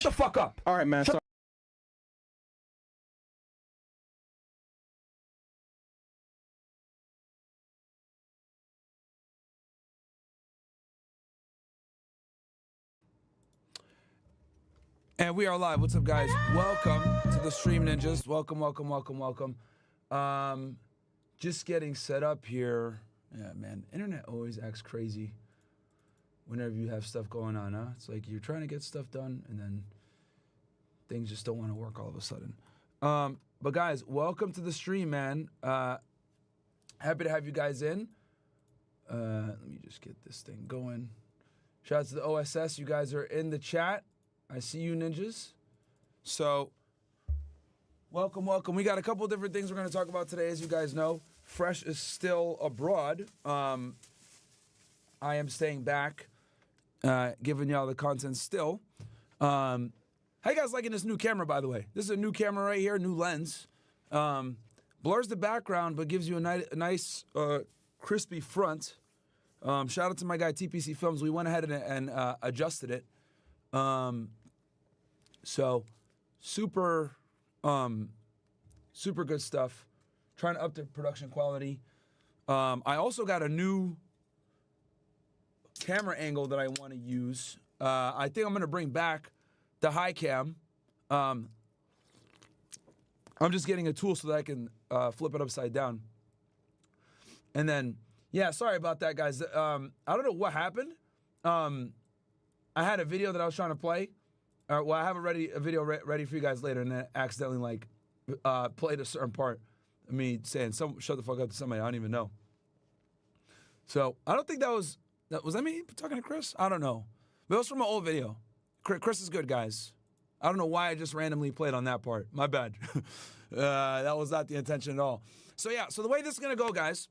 Shut the fuck up. All right, man. Shut And we are live. What's up, guys? Welcome to the Stream Ninjas. Welcome, welcome, welcome, welcome. Just getting set up here. Yeah, man. Internet always acts crazy whenever you have stuff going on, huh? It's like you're trying to get stuff done, and then things just don't want to work all of a sudden. But guys, welcome to the stream, man. Happy to have you guys in. Let me just get this thing going. Shout out to the OSS. You guys are in the chat. I see you, ninjas. So, welcome, welcome. We got a couple different things we're going to talk about today, as you guys know. Fresh is still abroad. I am staying back, giving y'all the content still. How you guys liking this new camera, by the way? This is a new camera right here, new lens. Blurs the background, but gives you a nice, crispy front. Shout out to my guy, TPC Films. We went ahead and adjusted it. So super good stuff. Trying to up the production quality. I also got a new camera angle that I want to use. I think I'm going to bring back the high cam. I'm just getting a tool so that I can flip it upside down. And then, yeah, sorry about that, guys. I don't know what happened. I had a video that I was trying to play. Well, I have a video ready for you guys later, and then accidentally played a certain part of me saying "shut the fuck up" to somebody I don't even know. So I don't think was that me talking to Chris? I don't know. But it was from an old video. Chris is good, guys. I don't know why I just randomly played on that part. My bad. That was not the intention at all. So yeah. So the way this is gonna go, guys.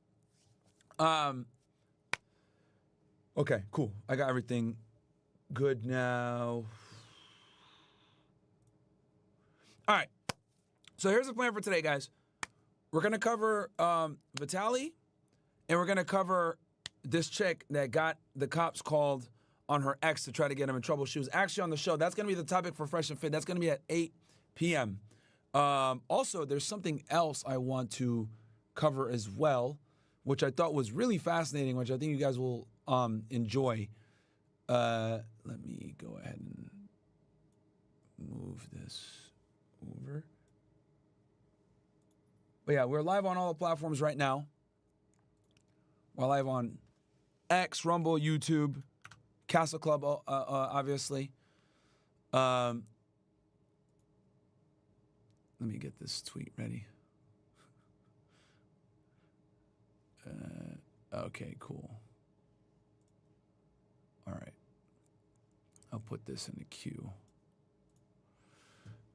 Okay, cool. I got everything good now. All right, so here's the plan for today, guys. We're going to cover Vitaly, and we're going to cover this chick that got the cops called on her ex to try to get him in trouble. She was actually on the show. That's going to be the topic for Fresh and Fit. That's going to be at 8 p.m. Also, there's something else I want to cover as well, which I thought was really fascinating, which I think you guys will enjoy. Let me go ahead and move this over. But yeah, we're live on all the platforms right now. We're live on X, Rumble, YouTube, Castle Club, obviously. Let me get this tweet ready. Okay, cool. All right. I'll put this in the queue.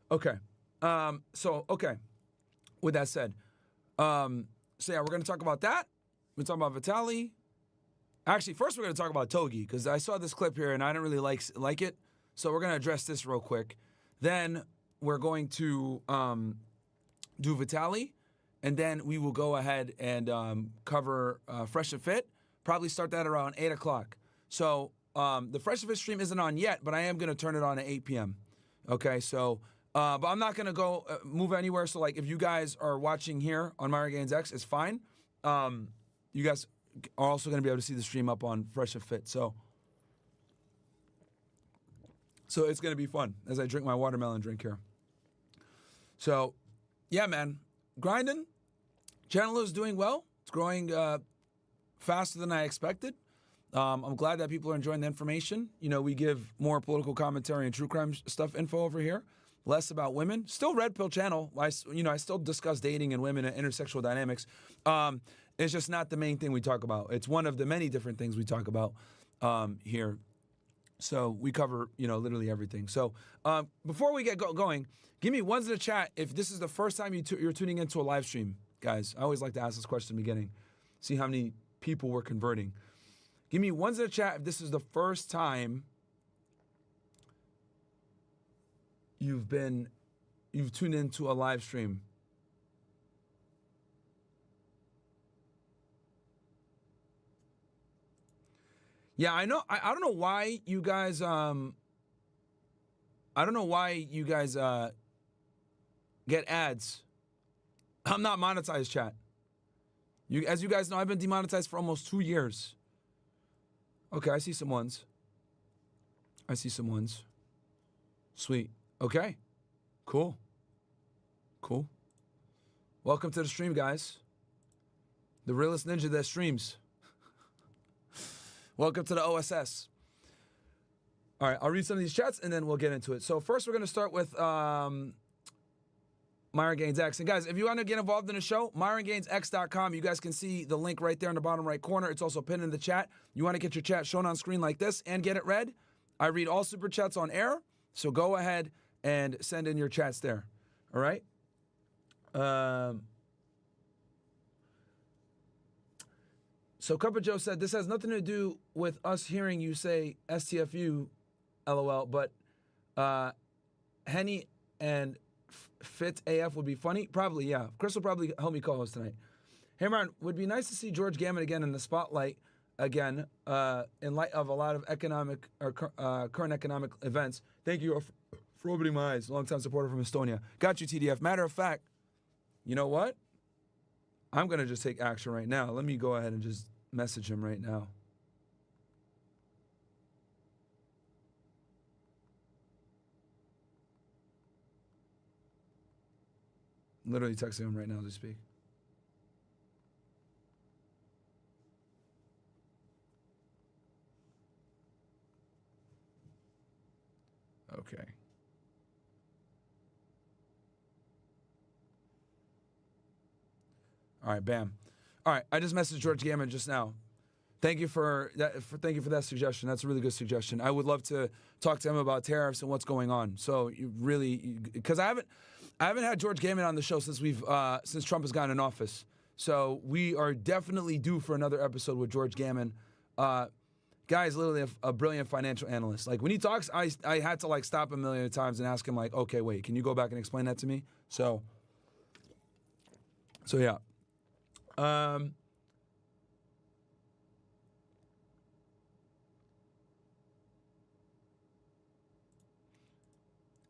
Okay. Okay. With that said, so yeah, we're going to talk about that. We're talking about Vitaly. Actually, first we're going to talk about Togi, because I saw this clip here and I didn't really like it. So we're going to address this real quick. Then we're going to do Vitaly, and then we will go ahead and cover Fresh and Fit. Probably start that around 8 o'clock. So the Fresh and Fit stream isn't on yet, but I am going to turn it on at 8 p.m. Okay, so... but I'm not going to go move anywhere. So, like, if you guys are watching here on Myron Gaines X, it's fine. You guys are also going to be able to see the stream up on Fresh and Fit. So it's going to be fun as I drink my watermelon drink here. So, yeah, man. Grinding. Channel is doing well. It's growing faster than I expected. I'm glad that people are enjoying the information. You know, we give more political commentary and true crime stuff info over here. Less about women. Still Red Pill channel. I still discuss dating and women and intersexual dynamics. It's just not the main thing we talk about. It's one of the many different things we talk about here. So we cover, literally everything. So before we get going, give me ones in the chat if this is the first time you're tuning into a live stream, guys. I always like to ask this question in the beginning. See how many people we're converting. Give me ones in the chat if this is the first time you've tuned into a live stream. Yeah, I know. I don't know why you guys I don't know why you guys get ads. I'm not monetized, chat. As you guys know, I've been demonetized for almost 2 years. Okay, I see some ones. I see some ones. Sweet. Okay. Cool. Cool. Welcome to the stream, guys. The realest ninja that streams. Welcome to the OSS. All right, I'll read some of these chats and then we'll get into it. So first we're going to start with Myron Gaines X. And guys, if you want to get involved in the show, MyronGainesX.com. You guys can see the link right there in the bottom right corner. It's also pinned in the chat. You want to get your chat shown on screen like this and get it read. I read all super chats on air. So go ahead and send in your chats there. All right? So Cup of Joe said, this has nothing to do with us hearing you say STFU, LOL, but Henny and Fit AF would be funny. Probably, yeah. Chris will probably help me co-host tonight. Hey, Myron, would be nice to see George Gammon again in the spotlight again in light of a lot of economic or current economic events. Thank you for opening my eyes. Longtime supporter from Estonia. Got you, TDF. Matter of fact, you know what? I'm going to just take action right now. Let me go ahead and just message him right now. Literally texting him right now as we speak. Okay. All right, bam. All right, I just messaged George Gammon just now. Thank you for that. Thank you for that suggestion. That's a really good suggestion. I would love to talk to him about tariffs and what's going on. So you really, because I haven't had George Gammon on the show since since Trump has gotten in office. So we are definitely due for another episode with George Gammon. Guy is literally a brilliant financial analyst. Like when he talks, I had to like stop him a million times and ask him like, okay, wait, can you go back and explain that to me? So yeah.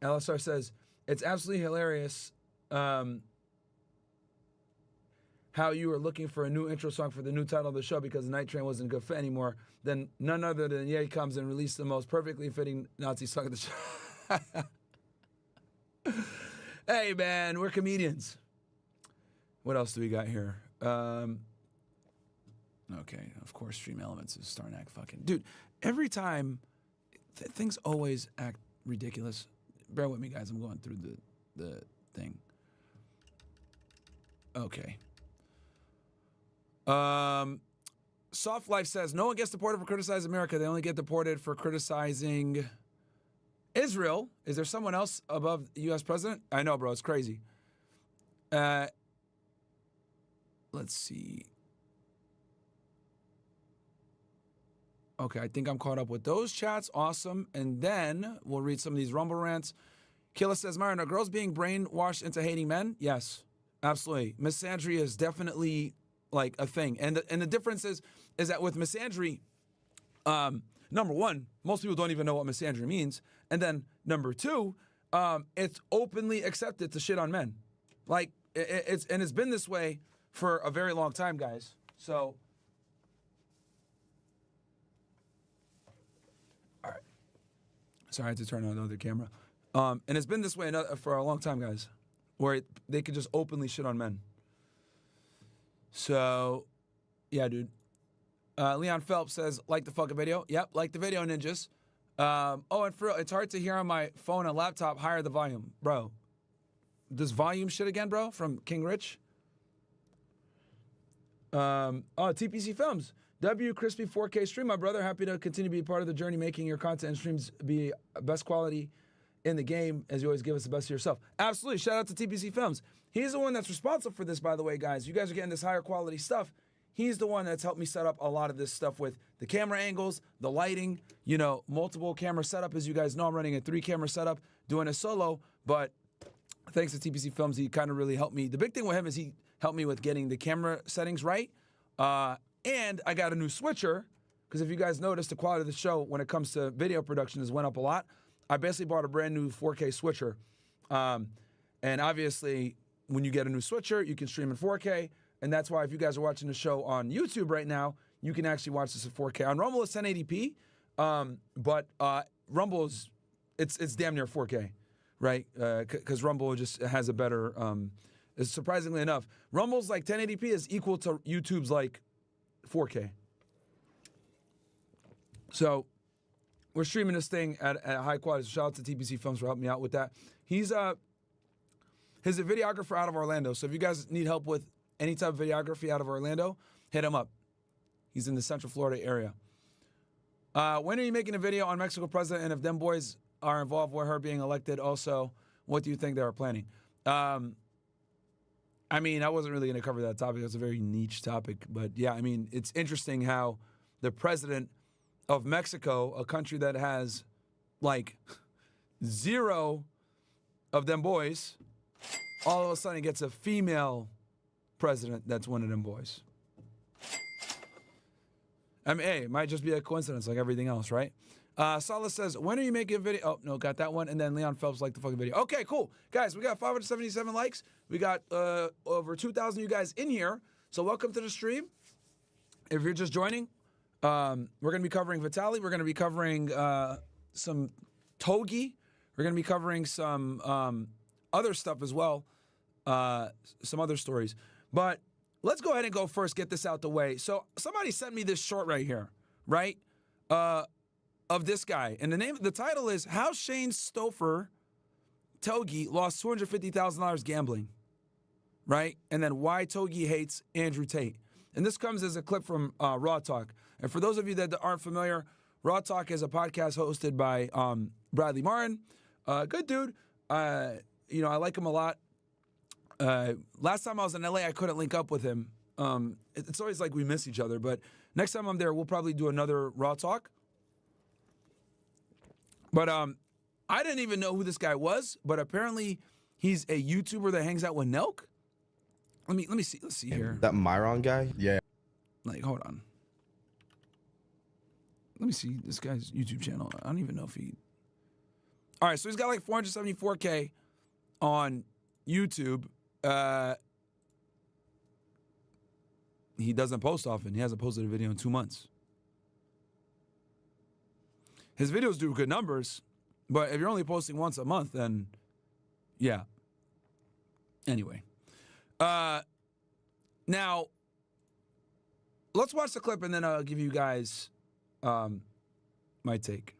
LSR says, it's absolutely hilarious how you were looking for a new intro song for the new title of the show because the Night Train wasn't a good fit anymore. Then none other than Ye comes and released the most perfectly fitting Nazi song of the show. Hey, man, we're comedians. What else do we got here? Okay, of course, Stream Elements is starting to act fucking... Dude, every time, things always act ridiculous. Bear with me, guys. I'm going through the thing. Okay. Soft Life says, no one gets deported for criticizing America. They only get deported for criticizing Israel. Is there someone else above the U.S. president? I know, bro. It's crazy. Let's see. Okay, I think I'm caught up with those chats. Awesome. And then we'll read some of these Rumble rants. Killa says, Myron, are girls being brainwashed into hating men? Yes, absolutely. Misandry is definitely like a thing. And the difference is that with misandry, number one, most people don't even know what misandry means. And then number two, it's openly accepted to shit on men. Like it's been this way for a very long time, guys. So, all right. Sorry, I had to turn on another camera. And it's been this way for a long time, guys, where they could just openly shit on men. So, yeah, dude. Leon Phelps says, like the fucking video. Yep, like the video, ninjas. Oh, and for real, it's hard to hear on my phone and laptop. Higher the volume. Bro, this volume shit again, bro, from King Rich? TPC Films. W Crispy 4K stream, my brother. Happy to continue to be part of the journey, making your content and streams be best quality in the game, as you always give us the best of yourself. Absolutely. Shout out to TPC Films. He's the one that's responsible for this, by the way, guys. You guys are getting this higher quality stuff. He's the one that's helped me set up a lot of this stuff with the camera angles, the lighting, you know, multiple camera setup. As you guys know, I'm running a 3-camera setup, doing a solo, but thanks to TPC Films, he kind of really helped me. The big thing with him is he helped me with getting the camera settings right. And I got a new switcher, because if you guys noticed, the quality of the show when it comes to video production has went up a lot. I basically bought a brand new 4K switcher. And obviously, when you get a new switcher, you can stream in 4K. And that's why if you guys are watching the show on YouTube right now, you can actually watch this in 4K. On Rumble, it's 1080p. But Rumble is, it's damn near 4K, right? Because Rumble just has a better, surprisingly enough, Rumble's like 1080p is equal to YouTube's like 4K. So we're streaming this thing at high quality. So shout out to TPC Films for helping me out with that. He's a videographer out of Orlando. So if you guys need help with any type of videography out of Orlando, hit him up. He's in the Central Florida area. When are you making a video on Mexico president? And if them boys are involved with her being elected also, what do you think they were planning? I mean, I wasn't really going to cover that topic. It's a very niche topic. But yeah, I mean, it's interesting how the president of Mexico, a country that has like 0 of them boys, all of a sudden gets a female president that's one of them boys. I mean, hey, it might just be a coincidence like everything else, right? Salas says, when are you making a video? Oh, no, got that one. And then Leon Phelps liked the fucking video. Okay, cool. Guys, we got 577 likes. We got over 2,000 of you guys in here. So welcome to the stream. If you're just joining, we're going to be covering Vitaly. We're going to be covering some Togi. We're going to be covering some other stuff as well, some other stories. But let's go ahead and go first, get this out the way. So somebody sent me this short right here, right, of this guy. And the title is How Shane Stouffer Togi Lost $250,000 Gambling, right? And then Why Togi Hates Andrew Tate. And this comes as a clip from Raw Talk. And for those of you that aren't familiar, Raw Talk is a podcast hosted by Bradley Myron. Good dude. I like him a lot. Last time I was in LA, I couldn't link up with him. It's always like we miss each other. But next time I'm there, we'll probably do another Raw Talk. But I didn't even know who this guy was. But apparently, he's a YouTuber that hangs out with Nelk. Let me see. Let's see here. That Myron guy? Yeah. Like, hold on. Let me see this guy's YouTube channel. I don't even know if he... All right, so he's got like 474K on YouTube. He doesn't post often. He hasn't posted a video in 2 months. His videos do good numbers, but if you're only posting once a month, then yeah. Anyway. Now, let's watch the clip and then I'll give you guys my take.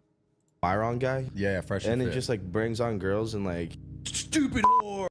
Myron guy? Yeah, FreshandFit. And it just like brings on girls and like stupid whore.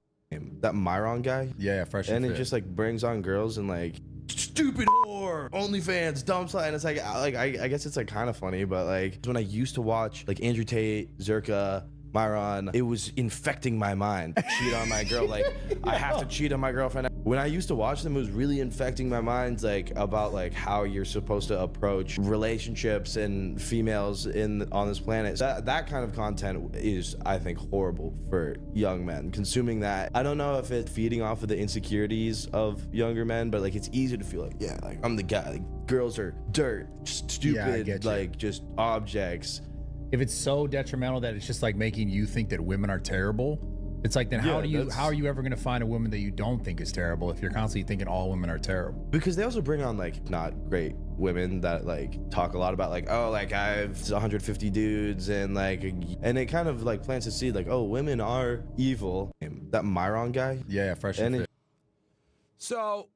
That Myron guy? Yeah, FreshandFit. And it just like brings on girls and like stupid whore. OnlyFans, dumb slut. And it's like I guess it's like kind of funny, but like when I used to watch like Andrew Tate, Zerka, Myron, it was infecting my mind. Cheat on my girl, like I have to cheat on my girlfriend. When I used to watch them, it was really infecting my mind, like about like how you're supposed to approach relationships and females on this planet. That kind of content is, I think, horrible for young men consuming that. I don't know if it's feeding off of the insecurities of younger men, but like it's easy to feel like, yeah, like I'm the guy. Like, girls are dirt, stupid, yeah, like just objects. If it's so detrimental that it's just like making you think that women are terrible, it's like then how are you ever going to find a woman that you don't think is terrible if you're constantly thinking all women are terrible? Because they also bring on like not great women that like talk a lot about like, oh, like I've 150 dudes and like, and it kind of like plants a seed like, oh, women are evil. That Myron guy? Yeah, FreshandFit. So,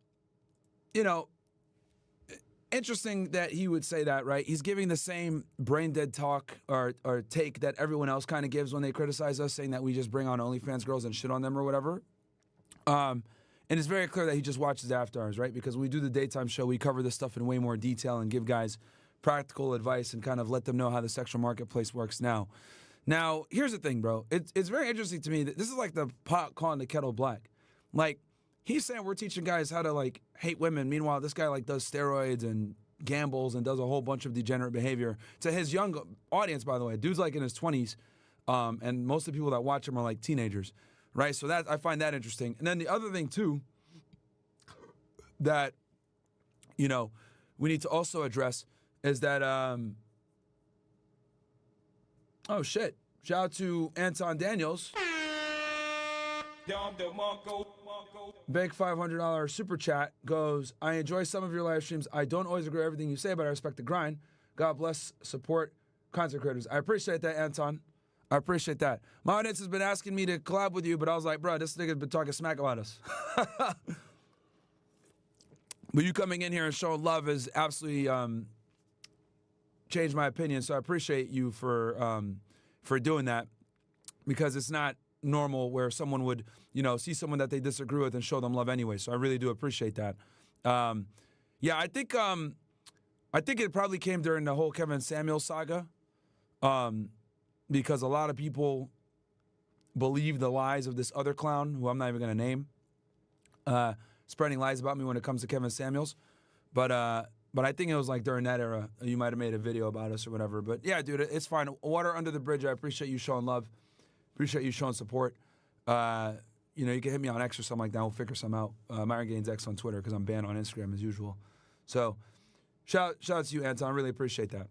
you know, interesting that he would say that, right? He's giving the same brain dead talk or take that everyone else kind of gives when they criticize us, saying that we just bring on OnlyFans girls and shit on them or whatever. And it's very clear that he just watches After Hours, right? Because when we do the daytime show, we cover this stuff in way more detail and give guys practical advice and kind of let them know how the sexual marketplace works now. Now, here's the thing, bro. It's very interesting to me that this is like the pot calling the kettle black. Like, he's saying we're teaching guys how to, like, hate women. Meanwhile, this guy, like, does steroids and gambles and does a whole bunch of degenerate behavior. To his young audience, by the way, dude's, like, in his 20s, and most of the people that watch him are, like, teenagers, right? So that I find that interesting. And then the other thing, too, that, you know, we need to also address is that, oh, shit. Shout out to Anton Daniels. Big $500 super chat goes, I enjoy some of your live streams. I don't always agree with everything you say, but I respect the grind. God bless, support content creators. I appreciate that, Anton. I appreciate that. My audience has been asking me to collab with you, but I was like, bro, this nigga's been talking smack about us. But you coming in here and showing love has absolutely changed my opinion. So I appreciate you for doing that, because it's not normal where someone would, see someone that they disagree with and show them love anyway. So I really do appreciate that. Yeah, I think it probably came during the whole Kevin Samuels saga, because a lot of people believe the lies of this other clown, who I'm not even going to name, spreading lies about me when it comes to Kevin Samuels. But I think it was like during that era, you might have made a video about us or whatever. But yeah, dude, it's fine. Water under the bridge. I appreciate you showing love. Appreciate you showing support. You can hit me on X or something like that. We'll figure some out. Myron Gaines X on Twitter, because I'm banned on Instagram as usual. So shout out to you, Anton. I really appreciate that.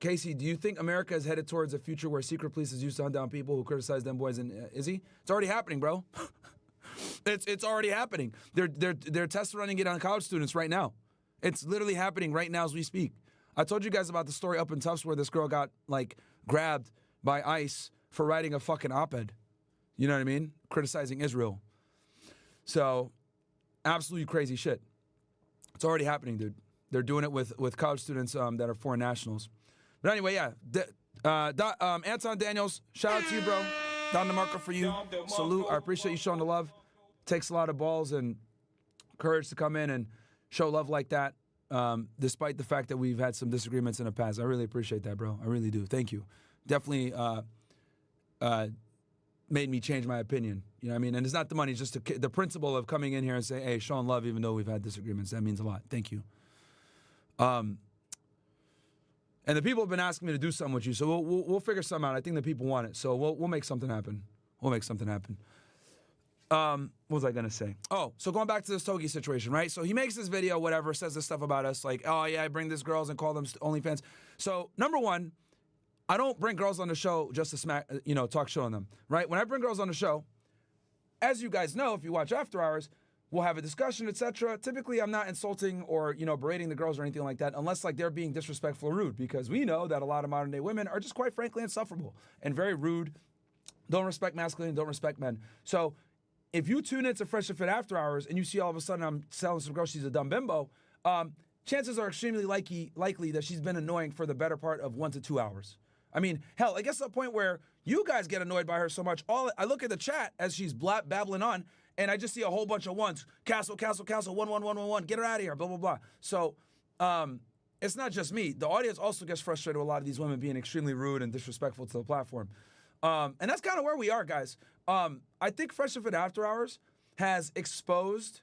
Casey, do you think America is headed towards a future where secret police is used to hunt down people who criticize them boys in Izzy? It's already happening, bro. It's already happening. They're test running it on college students right now. It's literally happening right now as we speak. I told you guys about the story up in Tufts where this girl got grabbed by ICE for writing a fucking op-ed. You know what I mean? Criticizing Israel. So, absolutely crazy shit. It's already happening, dude. They're doing it with college students that are foreign nationals. But anyway, yeah. Anton Daniels, shout out to you, bro. Don DeMarco for you. Salute. I appreciate you showing the love. Takes a lot of balls and courage to come in and show love like that, despite the fact that we've had some disagreements in the past. I really appreciate that, bro. I really do. Thank you. Definitely made me change my opinion. You know what I mean? And it's not the money, it's just the principle of coming in here and saying, hey, showing love even though we've had disagreements. That means a lot. Thank you. And the people have been asking me to do something with you, so we'll figure something out. I think the people want it, so we'll make something happen. We'll make something happen. What was I gonna say? Oh, so going back to this Togi situation, right? So he makes this video, whatever, says this stuff about us, like, oh yeah, I bring these girls and call them OnlyFans. So number one, I don't bring girls on the show just to talk shit on them, right? When I bring girls on the show, as you guys know, if you watch After Hours, we'll have a discussion, etc. Typically, I'm not insulting or, berating the girls or anything like that, unless they're being disrespectful or rude, because we know that a lot of modern day women are just quite frankly insufferable and very rude, don't respect masculinity, don't respect men. So if you tune into FreshandFit After Hours and you see all of a sudden I'm selling some girl, she's a dumb bimbo, chances are extremely likely that she's been annoying for the better part of 1 to 2 hours. I mean, hell, I guess to the point where you guys get annoyed by her so much, I look at the chat as she's babbling on, and I just see a whole bunch of ones. Castle, 11111, get her out of here, blah, blah, blah. So it's not just me. The audience also gets frustrated with a lot of these women being extremely rude and disrespectful to the platform. And that's kind of where we are, guys. I think FreshandFit After Hours has exposed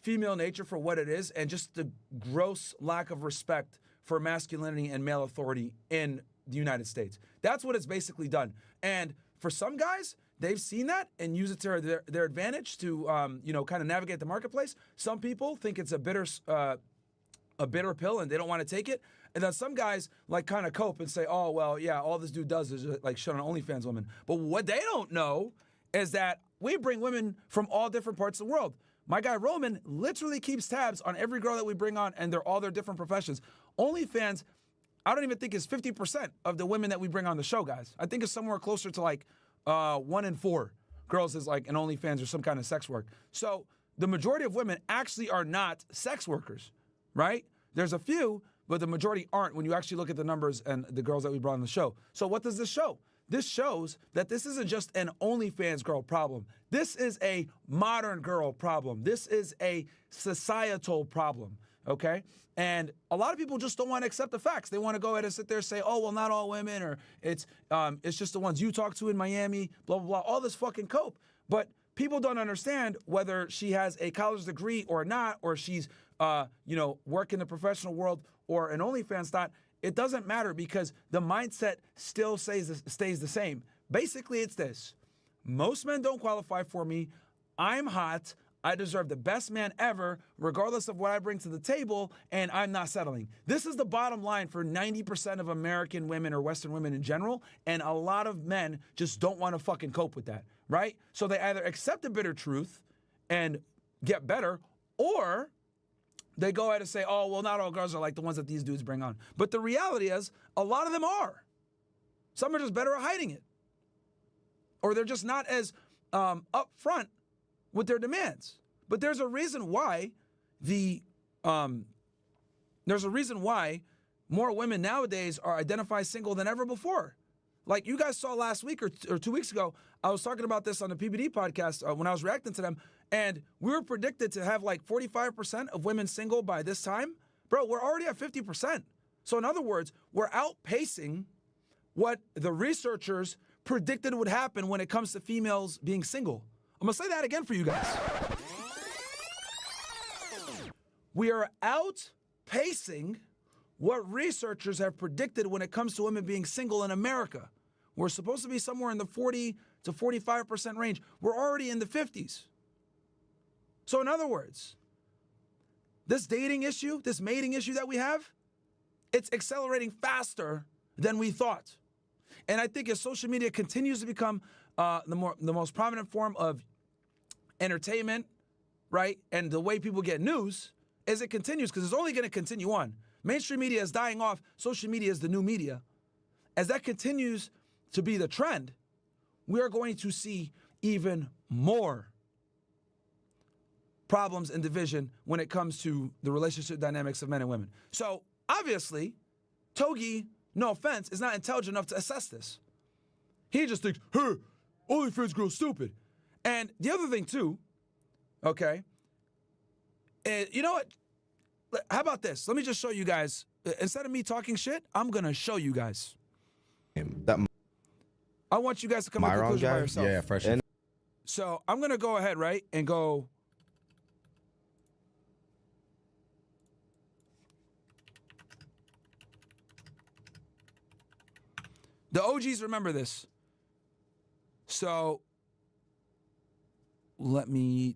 female nature for what it is and just the gross lack of respect for masculinity and male authority in the United States. That's what it's basically done. And for some guys, they've seen that and use it to their advantage to, kind of navigate the marketplace. Some people think it's a bitter pill and they don't want to take it. And then some guys kind of cope and say, oh, well, yeah, all this dude does is shit on OnlyFans women. But what they don't know is that we bring women from all different parts of the world. My guy Roman literally keeps tabs on every girl that we bring on, and they're all their different professions. OnlyFans, I don't even think is 50% of the women that we bring on the show, guys. I think it's somewhere closer to 1 in 4 girls is an OnlyFans or some kind of sex work. So the majority of women actually are not sex workers, right? There's a few, but the majority aren't when you actually look at the numbers and the girls that we brought on the show. So what does this show? This shows that this isn't just an OnlyFans girl problem. This is a modern girl problem. This is a societal problem, okay? And a lot of people just don't want to accept the facts. They want to go ahead and sit there and say, oh, well, not all women, or it's just the ones you talk to in Miami, blah, blah, blah, all this fucking cope. But people don't understand whether she has a college degree or not, or she's, work in the professional world or an OnlyFans thought. It doesn't matter because the mindset still stays the same. Basically, it's this. Most men don't qualify for me. I'm hot. I deserve the best man ever, regardless of what I bring to the table, and I'm not settling. This is the bottom line for 90% of American women or Western women in general, and a lot of men just don't want to fucking cope with that, right? So they either accept the bitter truth and get better, or they go ahead and say, oh, well, not all girls are like the ones that these dudes bring on. But the reality is, a lot of them are. Some are just better at hiding it. Or they're just not as upfront with their demands. But there's a reason why more women nowadays are identified single than ever before. Like you guys saw last week or 2 weeks ago, I was talking about this on the PBD podcast when I was reacting to them, and we were predicted to have like 45% of women single by this time. Bro, we're already at 50%. So in other words, we're outpacing what the researchers predicted would happen when it comes to females being single. I'm gonna say that again for you guys. We are outpacing what researchers have predicted when it comes to women being single in America. We're supposed to be somewhere in the 40 to 45% range. We're already in the 50s. So in other words, this dating issue, this mating issue that we have, it's accelerating faster than we thought. And I think as social media continues to become the most prominent form of entertainment, right, and the way people get news, as it continues, because it's only going to continue on. Mainstream media is dying off. Social media is the new media. As that continues to be the trend, we are going to see even more problems and division when it comes to the relationship dynamics of men and women. So obviously, Togi, no offense, is not intelligent enough to assess this. He just thinks, hey, OnlyFans girl's stupid. And the other thing too, okay, you know what? How about this? Let me just show you guys. Instead of me talking shit, I'm going to show you guys. I want you guys to come to a Myron conclusion by guy? yourself. Yeah, fresh. So I'm going to go ahead, right, and go. The OGs remember this. So let me.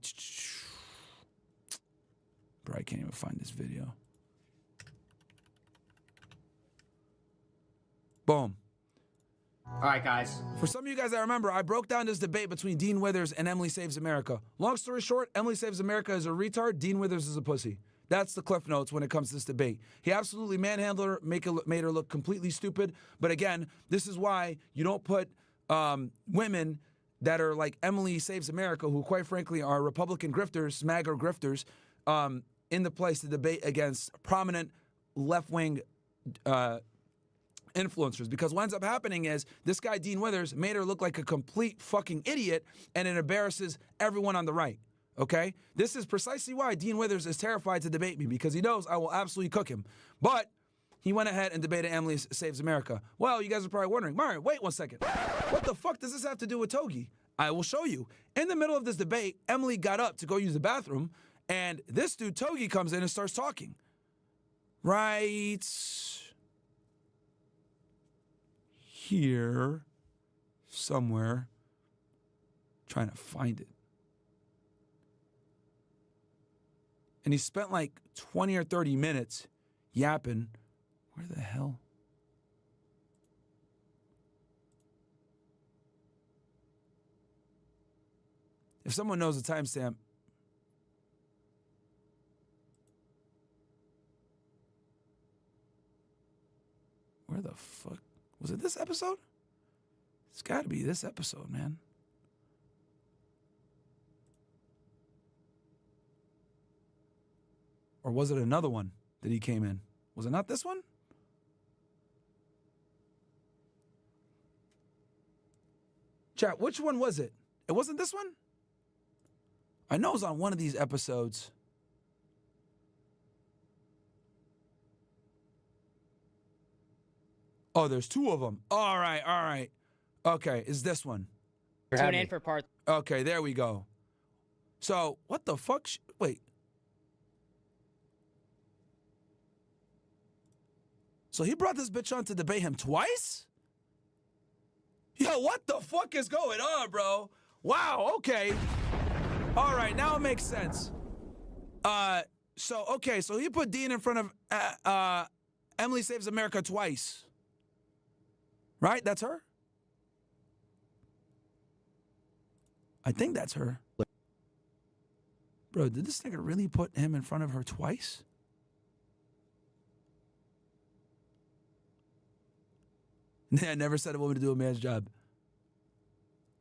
Bro, I can't even find this video. Boom. All right, guys. For some of you guys that remember, I broke down this debate between Dean Withers and Emily Saves America. Long story short, Emily Saves America is a retard. Dean Withers is a pussy. That's the cliff notes when it comes to this debate. He absolutely manhandled her, made her look completely stupid. But again, this is why you don't put women that are like Emily Saves America, who quite frankly are Republican grifters, MAGA grifters, in the place to debate against prominent left-wing influencers. Because what ends up happening is this guy, Dean Withers, made her look like a complete fucking idiot, and it embarrasses everyone on the right. Okay? This is precisely why Dean Withers is terrified to debate me, because he knows I will absolutely cook him. But he went ahead and debated Emily Saves America. Well, you guys are probably wondering, Myron, wait 1 second. What the fuck does this have to do with Togi? I will show you. In the middle of this debate, Emily got up to go use the bathroom, and this dude, Togi, comes in and starts talking. Right here, somewhere, trying to find it. And he spent like 20 or 30 minutes yapping. Where the hell? If someone knows the timestamp, where the fuck? Was it this episode? It's got to be this episode, man. Or was it another one that he came in? Was it not this one? Chat, which one was it? It wasn't this one? I know it was on one of these episodes. Oh, there's two of them. All right, all right. Okay, is this one? Tune in for part. Okay, there we go. So, what the fuck? Wait. So he brought this bitch on to debate him twice? Yo, what the fuck is going on, bro? Wow, okay. All right, now it makes sense. So he put Dean in front of Emily Saves America twice. Right? That's her? I think that's her. Bro, did this nigga really put him in front of her twice? I never said a woman to do a man's job.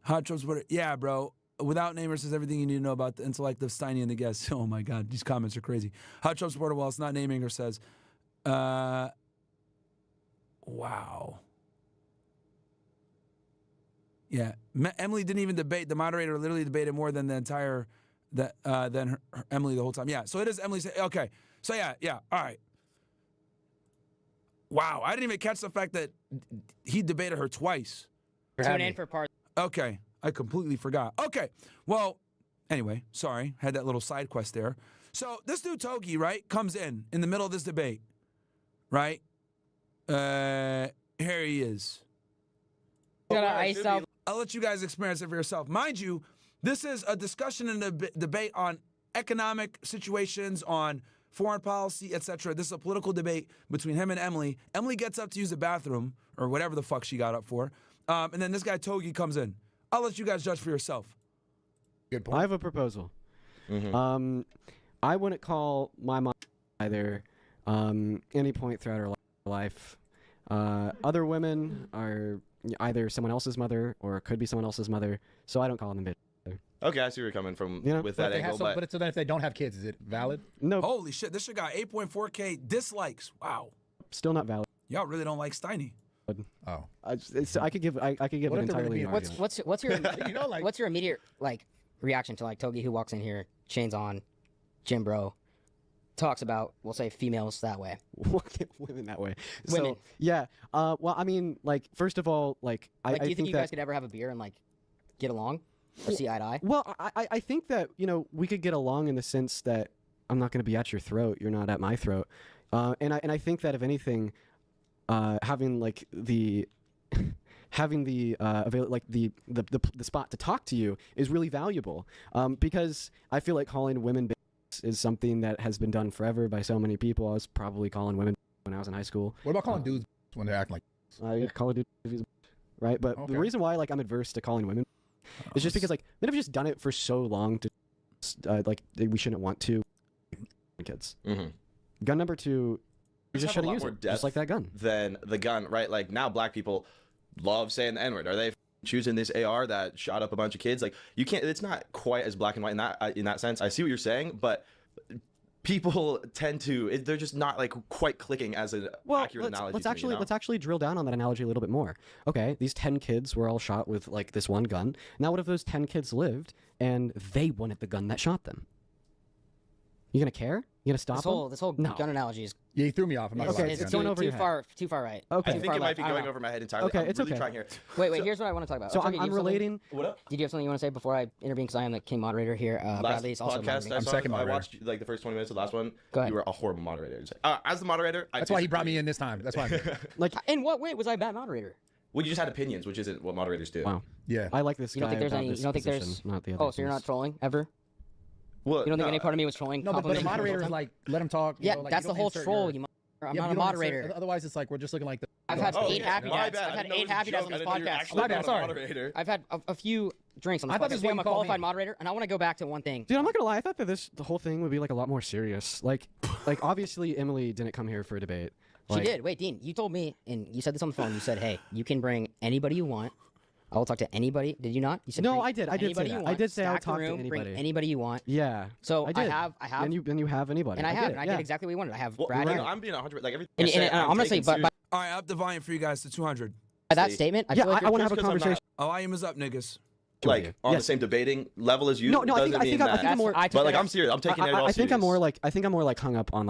Hot Trump supporter. Yeah, bro. Without Namer says everything you need to know about the intellect of Steiny and the guests. Oh my God, these comments are crazy. Hot Trump supporter, while it's not naming her, says, wow. Yeah, Emily didn't even debate. The moderator literally debated more than the entire, than her, Emily the whole time. Yeah, so it is Emily. Okay, so yeah, all right. Wow, I didn't even catch the fact that he debated her twice. Tune in for part. Okay, I completely forgot. Okay, well, anyway, sorry, had that little side quest there. So this dude Togi, right, comes in the middle of this debate, right? Here he is. Gotta ice out. I'll let you guys experience it for yourself. Mind you, this is a discussion and a debate on economic situations, on foreign policy, etc. This is a political debate between him and Emily. Emily gets up to use the bathroom, or whatever the fuck she got up for. And then this guy Togi comes in. I'll let you guys judge for yourself. Good point. I have a proposal. I wouldn't call my mom either any point throughout her life. Other women are either someone else's mother or could be someone else's mother, so I don't call them bitch. Okay, I see where you're coming from with But that angle. so then if they don't have kids, is it valid? No, Holy shit, this shit got 8.4K dislikes. Wow. still not valid. Y'all really don't like Steiny. Oh. I could give an entirely new argument. What's your You know, like- what's your immediate reaction to Togi who walks in here, chains on, gym bro, talks about, we'll say, females that way. Women that way. Women. So, yeah. Well, I mean, like, first of all, like, I do you think you that, guys could ever have a beer and get along or see eye to eye? Well, I think that, we could get along in the sense that I'm not going to be at your throat. You're not at my throat. And I think that if anything, having the spot to talk to you is really valuable. Because I feel like calling women is something that has been done forever by so many people. I was probably calling women when I was in high school. What about calling dudes when they're acting like? I call a dude, right? But Okay. the reason why I'm adverse to calling women is just because men have just done it for so long to we shouldn't want to kids. Gun number two, you just shouldn't use it, just like that gun. Than the gun, right? Like now, black people love saying the N-word. Are they choosing this AR that shot up a bunch of kids? Like you can't. It's not quite as black and white in that sense. I see what you're saying, but people tend to. They're just not quite clicking as an accurate analogy. Let's actually drill down on that analogy a little bit more. Okay, these 10 kids were all shot with this one gun. Now, what if those 10 kids lived and they wanted the gun that shot them? You gonna care? You gonna stop This whole No. gun analogy is Yeah, you threw me off. I'm not gonna lie. it's going over your head. too far right. Okay. I think it might be going over my head entirely. Okay, I'm it's really okay. trying here. Wait, here's what I want to talk about. So Togi, do you I'm have something- relating. What up? Did you have something you want to say before I intervene? Because I am the king moderator here. Last Bradley's also podcast moderating. I saw, second I moderator. watched the first 20 minutes of the last one. Go ahead. You were a horrible moderator. As the moderator, That's why he brought me in this time. That's why. In what way was I a bad moderator? Well, you just had opinions, which isn't what moderators do. Wow. Yeah. I like this You guy. don't think there's about any? this You don't think there's? position, not the other Oh, so you're not ones. trolling ever? Well, You don't think any part of me was trolling? No, but the complimenting you moderator the is whole time? let him talk. Yeah, you that's the don't whole insert troll. your- I'm Yeah, not but a you don't insert- moderator. Otherwise, it's we're just looking like the. I've had Oh, eight yeah, happy my dads. bad. I've I had didn't know 8 it was a happy dads joke. on I this didn't know you were podcast. actually My bad, not a sorry. moderator. I've had a few drinks on this I thought podcast. this was So what I'm you a called qualified him. moderator, and I want to go back to one thing. Dude, I'm not gonna lie. I thought that the whole thing would be a lot more serious. Like obviously Emily didn't come here for a debate. She did. Wait, Dean, you told me, and you said this on the phone. You said, "Hey, you can bring anybody you want. I will talk to anybody." Did you not? You said No, bring I did. I did say anybody that. you I want, did say I'll stack the talk to room, Bring anybody. anybody you want. Yeah. So I did. I have, And you have anybody. and I have, and I yeah. did exactly what you wanted. I have Well, Brad no, here. I'm being 100. Like everything. And, I say, I'm gonna say, taking but serious- All right, up the volume for you guys to 200. by that See. statement, I Yeah, feel like I want to have a just 'cause I'm not- conversation. Volume is up, niggas. like on Yes. the same debating level as you. No, I think doesn't I mean think I'm that. more. I took But like that- I'm serious. I'm taking it all I think I'm serious. more like hung up on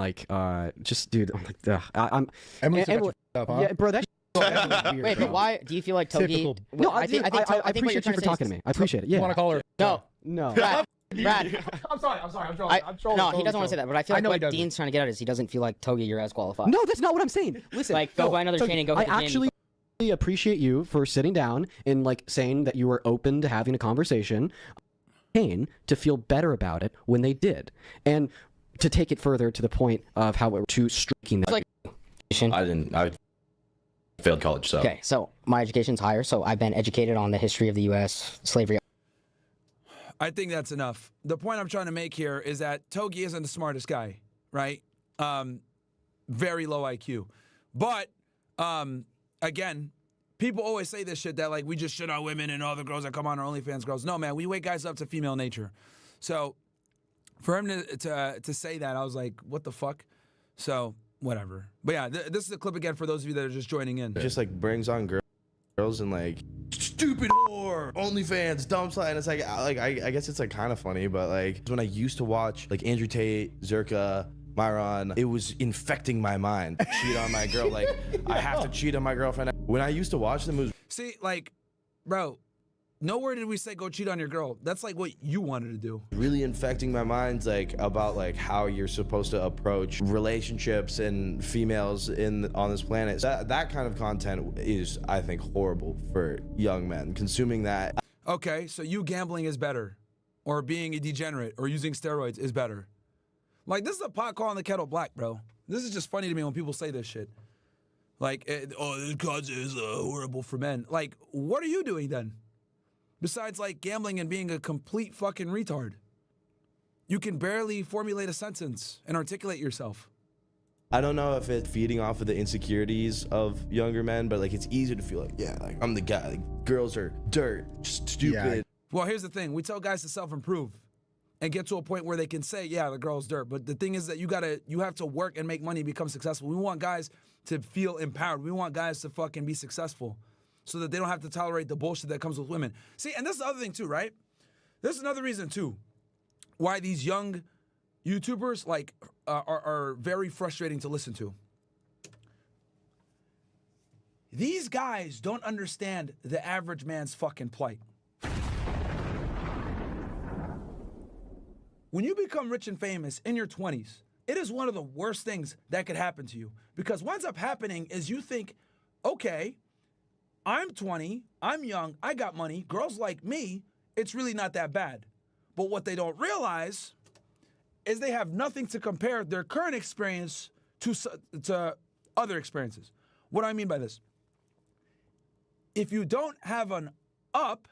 just dude. I'm like I'm. Emily And- still got and- your stuff, huh? Yeah, bro. That. Weird, Wait, bro. but why do you feel like Togi? Typical. No, I think what you're appreciate you trying for to say talking is- to me. I appreciate it. You want Yeah. to call her? No, No. Brad. I'm sorry. I'm trolling. I'm trolling. No, he doesn't want to say that. But I feel I like know he what doesn't. Dean's trying to get at is he doesn't feel like Togi, you're as qualified. No, that's not what I'm saying. Listen. Go no, buy another so chain and go I hit the gym. actually appreciate you for sitting down and saying that you were open to having a conversation. pain to feel better about it when they did. And to take it further to the point of how it to striking them. Like, I failed college, so. okay, so my education's higher, so I've been educated on the history of the U.S., slavery. I think that's enough. The point I'm trying to make here is that Togi isn't the smartest guy, right? Very low IQ. But, again, people always say this shit that, like, we just shit on women and all the girls that come on are OnlyFans girls. No, man, we wake guys up to female nature. So for him to say that, I was like, what the fuck? So, whatever. But yeah, this is a clip again for those of you that are just joining in. It just like brings on girls and like stupid whore, OnlyFans, dumb slut. And it's like I guess it's like kind of funny, but like when I used to watch like Andrew Tate, Zerka, Myron, it was infecting my mind. Cheat on my girl, like I have to cheat on my girlfriend. When I used to watch them, it was see, like, bro, nowhere did we say go cheat on your girl. That's like what you wanted to do. really infecting my mind, like about like how you're supposed to approach relationships and females on this planet. That kind of content is, I think, horrible for young men consuming that. Okay, so you gambling is better, or being a degenerate, or using steroids is better. Like, this is a pot calling the kettle black, bro. This is just funny to me when people say this shit. Like, this cause is horrible for men. Like, what are you doing then? Besides, like, gambling and being a complete fucking retard. You can barely formulate a sentence and articulate yourself. I don't know if it's feeding off of the insecurities of younger men, but like it's easy to feel like, yeah, like I'm the guy. Like, girls are dirt, stupid. Yeah. Well, here's the thing. We tell guys to self-improve and get to a point where they can say, yeah, the girl's dirt. But the thing is that you have to work and make money and become successful. We want guys to feel empowered. We want guys to fucking be successful so that they don't have to tolerate the bullshit that comes with women. See, and this is the other thing too, right? This is another reason too why these young YouTubers like are very frustrating to listen to. These guys don't understand the average man's fucking plight. When you become rich and famous in your 20s, it is one of the worst things that could happen to you. Because what ends up happening is you think, okay, I'm 20, I'm young, I got money, girls like me, it's really not that bad. But what they don't realize is they have nothing to compare their current experience to other experiences. What do I mean by this? If you don't have an up,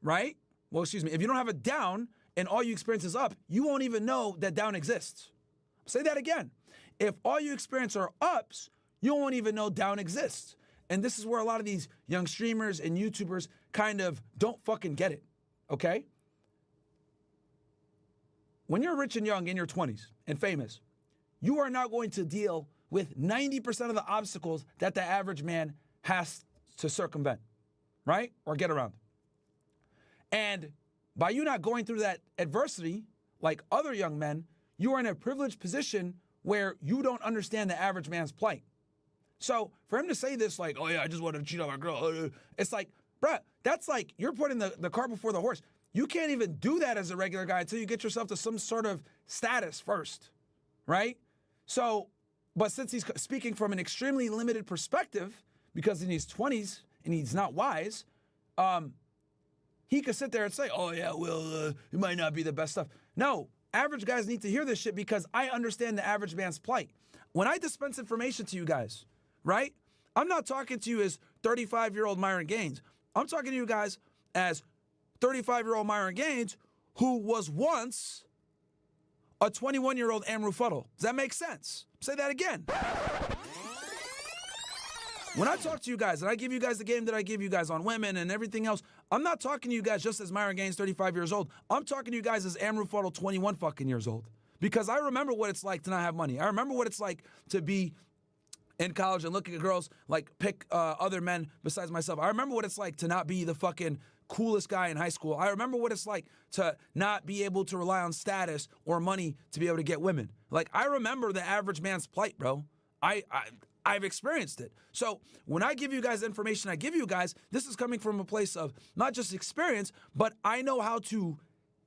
right? Well, excuse me, if you don't have a down and all you experience is up, you won't even know that down exists. Say that again. If all you experience are ups, you won't even know down exists. And this is where a lot of these young streamers and YouTubers kind of don't fucking get it, okay? When you're rich and young in your 20s and famous, you are not going to deal with 90% of the obstacles that the average man has to circumvent, right? Or get around. And by you not going through that adversity, like other young men, you are in a privileged position where you don't understand the average man's plight. So for him to say this like, oh yeah, I just want to cheat on my girl, it's like, bruh, that's like you're putting the cart before the horse. You can't even do that as a regular guy until you get yourself to some sort of status first, right? So, but since he's speaking from an extremely limited perspective, because in his 20s and he's not wise, he could sit there and say, oh yeah, well, it might not be the best stuff. No, average guys need to hear this shit because I understand the average man's plight. When I dispense information to you guys, right? I'm not talking to you as 35-year-old Myron Gaines. I'm talking to you guys as 35-year-old Myron Gaines, who was once a 21-year-old Amru Fuddle. Does that make sense? Say that again. When I talk to you guys and I give you guys the game that I give you guys on women and everything else, I'm not talking to you guys just as Myron Gaines, 35 years old. I'm talking to you guys as Amru Fuddle, 21 fucking years old. Because I remember what it's like to not have money. I remember what it's like to be in college and look at girls, like pick other men besides myself. I remember what it's like to not be the fucking coolest guy in high school. I remember what it's like to not be able to rely on status or money to be able to get women. Like, I remember the average man's plight, bro. I've experienced it. So when I give you guys information I give you guys, this is coming from a place of not just experience, but I know how to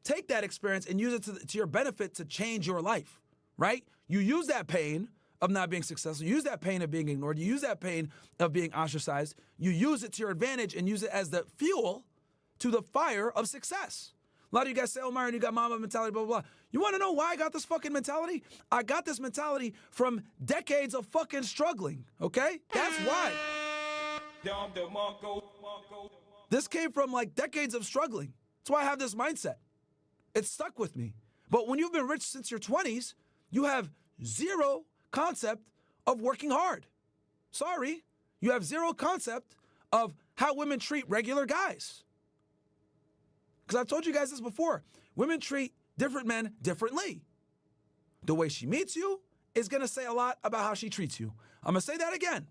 take that experience and use it to your benefit to change your life, right? You use that pain of not being successful. You use that pain of being ignored. You use that pain of being ostracized. You use it to your advantage and use it as the fuel to the fire of success. A lot of you guys say, oh, Myron, you got mama mentality, blah, blah, blah. You want to know why I got this fucking mentality? I got this mentality from decades of fucking struggling, okay? That's why. This came from like decades of struggling. That's why I have this mindset. It's stuck with me. But when you've been rich since your 20s, you have zero concept of working hard. Sorry. You have zero concept of how women treat regular guys. Because I've told you guys this before. Women treat different men differently. The way she meets you is going to say a lot about how she treats you. I'm going to say that again.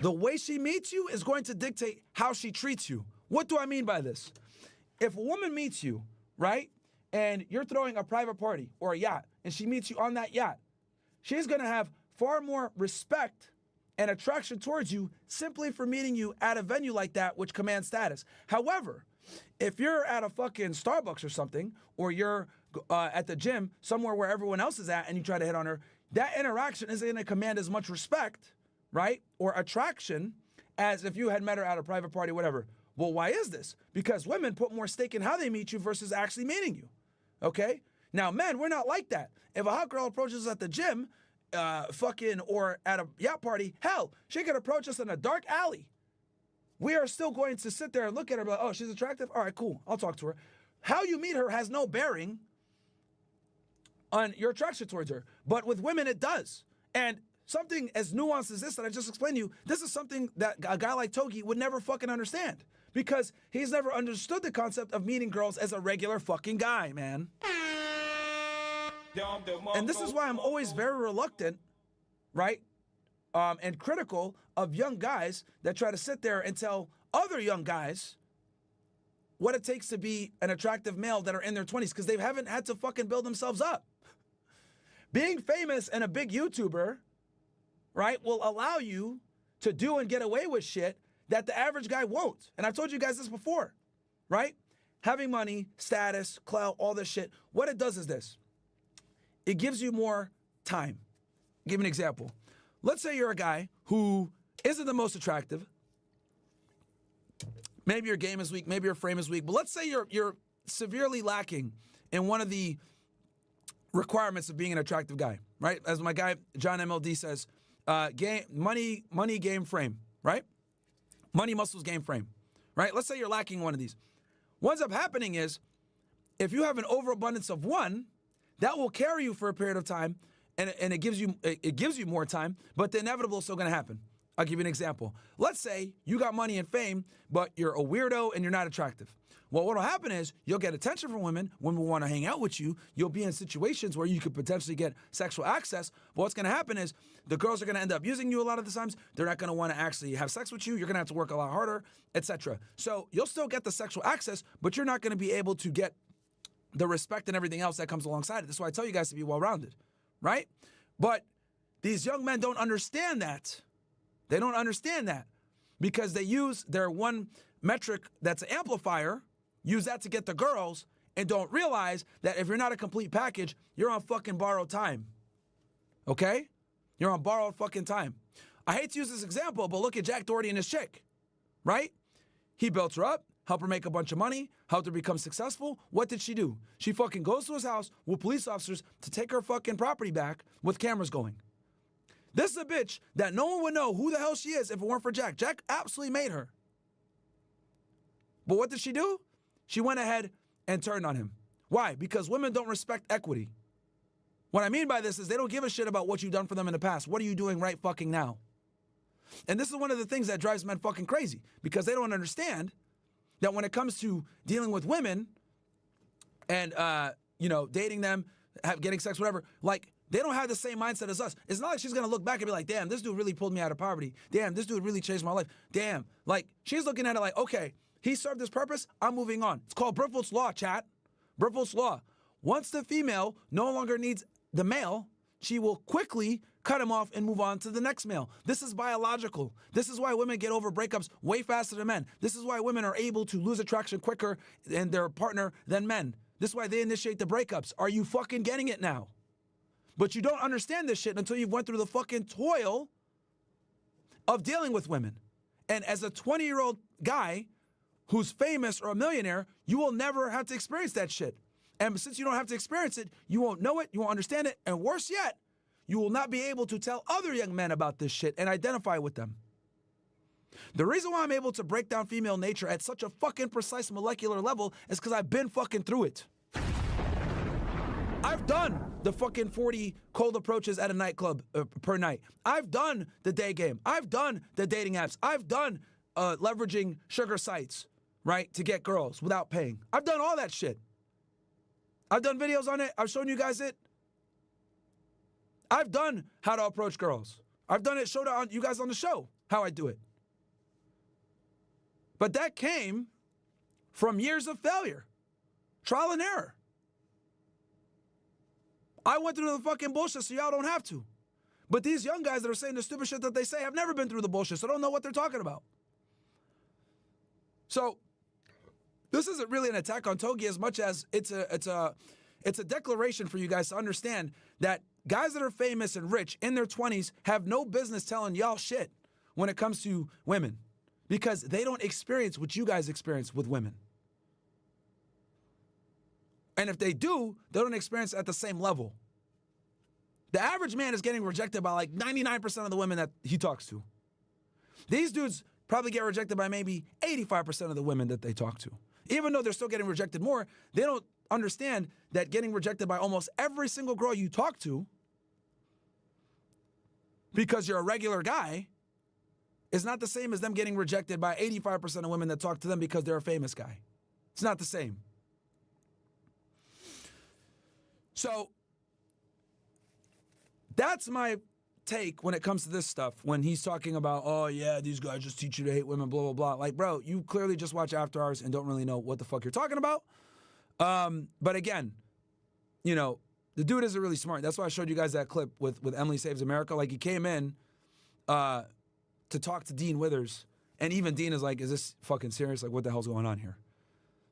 The way she meets you is going to dictate how she treats you. What do I mean by this? If a woman meets you, right, and you're throwing a private party or a yacht, and she meets you on that yacht, she's going to have far more respect and attraction towards you simply for meeting you at a venue like that, which commands status. However, if you're at a fucking Starbucks or something, or you're at the gym, somewhere where everyone else is at, and you try to hit on her, that interaction isn't going to command as much respect, right, or attraction as if you had met her at a private party, whatever. Well, why is this? Because women put more stake in how they meet you versus actually meeting you, okay? Now, men, we're not like that. If a hot girl approaches us at the gym, or at a yacht party, hell, she could approach us in a dark alley. We are still going to sit there and look at her and be like, oh, she's attractive? All right, cool, I'll talk to her. How you meet her has no bearing on your attraction towards her. But with women, it does. And something as nuanced as this that I just explained to you, this is something that a guy like Togi would never fucking understand. Because he's never understood the concept of meeting girls as a regular fucking guy, man. And this is why I'm always very reluctant, right, and critical of young guys that try to sit there and tell other young guys what it takes to be an attractive male that are in their 20s, because they haven't had to fucking build themselves up. Being famous and a big YouTuber, right, will allow you to do and get away with shit that the average guy won't. And I've told you guys this before, right? Having money, status, clout, all this shit, what it does is this. It gives you more time. I'll give you an example. Let's say you're a guy who isn't the most attractive. Maybe your game is weak, maybe your frame is weak, but let's say you're severely lacking in one of the requirements of being an attractive guy, right? As my guy John MLD says, money, game, frame, right? Money, muscles, game, frame, right? Let's say you're lacking one of these. What ends up happening is, if you have an overabundance of one, that will carry you for a period of time, and it gives you more time, but the inevitable is still going to happen. I'll give you an example. Let's say you got money and fame, but you're a weirdo and you're not attractive. Well, what'll happen is you'll get attention from women. Women will want to hang out with you. You'll be in situations where you could potentially get sexual access. But what's going to happen is the girls are going to end up using you a lot of the times. They're not going to want to actually have sex with you. You're going to have to work a lot harder, etc. So you'll still get the sexual access, but you're not going to be able to get the respect and everything else that comes alongside it. That's why I tell you guys to be well-rounded, right? But these young men don't understand that. They don't understand that because they use their one metric that's an amplifier, use that to get the girls, and don't realize that if you're not a complete package, you're on fucking borrowed time. Okay? You're on borrowed fucking time. I hate to use this example, but look at Jack Doherty and his chick, right? He built her up, helped her make a bunch of money, helped her become successful. What did she do? She fucking goes to his house with police officers to take her fucking property back with cameras going. This is a bitch that no one would know who the hell she is if it weren't for Jack. Jack absolutely made her. But what did she do? She went ahead and turned on him. Why? Because women don't respect equity. What I mean by this is they don't give a shit about what you've done for them in the past. What are you doing right fucking now? And this is one of the things that drives men fucking crazy because they don't understand that when it comes to dealing with women and, dating them, getting sex, whatever, like, they don't have the same mindset as us. It's not like she's going to look back and be like, damn, this dude really pulled me out of poverty. Damn, this dude really changed my life. Damn. Like, she's looking at it like, okay, he served his purpose. I'm moving on. It's called Briffault's Law, chat. Briffault's Law. Once the female no longer needs the male, she will quickly cut him off and move on to the next male. This is biological. This is why women get over breakups way faster than men. This is why women are able to lose attraction quicker in their partner than men. This is why they initiate the breakups. Are you fucking getting it now? But you don't understand this shit until you've went through the fucking toil of dealing with women. And as a 20-year-old guy, who's famous or a millionaire, you will never have to experience that shit. And since you don't have to experience it, you won't know it, you won't understand it, and worse yet, you will not be able to tell other young men about this shit and identify with them. The reason why I'm able to break down female nature at such a fucking precise molecular level is because I've been fucking through it. I've done the fucking 40 cold approaches at a nightclub per night. I've done the day game. I've done the dating apps. I've done leveraging sugar sites, right, to get girls without paying. I've done all that shit. I've done videos on it. I've shown you guys it. I've done how to approach girls. I've done it, showed you guys on the show how I do it. But that came from years of failure, trial and error. I went through the fucking bullshit so y'all don't have to. But these young guys that are saying the stupid shit that they say have never been through the bullshit, so don't know what they're talking about. So this isn't really an attack on Togi as much as it's a declaration for you guys to understand that guys that are famous and rich in their 20s have no business telling y'all shit when it comes to women because they don't experience what you guys experience with women. And if they do, they don't experience it at the same level. The average man is getting rejected by like 99% of the women that he talks to. These dudes probably get rejected by maybe 85% of the women that they talk to. Even though they're still getting rejected more, they don't understand that getting rejected by almost every single girl you talk to because you're a regular guy is not the same as them getting rejected by 85% of women that talk to them because they're a famous guy. It's not the same. So that's my take when it comes to this stuff. When he's talking about, oh yeah, these guys just teach you to hate women, blah, blah, blah. Like, bro, you clearly just watch After Hours and don't really know what the fuck you're talking about. But again, you know, the dude isn't really smart. That's why I showed you guys that clip with Emily Saves America. Like, he came in to talk to Dean Withers, and even Dean is like, is this fucking serious? Like, what the hell's going on here?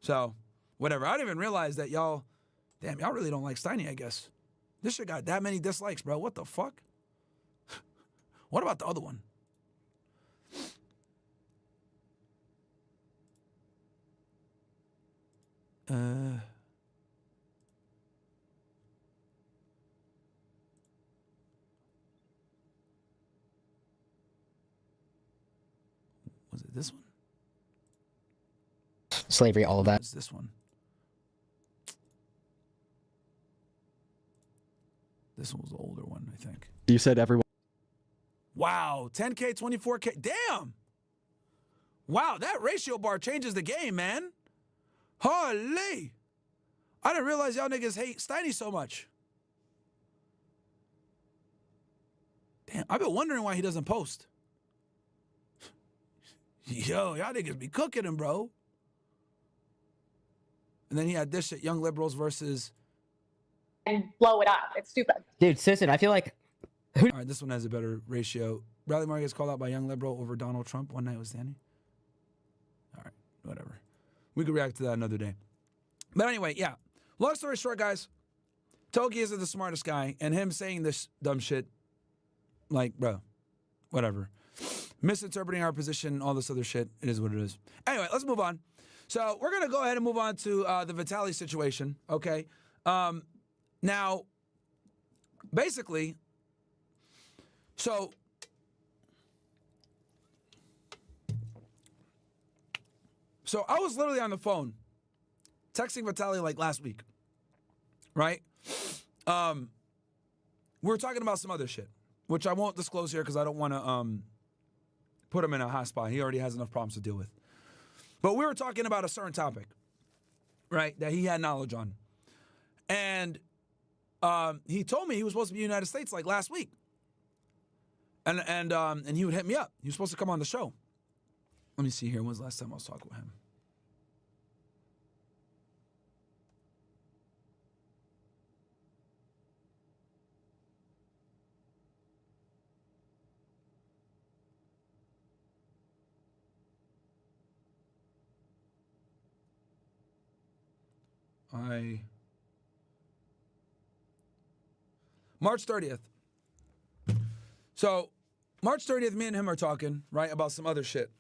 So, whatever. I didn't even realize that y'all really don't like Steiny, I guess. This shit got that many dislikes, bro. What the fuck? What about the other one? Was it this one? Slavery, all of that. It's this one. This one was the older one, I think. You said everyone. Wow, 10K, 24K. Damn. Wow, that ratio bar changes the game, man. Holy. I didn't realize y'all niggas hate Steiny so much. Damn, I've been wondering why he doesn't post. Yo, y'all niggas be cooking him, bro. And then he had this shit, Young Liberals versus... And blow it up. It's stupid. Dude, Sisson, I feel like... All right, this one has a better ratio. Bradley Martin gets called out by Young Liberal over Donald Trump. One night with Danny. All right, whatever. We could react to that another day. But anyway, yeah. Long story short, guys, Togi isn't the smartest guy, and him saying this dumb shit, like, bro, whatever. Misinterpreting our position, all this other shit, it is what it is. Anyway, let's move on. So we're going to go ahead and move on to the Vitaly situation, okay? Now, basically, so I was literally on the phone texting Vitaly like last week, right? We were talking about some other shit, which I won't disclose here because I don't want to put him in a hot spot. He already has enough problems to deal with. But we were talking about a certain topic, right, that he had knowledge on. And he told me he was supposed to be in the United States like last week. And he would hit me up. He was supposed to come on the show. Let me see here. When was the last time I was talking with him? March 30th. So, March 30th, me and him are talking, right, about some other shit.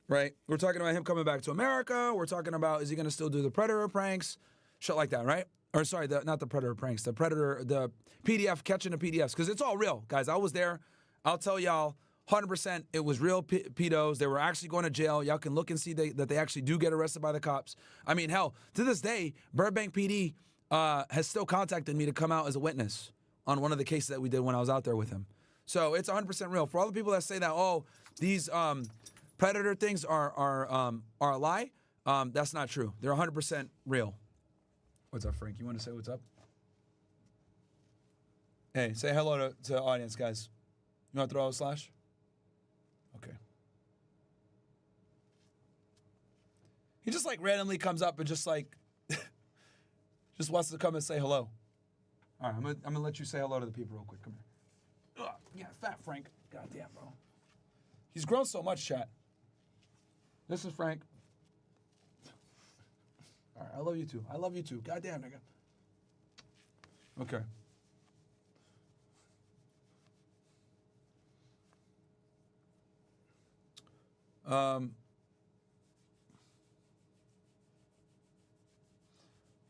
right? We're talking about him coming back to America. We're talking about, is he going to still do the Predator pranks? Shit like that, right? Or sorry, not the Predator pranks, the PDF, catching the PDFs, because it's all real, guys. I was there. I'll tell y'all, 100% it was real pedos. They were actually going to jail. Y'all can look and see that they actually do get arrested by the cops. I mean, hell, to this day, Burbank PD has still contacted me to come out as a witness on one of the cases that we did when I was out there with him. So it's 100% real. For all the people that say that, oh, these Predator things are a lie, that's not true. They're 100% real. What's up, Frank? You want to say what's up? Hey, say hello to the audience, guys. You want to throw out a slash? Okay. He just like randomly comes up and just like just wants to come and say hello. All right, I'm gonna let you say hello to the people real quick. Come here. Ugh, yeah, fat Frank. Goddamn, bro. He's grown so much, chat. This is Frank. All right, I love you too. I love you too. Goddamn, nigga. Okay.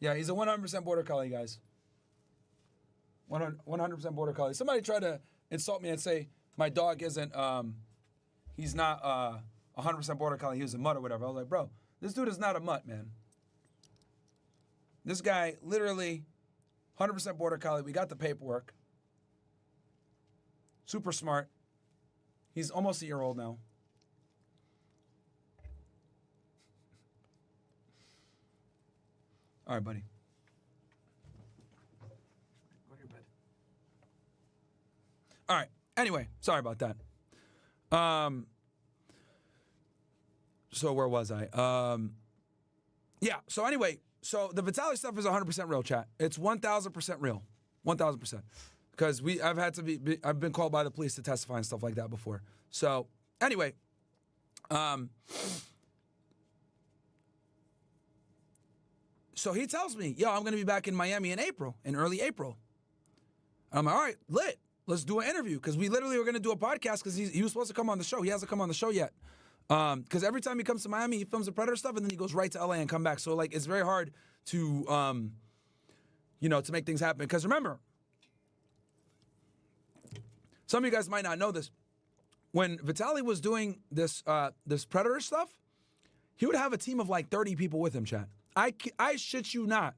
Yeah, he's a 100% border collie, guys. 100% border collie. Somebody tried to insult me and say my dog isn't, he's not 100% border collie. He was a mutt or whatever. I was like, bro, this dude is not a mutt, man. This guy, literally, 100% border collie. We got the paperwork. Super smart. He's almost a year old now. All right, buddy. Go to your bed. All right. Anyway, sorry about that. So where was I? Yeah. So anyway, so the Vitaly stuff is 100% real, chat. It's 1,000% real. 1,000%. Because I've been called by the police to testify and stuff like that before. So anyway, so he tells me, yo, I'm going to be back in Miami in early April. I'm like, all right, lit. Let's do an interview. Because we literally were going to do a podcast because he was supposed to come on the show. He hasn't come on the show yet. Because every time he comes to Miami, he films the Predator stuff, and then he goes right to LA and come back. So, like, it's very hard to, to make things happen. Because remember, some of you guys might not know this. When Vitaly was doing this Predator stuff, he would have a team of like 30 people with him, chat. I shit you not.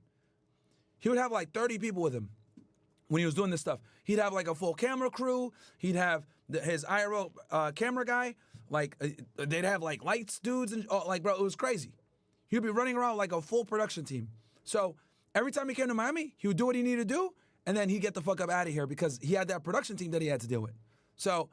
He would have like 30 people with him when he was doing this stuff. He'd have like a full camera crew. He'd have his IRL camera guy. Like, they'd have like lights dudes and like, bro, it was crazy. He'd be running around like a full production team. So every time he came to Miami, he would do what he needed to do, and then he'd get the fuck up out of here because he had that production team that he had to deal with. So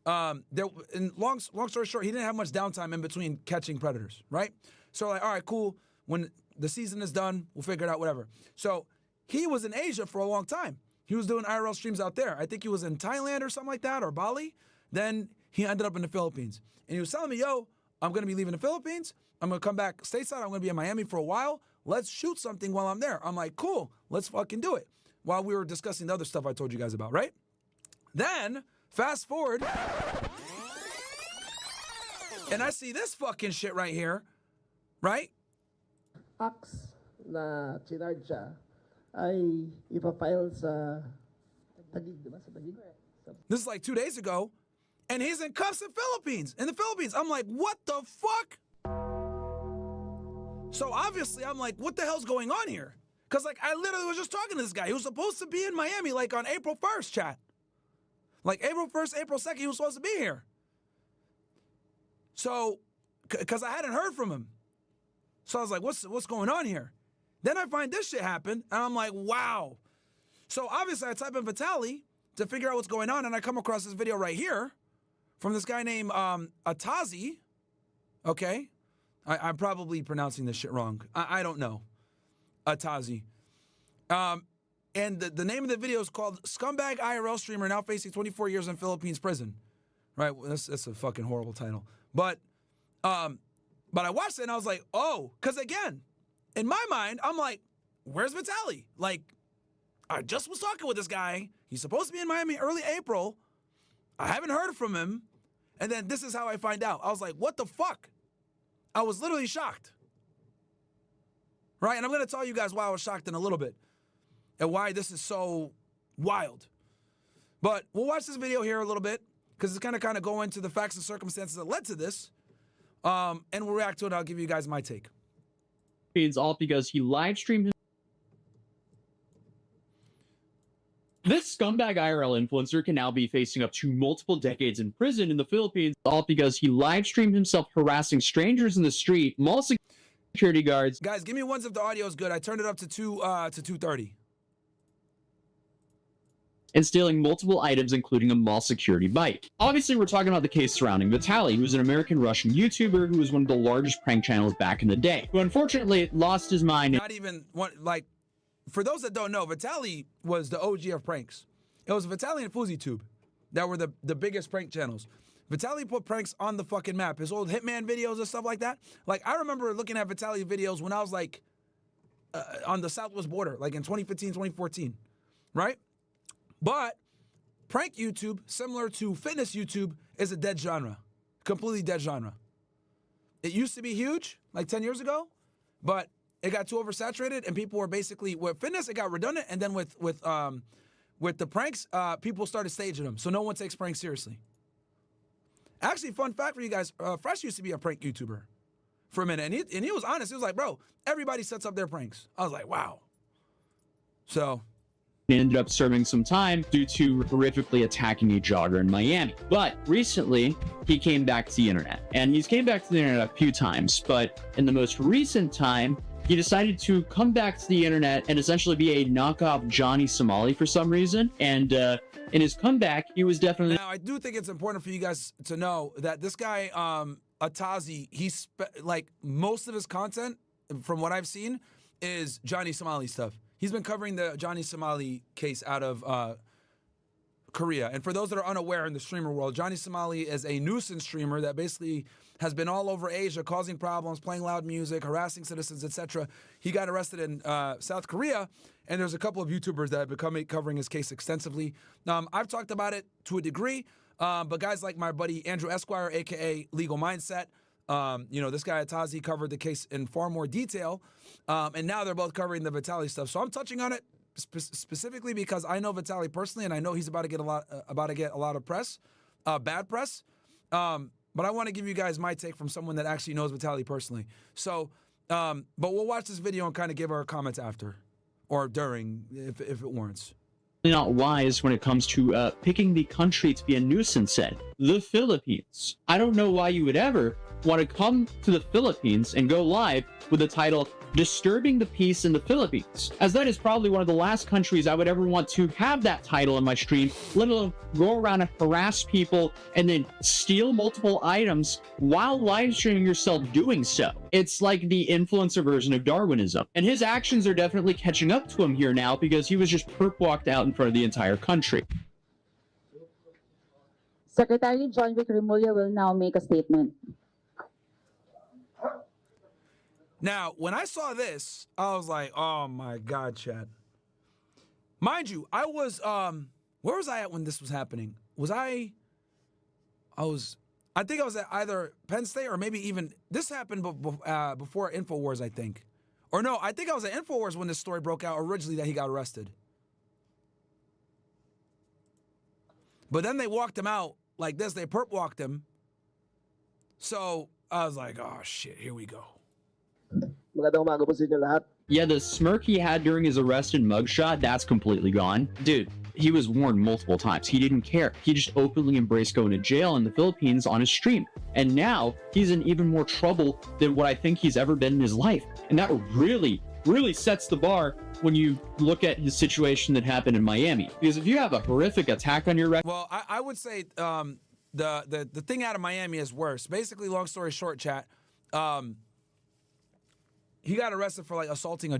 long story short, he didn't have much downtime in between catching predators, right? So like, all right, cool. When the season is done, we'll figure it out, whatever. So he was in Asia for a long time. He was doing IRL streams out there. I think he was in Thailand or something like that, or Bali. Then he ended up in the Philippines. And he was telling me, yo, I'm going to be leaving the Philippines. I'm going to come back stateside. I'm going to be in Miami for a while. Let's shoot something while I'm there. I'm like, cool, let's fucking do it. While we were discussing the other stuff I told you guys about, right? Then, fast forward, and I see this fucking shit right here, right? Fox na chinard siya ay ipafile sa Taguig, diba? Sa Taguig. This is like 2 days ago, and he's in cuffs in the Philippines. I'm like, what the fuck? So obviously, I'm like, what the hell's going on here? Because like, I literally was just talking to this guy. He was supposed to be in Miami like on April 1st, chat. Like April 1st, April 2nd, he was supposed to be here. So, because I hadn't heard from him. So I was like, what's going on here? Then I find this shit happen, and I'm like, wow. So obviously I type in Vitaly to figure out what's going on, and I come across this video right here from this guy named Atazi. Okay? I'm probably pronouncing this shit wrong. I don't know. Atazi. And the name of the video is called Scumbag IRL Streamer Now Facing 24 Years in Philippines Prison. Right? That's a fucking horrible title. But I watched it and I was like, oh, because again, in my mind, I'm like, where's Vitaly? Like, I just was talking with this guy. He's supposed to be in Miami early April. I haven't heard from him. And then this is how I find out. I was like, what the fuck? I was literally shocked. Right? And I'm going to tell you guys why I was shocked in a little bit and why this is so wild. But we'll watch this video here a little bit because it's kind of go into the facts and circumstances that led to this. And we'll react to it. I'll give you guys my take. It's all because he live streamed. This scumbag IRL influencer can now be facing up to multiple decades in prison in the Philippines, all because he live streamed himself harassing strangers in the street, mall security guards. Guys, give me ones if the audio is good. I turned it up to 230. And stealing multiple items, including a mall security bike. Obviously, we're talking about the case surrounding Vitaly, who was an American-Russian YouTuber who was one of the largest prank channels back in the day, who unfortunately lost his mind. Not even one, like, for those that don't know, Vitaly was the OG of pranks. It was Vitaly and FuzzyTube that were the biggest prank channels. Vitaly put pranks on the fucking map. His old Hitman videos and stuff like that. Like, I remember looking at Vitaly videos when I was, like, on the Southwest border, like in 2015, 2014, right? But prank YouTube, similar to fitness YouTube, is a dead genre. Completely dead genre. It used to be huge, like 10 years ago, but it got too oversaturated and people were basically, with fitness, it got redundant, and then with the pranks, people started staging them, so no one takes pranks seriously. Actually, fun fact for you guys, Fresh used to be a prank YouTuber for a minute, and he was honest. He was like, bro, everybody sets up their pranks. I was like, wow. So... ended up serving some time due to horrifically attacking a jogger in Miami. But recently, he came back to the internet. And he's came back to the internet a few times, but in the most recent time, he decided to come back to the internet and essentially be a knockoff Johnny Somali for some reason. And in his comeback, he was definitely... Now, I do think it's important for you guys to know that this guy, Atazi, like, most of his content, from what I've seen, is Johnny Somali stuff. He's been covering the Johnny Somali case out of Korea. And for those that are unaware in the streamer world, Johnny Somali is a nuisance streamer that basically has been all over Asia, causing problems, playing loud music, harassing citizens, etc. He got arrested in South Korea, and there's a couple of YouTubers that have been covering his case extensively. I've talked about it to a degree, but guys like my buddy Andrew Esquire, a.k.a. Legal Mindset, this guy Atazi covered the case in far more detail, and now they're both covering the Vitaly stuff. So I'm touching on it specifically because I know Vitaly personally, and I know he's about to get a lot of press, bad press. But I want to give you guys my take from someone that actually knows Vitaly personally. So, but we'll watch this video and kind of give our comments after or during, if it warrants. Not wise when it comes to picking the country to be a nuisance in. The Philippines. I don't know why you would ever want to come to the Philippines and go live with the title Disturbing the Peace in the Philippines, as that is probably one of the last countries I would ever want to have that title in my stream, let alone go around and harass people and then steal multiple items while live streaming yourself doing so. It's like the influencer version of Darwinism, and his actions are definitely catching up to him here now because he was just perp walked out in front of the entire country. Secretary John Vic Remulla will now make a statement. Now, when I saw this, I was like, oh my God, Chad. Mind you, I was, where was I at when this was happening? I think I was at either Penn State or maybe even, this happened before InfoWars, I think. Or no, I think I was at InfoWars when this story broke out originally that he got arrested. But then they walked him out like this, they perp walked him. So I was like, oh shit, here we go. Magandang umaga po sa inyo lahat. Yeah, the smirk he had during his arrest and mugshot, that's completely gone. Dude, he was warned multiple times. He didn't care. He just openly embraced going to jail in the Philippines on his stream. And now he's in even more trouble than what I think he's ever been in his life. And that really, really sets the bar when you look at his situation that happened in Miami. Because if you have a horrific attack on your record... Well, I would say the thing out of Miami is worse. Basically, long story short, chat, he got arrested for like assaulting a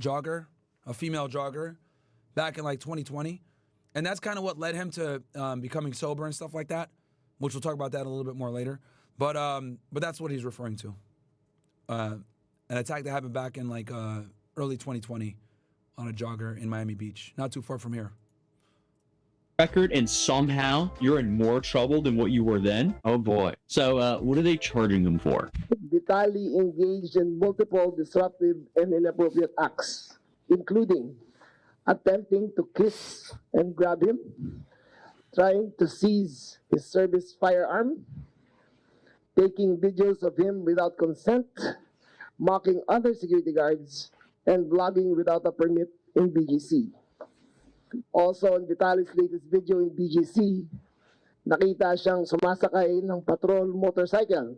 female jogger, back in like 2020. And that's kind of what led him to becoming sober and stuff like that, which we'll talk about that a little bit more later. But that's what he's referring to. An attack that happened back in like early 2020 on a jogger in Miami Beach, not too far from here. record and somehow you're in more trouble than what you were then? Oh boy. So what are they charging him for? Vitaly engaged in multiple disruptive and inappropriate acts, including attempting to kiss and grab him, trying to seize his service firearm, taking videos of him without consent, mocking other security guards, and vlogging without a permit in BGC. Also, in Vitaly's latest video in BGC, nakita siyang sumasakay ng patrol motorcycle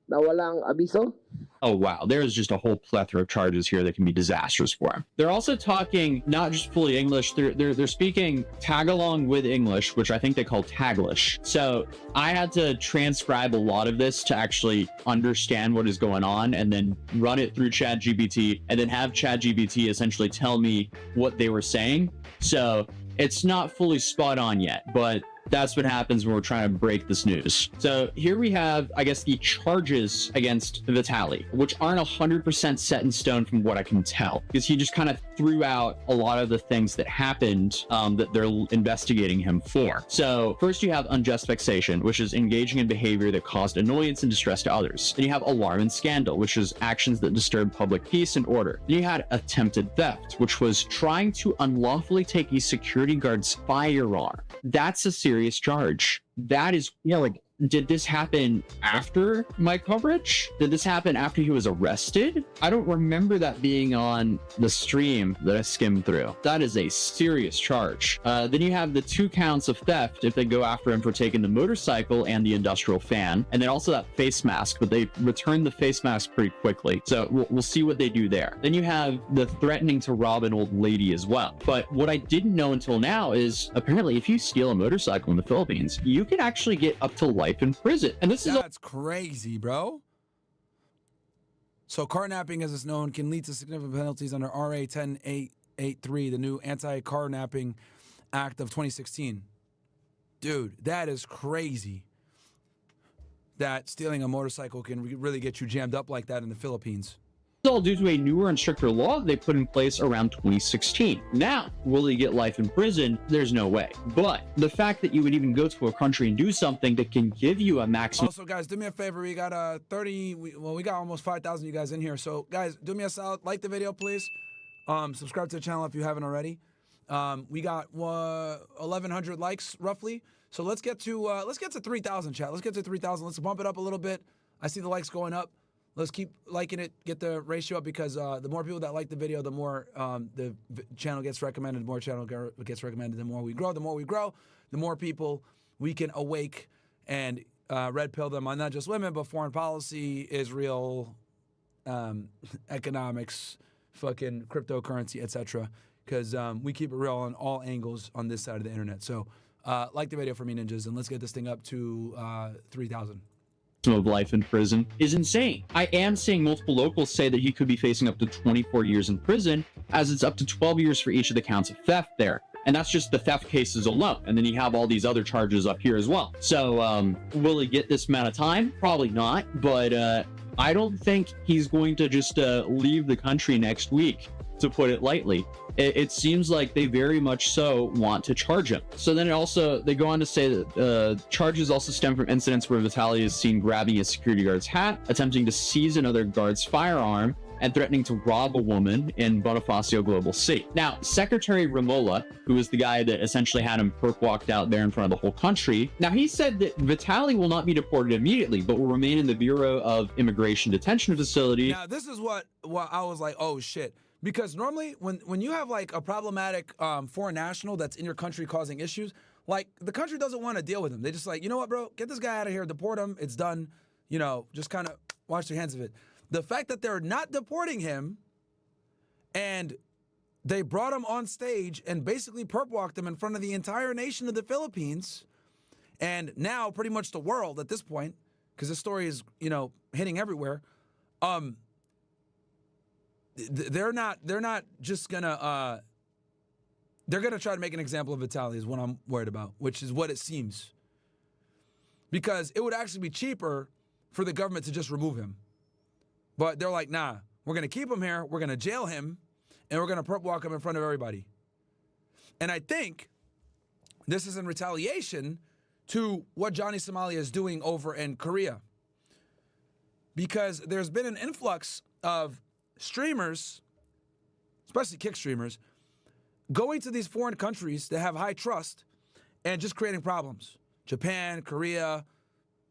na walang abiso. Oh wow, there's just a whole plethora of charges here that can be disastrous for him. They're also talking not just fully English, they're speaking tag-along with English, which I think they call Taglish. So I had to transcribe a lot of this to actually understand what is going on and then run it through ChatGPT and then have ChatGPT essentially tell me what they were saying. So it's not fully spot on yet, but that's what happens when we're trying to break this news. So here we have, I guess, the charges against Vitaly, which aren't 100% set in stone from what I can tell, because he just kind of threw out a lot of the things that happened that they're investigating him for. So first you have unjust vexation, which is engaging in behavior that caused annoyance and distress to others. Then you have alarm and scandal, which is actions that disturb public peace and order. Then you had attempted theft, which was trying to unlawfully take a security guard's firearm. That's a serious charge. That is, like, did this happen after my coverage? Did this happen after he was arrested? I don't remember that being on the stream that I skimmed through. That is a serious charge. Then you have the 2 counts of theft if they go after him for taking the motorcycle and the industrial fan, and then also that face mask, but they return the face mask pretty quickly. So we'll see what they do there. Then you have the threatening to rob an old lady as well. But what I didn't know until now is apparently if you steal a motorcycle in the Philippines, you can actually get up to life in prison. And this That's crazy, bro. So carnapping, as it's known, can lead to significant penalties under RA 10883, the new Anti-Carnapping Act of 2016. Dude, that is crazy. That stealing a motorcycle can really get you jammed up like that in the Philippines. all due to a newer and stricter law they put in place around 2016. Now, will he get life in prison? There's no way. But the fact that you would even go to a country and do something that can give you a maximum... Also, guys, do me a favor. We got we got almost 5,000 you guys in here. So, guys, do me a solid. Like the video, please. Subscribe to the channel if you haven't already. We got 1,100 likes, roughly. So let's get to 3,000, chat. Let's get to 3,000. Let's bump it up a little bit. I see the likes going up. Let's keep liking it, get the ratio up, because the more people that like the video, the more the channel gets recommended, the more channel gets recommended, the more we grow, the more people we can awake and red pill them on not just women, but foreign policy, Israel, economics, fucking cryptocurrency, etc. Because we keep it real on all angles on this side of the internet. So like the video for me, ninjas, and let's get this thing up to 3,000. Of life in prison is insane. I am seeing multiple locals say that he could be facing up to 24 years in prison, as it's up to 12 years for each of the counts of theft there. And that's just the theft cases alone. And then you have all these other charges up here as well. So will he get this amount of time? Probably not. But I don't think he's going to just leave the country next week, to put it lightly. It seems like they very much so want to charge him. So then they go on to say that charges also stem from incidents where Vitaly is seen grabbing a security guard's hat, attempting to seize another guard's firearm, and threatening to rob a woman in Bonifacio Global C. Now, Secretary Ramola, who is the guy that essentially had him perp walked out there in front of the whole country, now he said that Vitaly will not be deported immediately, but will remain in the Bureau of Immigration Detention Facility. Now, this is what I was like, oh shit. Because normally when you have like a problematic foreign national that's in your country causing issues, like the country doesn't want to deal with him. They just like, you know what, bro, get this guy out of here, deport him, it's done, you know, just kind of wash their hands of it. The fact that they're not deporting him and they brought him on stage and basically perp walked him in front of the entire nation of the Philippines, and now pretty much the world at this point, because this story is, you know, hitting everywhere, they're not just gonna they're gonna try to make an example of Vitaly is what I'm worried about, which is what it seems. Because it would actually be cheaper for the government to just remove him. But they're like, nah, we're gonna keep him here, we're gonna jail him, and we're gonna perp walk him in front of everybody. And I think this is in retaliation to what Johnny Somalia is doing over in Korea. Because there's been an influx of streamers, especially kick streamers, going to these foreign countries that have high trust and just creating problems. Japan, Korea,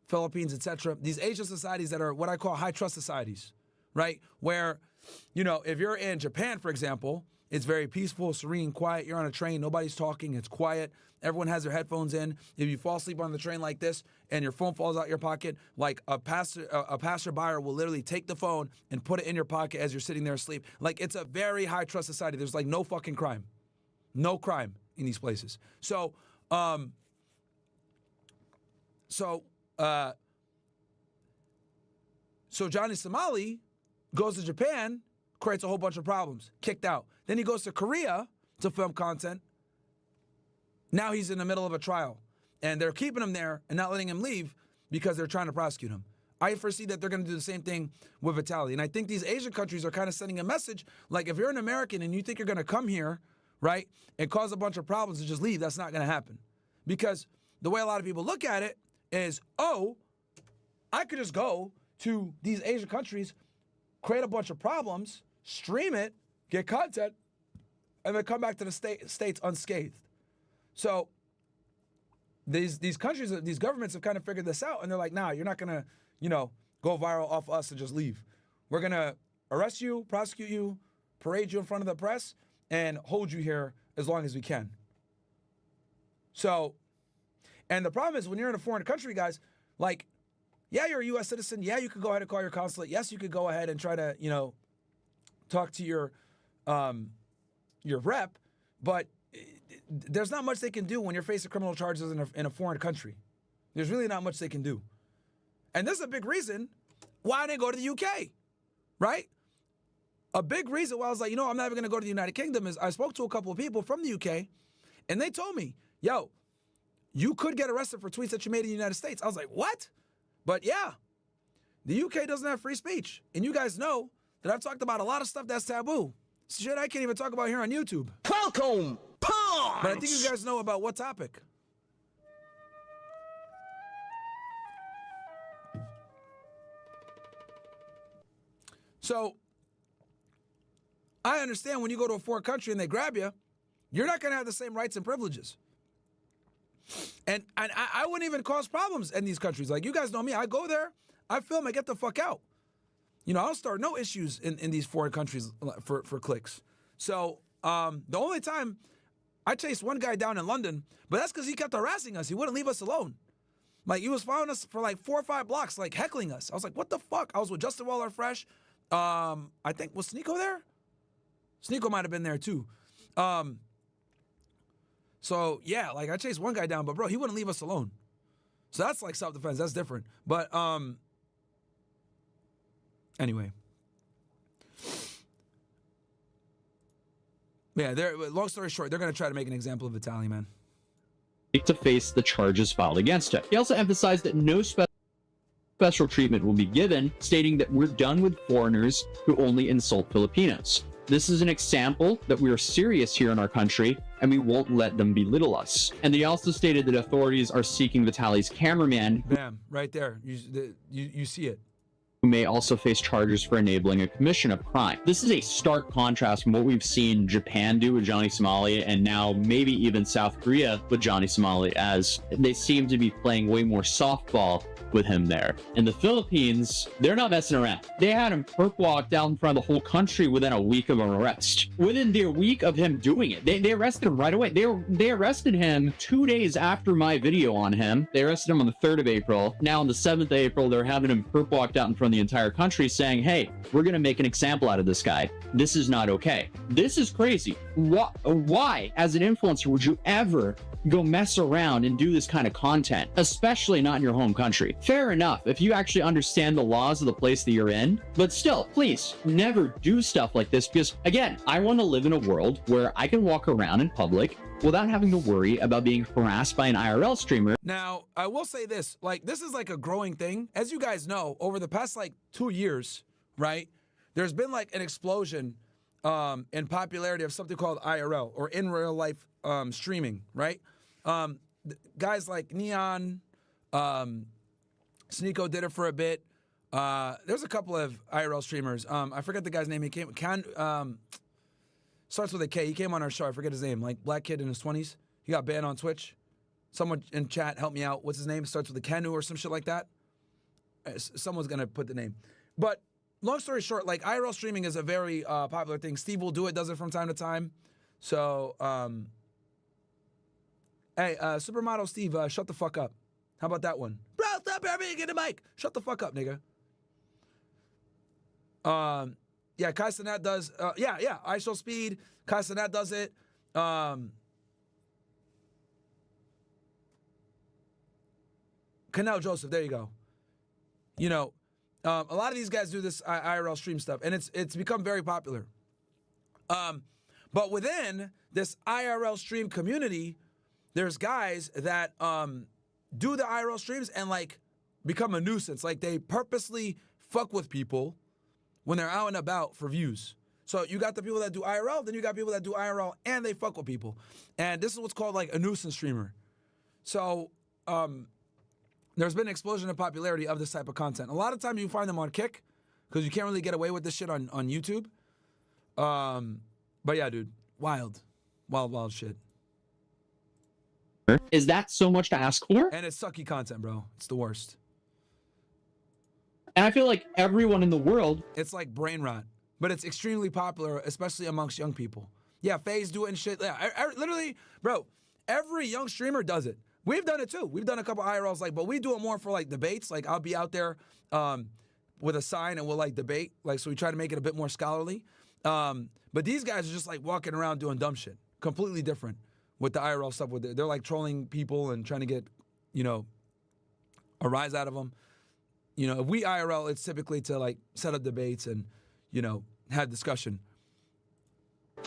Philippines, etc. These Asian societies that are what I call high trust societies, right? Where, you know, if you're in Japan, for example, it's very peaceful, serene, quiet. You're on a train, nobody's talking, it's quiet. Everyone has their headphones in. If you fall asleep on the train like this and your phone falls out your pocket, like a passerby will literally take the phone and put it in your pocket as you're sitting there asleep. Like, it's a very high trust society. There's like no fucking crime. No crime in these places. So Johnny Somali goes to Japan, creates a whole bunch of problems, kicked out. Then he goes to Korea to film content. Now he's in the middle of a trial, and they're keeping him there and not letting him leave because they're trying to prosecute him. I foresee that they're going to do the same thing with Vitaly. And I think these Asian countries are kind of sending a message, like, if you're an American and you think you're going to come here, right, and cause a bunch of problems and just leave, that's not going to happen. Because the way a lot of people look at it is, oh, I could just go to these Asian countries, create a bunch of problems, stream it, get content, and then come back to the States unscathed. So these countries, these governments have kind of figured this out, and they're like, nah, you're not going to, you know, go viral off us and just leave. We're going to arrest you, prosecute you, parade you in front of the press, and hold you here as long as we can. So, and the problem is when you're in a foreign country, guys, like, yeah, you're a U.S. citizen. Yeah, you could go ahead and call your consulate. Yes, you could go ahead and try to, you know, talk to your rep, but there's not much they can do when you're facing criminal charges in a foreign country. There's really not much they can do. And this is a big reason why I didn't go to the UK, right? A big reason why I was like, you know, I'm never going to go to the United Kingdom is I spoke to a couple of people from the UK, and they told me, yo, you could get arrested for tweets that you made in the United States. I was like, what? But yeah, the UK doesn't have free speech. And you guys know that I've talked about a lot of stuff that's taboo. Shit I can't even talk about here on YouTube. Welcome, punch! But I think you guys know about what topic. So, I understand when you go to a foreign country and they grab you, you're not going to have the same rights and privileges. And I wouldn't even cause problems in these countries. Like, you guys know me. I go there, I film, I get the fuck out. You know, I don't start no issues in these foreign countries for clicks. So, the only time I chased one guy down in London, but that's because he kept harassing us. He wouldn't leave us alone. Like, he was following us for like 4 or 5 blocks, like heckling us. I was like, what the fuck? I was with Justin Waller Fresh. I think, was Sneeko there? Sneeko might have been there too. So yeah, like I chased one guy down, but bro, he wouldn't leave us alone. So that's like self-defense. That's different. But anyway. Yeah, long story short, they're going to try to make an example of Vitaly, man. To face the charges filed against him. He also emphasized that no special treatment will be given, stating that we're done with foreigners who only insult Filipinos. This is an example that we are serious here in our country, and we won't let them belittle us. And they also stated that authorities are seeking Vitaly's cameraman. Bam, right there. You see it. Who may also face charges for enabling a commission of crime. This is a stark contrast from what we've seen Japan do with Johnny Somalia, and now maybe even South Korea with Johnny Somalia, as they seem to be playing way more softball with him there. In the Philippines, they're not messing around. They had him perp walk down in front of the whole country within a week of an arrest. Within the week of him doing it, they arrested him right away. They arrested him 2 days after my video on him. They arrested him on the 3rd of April. Now on the 7th of April, they're having him perp walk out in front of the entire country saying, hey, we're gonna make an example out of this guy. This is not okay. This is crazy. Why, as an influencer, would you ever go mess around and do this kind of content, especially not in your home country? Fair enough if you actually understand the laws of the place that you're in, but still, please never do stuff like this, because again, I want to live in a world where I can walk around in public without having to worry about being harassed by an IRL streamer. Now, I will say this, like, this is like a growing thing. As you guys know, over the past like 2 years, right, there's been like an explosion in popularity of something called IRL, or in real life streaming, right? Guys like Neon, Sneeko did it for a bit. There's a couple of IRL streamers. I forget the guy's name. He came. Starts with a K. He came on our show. I forget his name. Like black kid in his 20s. He got banned on Twitch. Someone in chat help me out. What's his name? Starts with a Kenu or some shit like that. Someone's gonna put the name. But long story short, like IRL streaming is a very popular thing. Steve will do it. Does it from time to time. So, hey, Supermodel Steve, shut the fuck up. How about that one? Bro, stop here, get the mic. Shut the fuck up, nigga. Yeah, Kai Cenat does. Yeah, ISO Speed. Kai Cenat does it. Canal Joseph, there you go. You know, a lot of these guys do this IRL stream stuff, and it's become very popular. But within this IRL stream community, there's guys that do the IRL streams and like become a nuisance. Like they purposely fuck with people when they're out and about for views. So you got the people that do IRL, then you got people that do IRL and they fuck with people. And this is what's called like a nuisance streamer. So there's been an explosion of popularity of this type of content. A lot of times you find them on Kick because you can't really get away with this shit on YouTube. But yeah, dude, wild shit. Is that so much to ask for? And it's sucky content, bro. It's the worst. And I feel like everyone in the world... It's like brain rot. But it's extremely popular, especially amongst young people. Yeah, FaZe do it and shit. Yeah, literally, bro, every young streamer does it. We've done it too. We've done a couple IRLs, like, but we do it more for like debates. Like I'll be out there with a sign and we'll like debate. Like, so we try to make it a bit more scholarly. But these guys are just like walking around doing dumb shit. Completely different with the IRL stuff. They're like trolling people and trying to get, you know, a rise out of them. You know, if we IRL, it's typically to like set up debates and, you know, have discussion.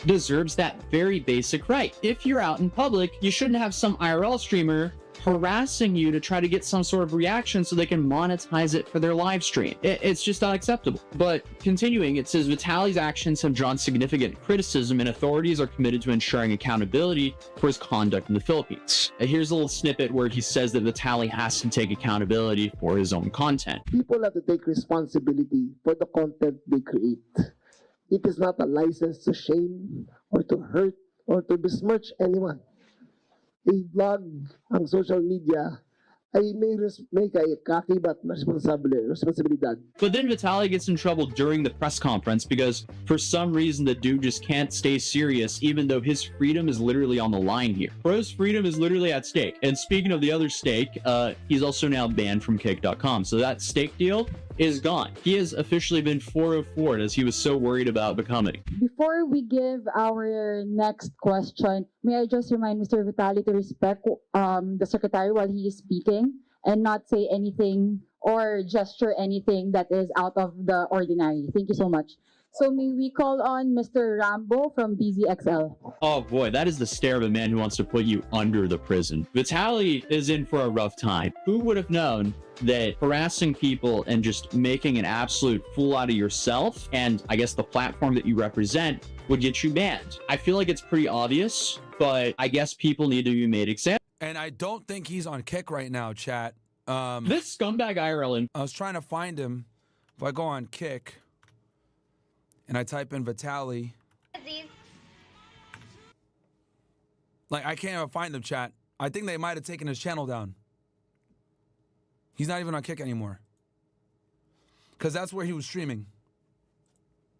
Deserves that very basic right. If you're out in public, you shouldn't have some IRL streamer harassing you to try to get some sort of reaction so they can monetize it for their live stream. It's just not acceptable. But continuing, it says Vitaly's actions have drawn significant criticism and authorities are committed to ensuring accountability for his conduct in the Philippines. Here's a little snippet where he says that Vitaly has to take accountability for his own content. People have to take responsibility for the content they create. It is not a license to shame or to hurt or to besmirch anyone. A vlog ang social media ay may kaakibat na responsibilidad. But then Vitaly gets in trouble during the press conference because for some reason the dude just can't stay serious even though his freedom is literally on the line here. Bro's freedom is literally at stake. And speaking of the other stake, he's also now banned from Kick.com. So that stake deal is gone. He has officially been 404 as he was so worried about becoming. Before we give our next question, may I just remind Mr. Vitaly to respect the secretary while he is speaking and not say anything or gesture anything that is out of the ordinary. Thank you so much. So may we call on Mr. Rambo from BZXL. Oh boy, that is the stare of a man who wants to put you under the prison. Vitaly is in for a rough time. Who would have known that harassing people and just making an absolute fool out of yourself and I guess the platform that you represent would get you banned? I feel like it's pretty obvious, but I guess people need to be made example. And I don't think he's on Kick right now, chat. This scumbag IRL. I was trying to find him. If I go on Kick and I type in Vitaly, like I can't even find him, chat. I think they might have taken his channel down. He's not even on Kick anymore. Because that's where he was streaming.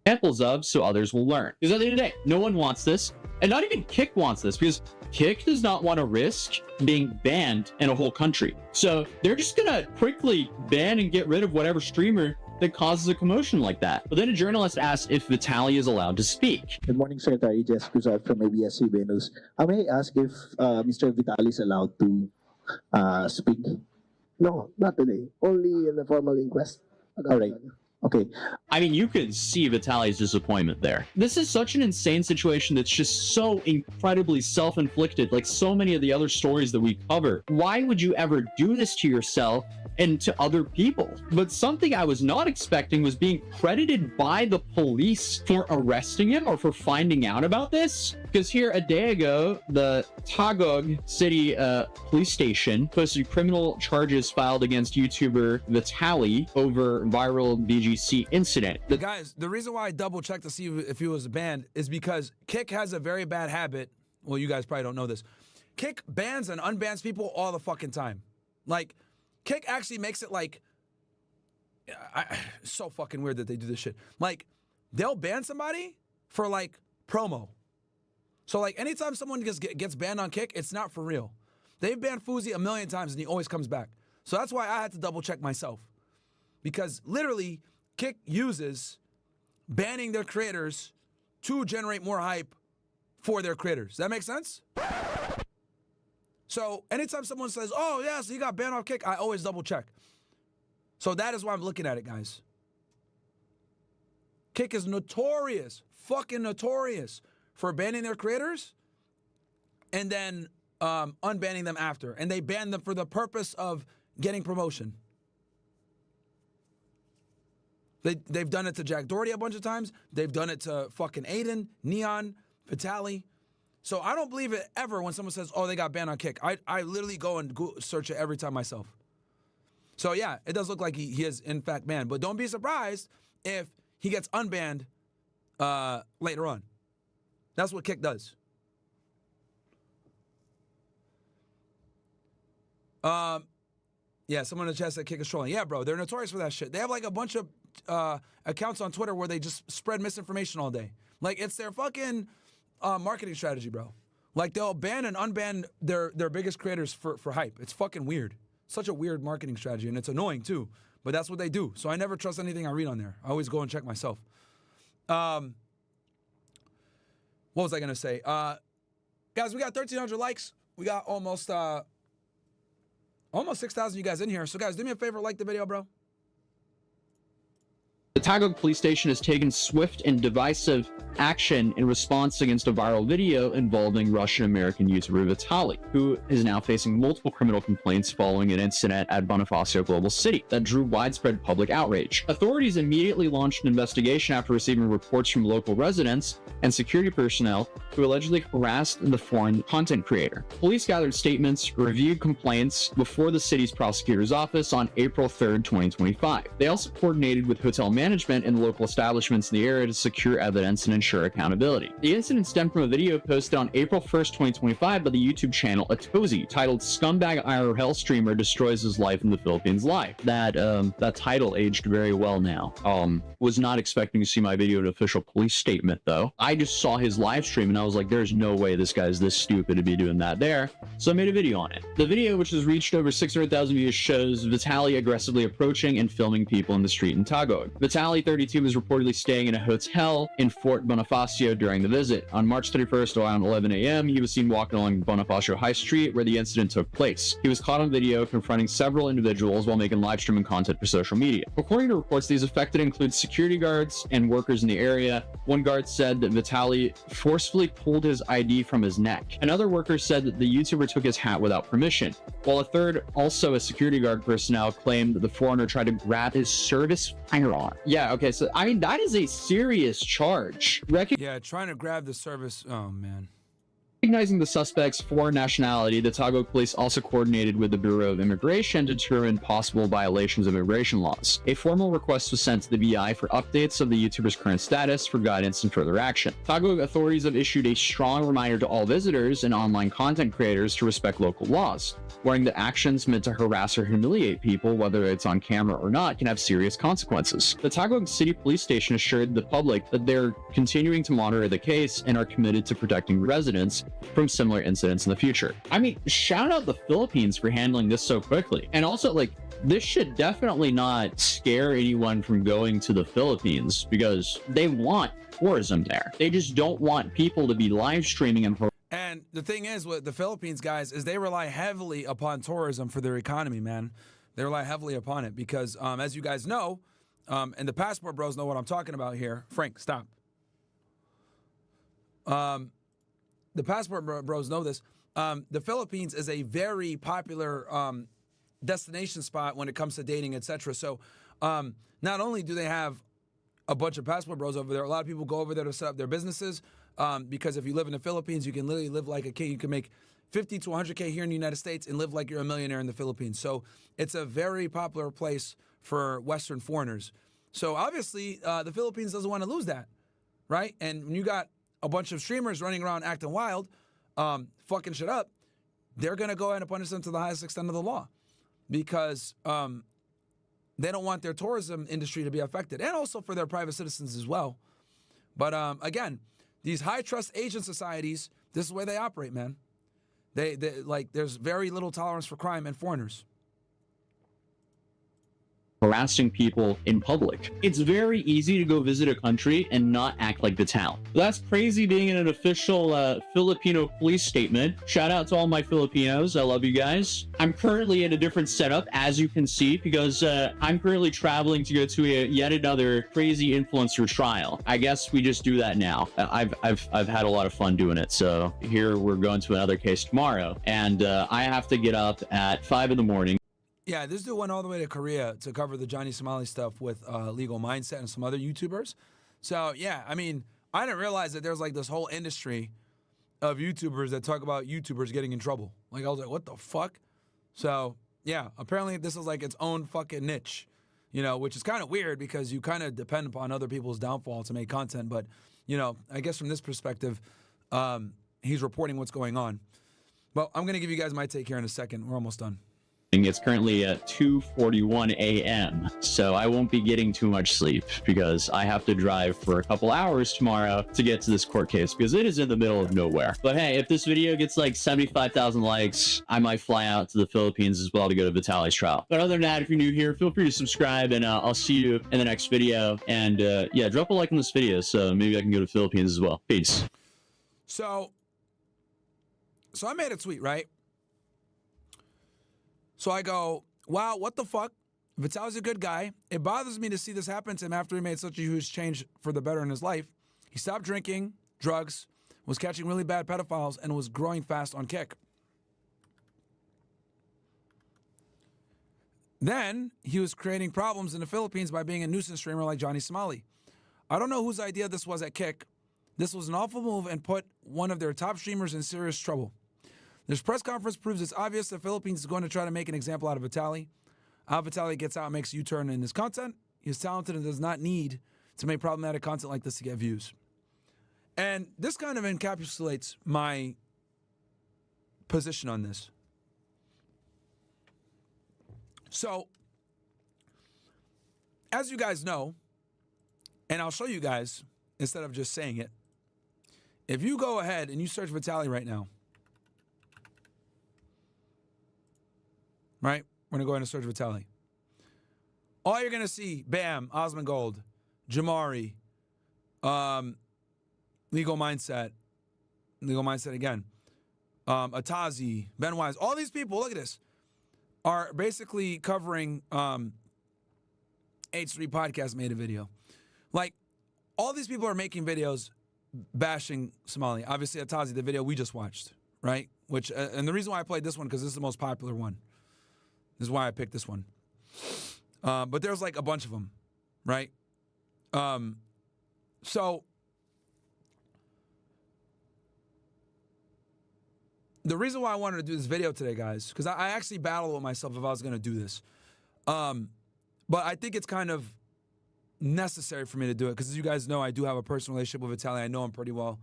Examples of so others will learn. Because at the end of the day, no one wants this. And not even Kick wants this because Kick does not want to risk being banned in a whole country. So they're just going to quickly ban and get rid of whatever streamer that causes a commotion like that. But then a journalist asked if Vitaly is allowed to speak. Good morning, Secretary. Jess Cruzat from ABS-CBN News. May I ask if Mr. Vitaly is allowed to speak? No, not today. Only in the formal inquest. All right. Okay. I mean, you could see Vitaly's disappointment there. This is such an insane situation that's just so incredibly self-inflicted, like so many of the other stories that we cover. Why would you ever do this to yourself and to other people. But something I was not expecting was being credited by the police for arresting him or for finding out about this. Because here a day ago, the Taguig City police station posted criminal charges filed against YouTuber Vitaly over viral BGC incident. Guys, the reason why I double checked to see if he was banned is because Kick has a very bad habit. Well, you guys probably don't know this. Kick bans and unbans people all the fucking time. Like, Kick actually makes it like, it's so fucking weird that they do this shit. Like, they'll ban somebody for like promo. So like anytime someone gets banned on Kick, it's not for real. They've banned Fuzi a million times and he always comes back. So that's why I had to double check myself. Because literally, Kick uses banning their creators to generate more hype for their creators. Does that make sense? So anytime someone says, oh yeah, so you got banned off Kick, I always double check. So that is why I'm looking at it, guys. Kick is notorious, fucking notorious for banning their creators and then unbanning them after. And they ban them for the purpose of getting promotion. They've done it to Jack Doherty a bunch of times. They've done it to fucking Aiden, Neon, Vitaly. So I don't believe it ever when someone says, oh, they got banned on Kick. I literally go and search it every time myself. So yeah, it does look like he is in fact banned. But don't be surprised if he gets unbanned later on. That's what Kick does. Yeah, someone in the chat said Kick is trolling. Yeah, bro, they're notorious for that shit. They have like a bunch of accounts on Twitter where they just spread misinformation all day. Like, it's their fucking marketing strategy, bro. Like, they'll ban and unban their biggest creators for hype. It's fucking weird. Such a weird marketing strategy, and it's annoying too. But that's what they do. So I never trust anything I read on there. I always go and check myself. What was I gonna say? Guys, we got 1,300 likes. We got almost 6,000 you guys in here. So guys, do me a favor, like the video, bro. The Taguig police station has taken swift and divisive action in response against a viral video involving Russian-American YouTuber Vitaly, who is now facing multiple criminal complaints following an incident at Bonifacio Global City that drew widespread public outrage. Authorities immediately launched an investigation after receiving reports from local residents and security personnel who allegedly harassed the foreign content creator. Police gathered statements, reviewed complaints before the city's prosecutor's office on April 3rd, 2025. They also coordinated with hotel management and local establishments in the area to secure evidence and ensure accountability. The incident stemmed from a video posted on April 1st, 2025 by the YouTube channel Togi titled "Scumbag IRL Streamer Destroys His Life in the Philippines Live." That title aged very well now. Was not expecting to see my video an official police statement though. I just saw his live stream and I was like, there's no way this guy's this stupid to be doing that there. So I made a video on it. The video, which has reached over 600,000 views, shows Vitaly aggressively approaching and filming people in the street in Taguig. Vitaly, 32, was reportedly staying in a hotel in Fort Bonifacio during the visit. On March 31st, around 11 a.m., he was seen walking along Bonifacio High Street where the incident took place. He was caught on video confronting several individuals while making live streaming content for social media. According to reports, these affected include security guards and workers in the area. One guard said that Vitaly forcefully pulled his ID from his neck. Another worker said that the YouTuber took his hat without permission, while a third, also a security guard personnel, claimed that the foreigner tried to grab his service firearm. Yeah, okay, so I mean, that is a serious charge. Yeah, trying to grab the service. Oh, man. Recognizing the suspect's foreign nationality, the Taguig police also coordinated with the Bureau of Immigration to determine possible violations of immigration laws. A formal request was sent to the BI for updates of the YouTuber's current status for guidance and further action. Taguig authorities have issued a strong reminder to all visitors and online content creators to respect local laws, warning that actions meant to harass or humiliate people, whether it's on camera or not, can have serious consequences. The Taguig City Police Station assured the public that they're continuing to monitor the case and are committed to protecting residents from similar incidents in the future. I mean, shout out the Philippines for handling this so quickly. And also, like, this should definitely not scare anyone from going to the Philippines because they want tourism there. They just don't want people to be live streaming and the thing is with the Philippines, guys, is they rely heavily upon tourism for their economy, man. They rely heavily upon it because, as you guys know, and the passport bros know what I'm talking about here. Frank, stop. The passport bros know this. The Philippines is a very popular destination spot when it comes to dating, etc. So not only do they have a bunch of passport bros over there, a lot of people go over there to set up their businesses because if you live in the Philippines, you can literally live like a king. You can make 50 to 100K here in the United States and live like you're a millionaire in the Philippines. So it's a very popular place for Western foreigners. So obviously the Philippines doesn't want to lose that, right? And when you got a bunch of streamers running around acting wild, fucking shit up, they're going to go ahead and punish them to the highest extent of the law because they don't want their tourism industry to be affected, and also for their private citizens as well. But again, these high trust agent societies, this is the way they operate, man. They like there's very little tolerance for crime and foreigners. Harassing people in public. It's very easy to go visit a country and not act like the town. That's crazy being in an official Filipino police statement. Shout out to all my Filipinos. I love you guys. I'm currently in a different setup, as you can see, because I'm currently traveling to go to yet another crazy influencer trial. I guess we just do that now. I've had a lot of fun doing it. So here we're going to another case tomorrow, and I have to get up at 5 in the morning. Yeah, this dude went all the way to Korea to cover the Johnny Somali stuff with Legal Mindset and some other YouTubers. So, yeah, I mean, I didn't realize that there's like this whole industry of YouTubers that talk about YouTubers getting in trouble. Like, I was like, what the fuck? So, yeah, apparently this is like its own fucking niche, you know, which is kind of weird because you kind of depend upon other people's downfall to make content. But, you know, I guess from this perspective, he's reporting what's going on. But I'm going to give you guys my take here in a second. We're almost done. It's currently at 2:41 a.m. so I won't be getting too much sleep because I have to drive for a couple hours tomorrow to get to this court case because it is in the middle of nowhere. But hey, if this video gets like 75,000 likes, I might fly out to the Philippines as well to go to Vitaly's trial. But other than that, if you're new here, feel free to subscribe, and I'll see you in the next video. And yeah, drop a like on this video so maybe I can go to the Philippines as well. Peace. So I made a tweet, right? So I go, wow, what the fuck? Vitaly's a good guy. It bothers me to see this happen to him after he made such a huge change for the better in his life. He stopped drinking, drugs, was catching really bad pedophiles, and was growing fast on Kick. Then he was creating problems in the Philippines by being a nuisance streamer like Johnny Somali. I don't know whose idea this was at Kick. This was an awful move and put one of their top streamers in serious trouble. This press conference proves it's obvious the Philippines is going to try to make an example out of Vitaly. How Vitaly gets out and makes a U-turn in his content. He's talented and does not need to make problematic content like this to get views. And this kind of encapsulates my position on this. So, as you guys know, and I'll show you guys instead of just saying it, if you go ahead and you search Vitaly right now, right? We're going to go ahead and search Vitaly. All you're going to see, bam, Osmond Gold, Jamari, Legal Mindset again, Atazi, Ben Wise, all these people, look at this, are basically covering H3 Podcast made a video. Like, all these people are making videos bashing Somali. Obviously, Atazi, the video we just watched, right? Which, and the reason why I played this one, because this is the most popular one. This is why I picked this one. But there's like a bunch of them, right? So the reason why I wanted to do this video today, guys, because I actually battled with myself if I was going to do this. But I think it's kind of necessary for me to do it because, as you guys know, I do have a personal relationship with Vitaly. I know him pretty well.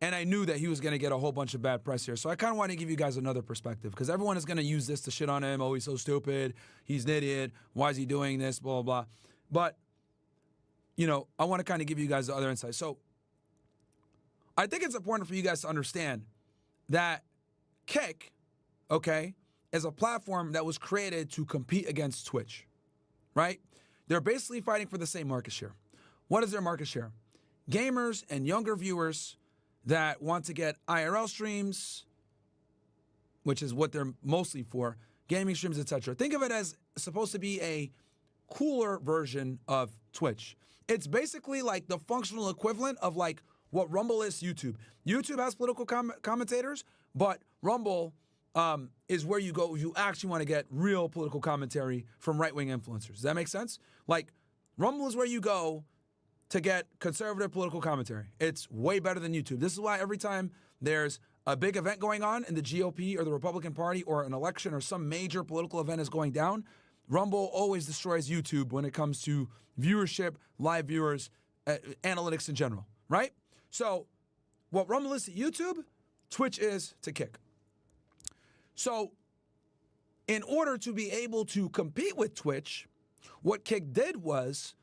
And I knew that he was going to get a whole bunch of bad press here. So I kind of want to give you guys another perspective because everyone is going to use this to shit on him. Oh, he's so stupid. He's an idiot. Why is he doing this? Blah, blah, blah. But, you know, I want to kind of give you guys the other insight. So I think it's important for you guys to understand that Kick, okay, is a platform that was created to compete against Twitch, right? They're basically fighting for the same market share. What is their market share? Gamers and younger viewers that want to get IRL streams, which is what they're mostly for, gaming streams, etc. Think of it as supposed to be a cooler version of Twitch. It's basically like the functional equivalent of like what Rumble is to YouTube. YouTube has political commentators, but Rumble is where you go if you actually want to get real political commentary from right-wing influencers. Does that make sense? Like, Rumble is where you go to get conservative political commentary. It's way better than YouTube. This is why every time there's a big event going on in the GOP or the Republican Party or an election or some major political event is going down, Rumble always destroys YouTube when it comes to viewership, live viewers, analytics in general, right? So what Rumble is to YouTube, Twitch is to Kick. So in order to be able to compete with Twitch, what Kick did was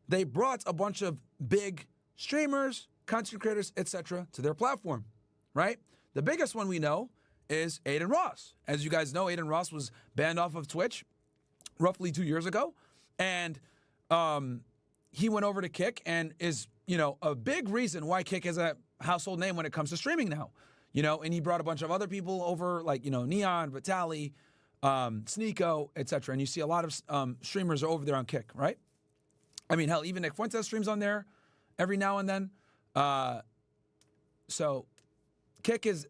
they brought a bunch of big streamers, content creators, etc. to their platform, right? The biggest one we know is Aiden Ross. As you guys know, Aiden Ross was banned off of Twitch roughly 2 years ago, and he went over to Kick and is, a big reason why Kick is a household name when it comes to streaming now, and he brought a bunch of other people over, like, Neon, Vitaly, Sneeko, etc. And you see a lot of streamers are over there on Kick, right? I mean, hell, even Nick Fuentes streams on there every now and then. So Kick is,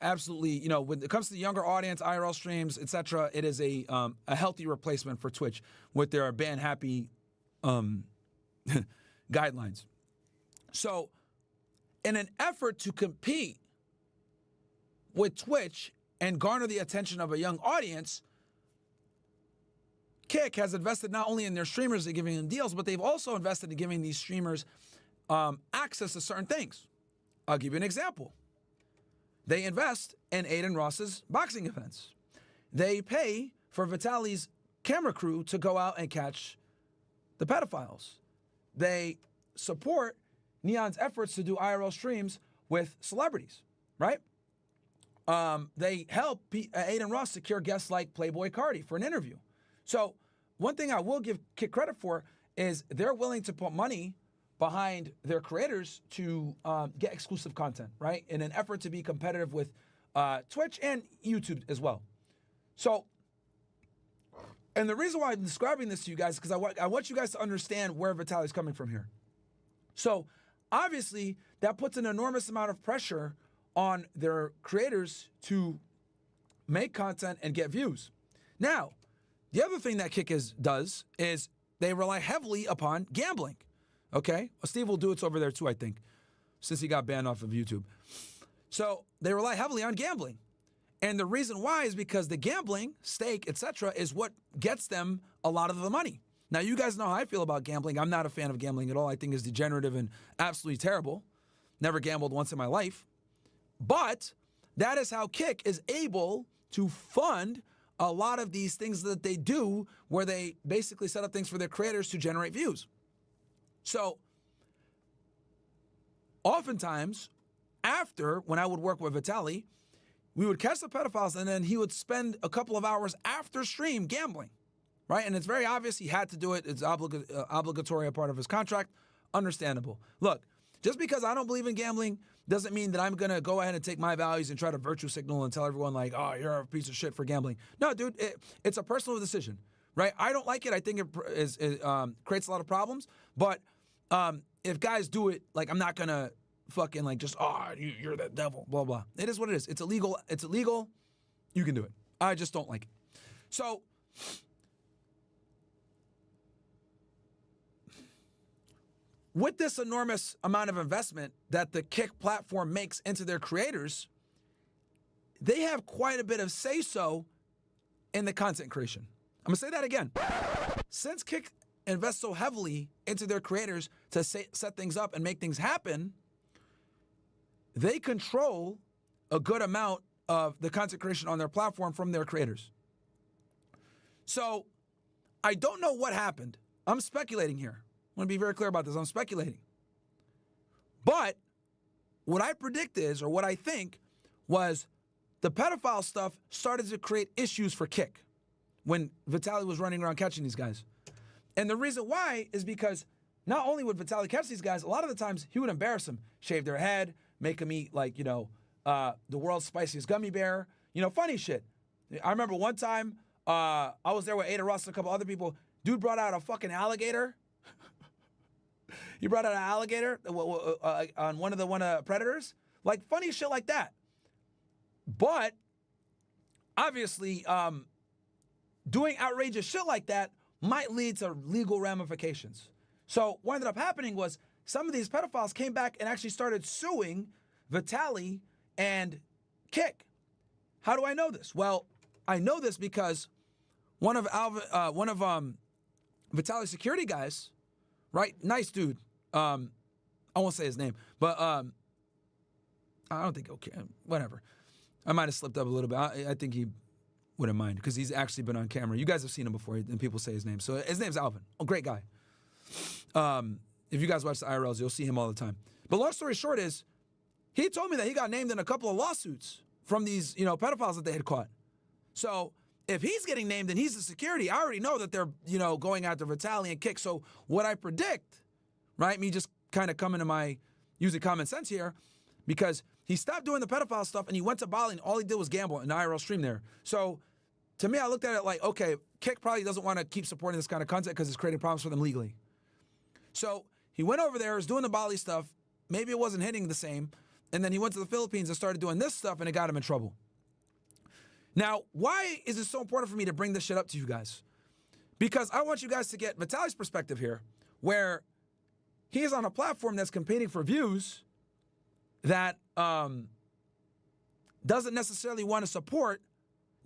absolutely, when it comes to the younger audience, IRL streams, etc., it is a healthy replacement for Twitch with their ban-happy guidelines. So in an effort to compete with Twitch and garner the attention of a young audience, Kick has invested not only in their streamers and giving them deals, but they've also invested in giving these streamers access to certain things. I'll give you an example. They invest in Aiden Ross's boxing events. They pay for Vitaly's camera crew to go out and catch the pedophiles. They support Neon's efforts to do IRL streams with celebrities, right? They help Aiden Ross secure guests like Playboy Cardi for an interview. So one thing I will give Kick credit for is they're willing to put money behind their creators to get exclusive content, right? In an effort to be competitive with Twitch and YouTube as well. So, and the reason why I'm describing this to you guys is because I want you guys to understand where Vitaly is coming from here. So, obviously, that puts an enormous amount of pressure on their creators to make content and get views. Now, the other thing that Kick does is they rely heavily upon gambling. Okay? Well, Steve will do it over there too, I think, since he got banned off of YouTube. So they rely heavily on gambling. And the reason why is because the gambling, stake, etc., is what gets them a lot of the money. Now, you guys know how I feel about gambling. I'm not a fan of gambling at all. I think it's degenerative and absolutely terrible. Never gambled once in my life. But that is how Kick is able to fund a lot of these things that they do, where they basically set up things for their creators to generate views. So, oftentimes, when I would work with Vitaly, we would catch the pedophiles, and then he would spend a couple of hours after stream gambling, right? And it's very obvious he had to do it. It's obligatory, a part of his contract. Understandable. Look, just because I don't believe in gambling doesn't mean that I'm going to go ahead and take my values and try to virtue signal and tell everyone, like, oh, you're a piece of shit for gambling. No, dude, it's a personal decision, right? I don't like it. I think it creates a lot of problems. But if guys do it, like, I'm not going to fucking, like, just, you're the devil, blah, blah. It is what it is. It's illegal. It's illegal. You can do it. I just don't like it. So, with this enormous amount of investment that the Kick platform makes into their creators, they have quite a bit of say-so in the content creation. I'm going to say that again. Since Kick invests so heavily into their creators to set things up and make things happen, they control a good amount of the content creation on their platform from their creators. So, I don't know what happened. I'm speculating here. I want to be very clear about this. I'm speculating. But what I predict is, or what I think, was the pedophile stuff started to create issues for Kick when Vitaly was running around catching these guys. And the reason why is because not only would Vitaly catch these guys, a lot of the times he would embarrass them, shave their head, make them eat, like, the world's spiciest gummy bear, funny shit. I remember one time I was there with Ada Ross and a couple other people. Dude brought out a fucking alligator. He brought out an alligator on one of the Predators. Like, funny shit like that. But obviously, doing outrageous shit like that might lead to legal ramifications. So what ended up happening was some of these pedophiles came back and actually started suing Vitaly and Kick. How do I know this? Well, I know this because one of Vitaly's security guys, right? Nice dude. I won't say his name, but I don't think he'll care. Whatever. I might have slipped up a little bit. I think he wouldn't mind because he's actually been on camera. You guys have seen him before, and people say his name. So his name's Alvin. Oh, great guy. If you guys watch the IRLs, you'll see him all the time. But long story short is, he told me that he got named in a couple of lawsuits from these, pedophiles that they had caught. So if he's getting named and he's the security, I already know that they're, going after Vitaly and Kick. So what I predict, right, me just kind of coming to my using common sense here, because he stopped doing the pedophile stuff and he went to Bali and all he did was gamble in the IRL stream there. So to me, I looked at it like, okay, Kick probably doesn't want to keep supporting this kind of content because it's creating problems for them legally. So he went over there, was doing the Bali stuff. Maybe it wasn't hitting the same. And then he went to the Philippines and started doing this stuff and it got him in trouble. Now, why is it so important for me to bring this shit up to you guys? Because I want you guys to get Vitaly's perspective here, where he is on a platform that's competing for views that doesn't necessarily want to support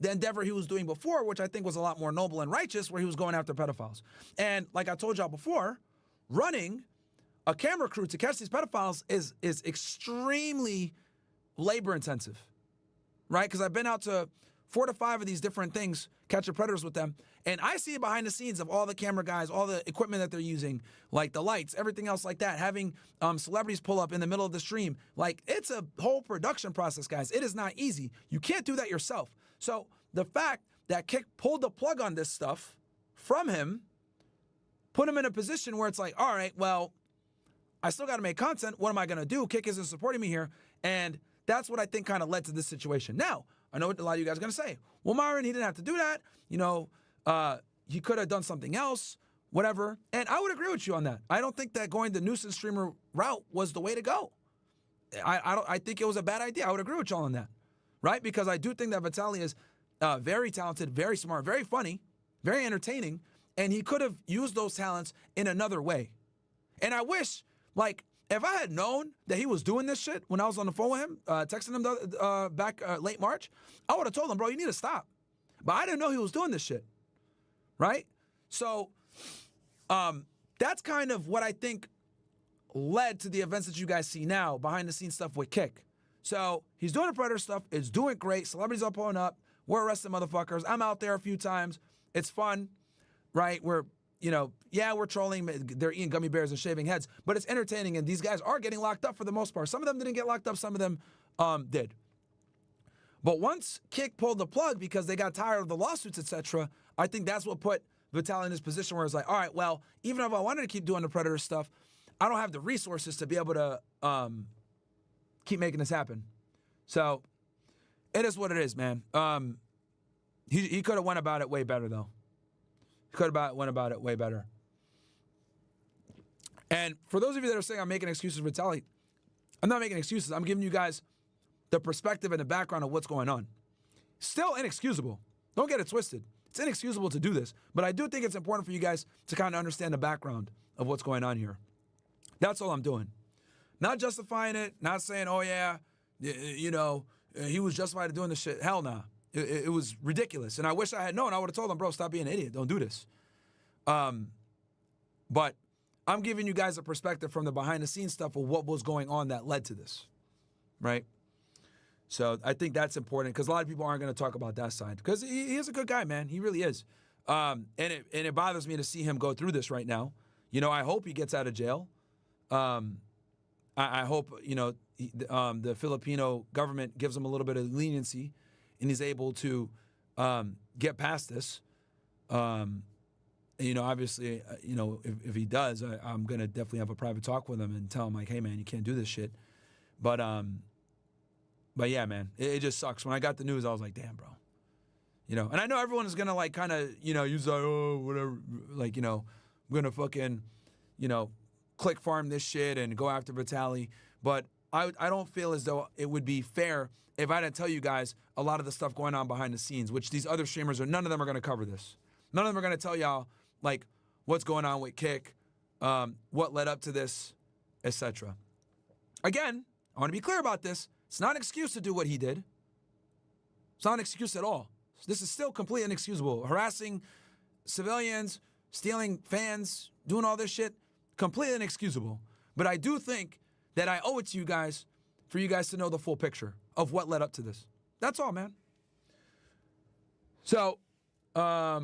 the endeavor he was doing before, which I think was a lot more noble and righteous, where he was going after pedophiles. And like I told y'all before, running a camera crew to catch these pedophiles is extremely labor intensive, right? Because I've been out to 4 to 5 of these different things, catching predators with them, and I see behind the scenes of all the camera guys, all the equipment that they're using, like the lights, everything else like that, having celebrities pull up in the middle of the stream. Like, it's a whole production process, guys. It is not easy. You can't do that yourself. So the fact that Kick pulled the plug on this stuff from him put him in a position where it's like, all right, well, I still got to make content. What am I going to do? Kick isn't supporting me here. And that's what I think kind of led to this situation. Now, I know what a lot of you guys are going to say. Well, Myron, he didn't have to do that. He could have done something else, whatever. And I would agree with you on that. I don't think that going the nuisance streamer route was the way to go. I think it was a bad idea. I would agree with y'all on that, right? Because I do think that Vitaly is very talented, very smart, very funny, very entertaining, and he could have used those talents in another way. And I wish, if I had known that he was doing this shit when I was on the phone with him, texting him back late March, I would have told him, bro, you need to stop. But I didn't know he was doing this shit, right? So that's kind of what I think led to the events that you guys see now, behind the scenes stuff with Kick. So he's doing the predator stuff. It's doing great. Celebrities are pulling up. We're arresting motherfuckers. I'm out there a few times. It's fun, right? We're trolling. They're eating gummy bears and shaving heads, but it's entertaining. And these guys are getting locked up for the most part. Some of them didn't get locked up. Some of them did. But once Kick pulled the plug because they got tired of the lawsuits, etc., I think that's what put Vitaly in this position where it's like, all right, well, even if I wanted to keep doing the predator stuff, I don't have the resources to be able to keep making this happen. So it is what it is, man. He could have went about it way better, though. He could have went about it way better. And for those of you that are saying I'm making excuses for Vitaly, I'm not making excuses. I'm giving you guys the perspective and the background of what's going on. Still inexcusable. Don't get it twisted. It's inexcusable to do this. But I do think it's important for you guys to kind of understand the background of what's going on here. That's all I'm doing. Not justifying it, not saying, oh yeah, he was justified in doing this shit. Hell nah. It was ridiculous. And I wish I had known. I would have told him, bro, stop being an idiot. Don't do this. But I'm giving you guys a perspective from the behind the scenes stuff of what was going on that led to this. Right? So I think that's important because a lot of people aren't going to talk about that side because he is a good guy, man. He really is. And it bothers me to see him go through this right now. I hope he gets out of jail. I hope, the Filipino government gives him a little bit of leniency and he's able to get past this. Obviously, if he does, I'm going to definitely have a private talk with him and tell him, like, hey, man, you can't do this shit. But yeah, man, it just sucks. When I got the news, I was like, damn, bro. And I know everyone is going to, kind of, use like, oh, whatever. Like, we're going to fucking, click farm this shit and go after Vitaly. But I don't feel as though it would be fair if I didn't tell you guys a lot of the stuff going on behind the scenes, which these other streamers none of them are going to cover this. None of them are going to tell y'all like what's going on with Kick, what led up to this, etc. Again, I want to be clear about this. It's not an excuse to do what he did. It's not an excuse at all. This is still completely inexcusable. Harassing civilians, stealing fans, doing all this shit, completely inexcusable. But I do think that I owe it to you guys for you guys to know the full picture of what led up to this. That's all, man. So, yeah.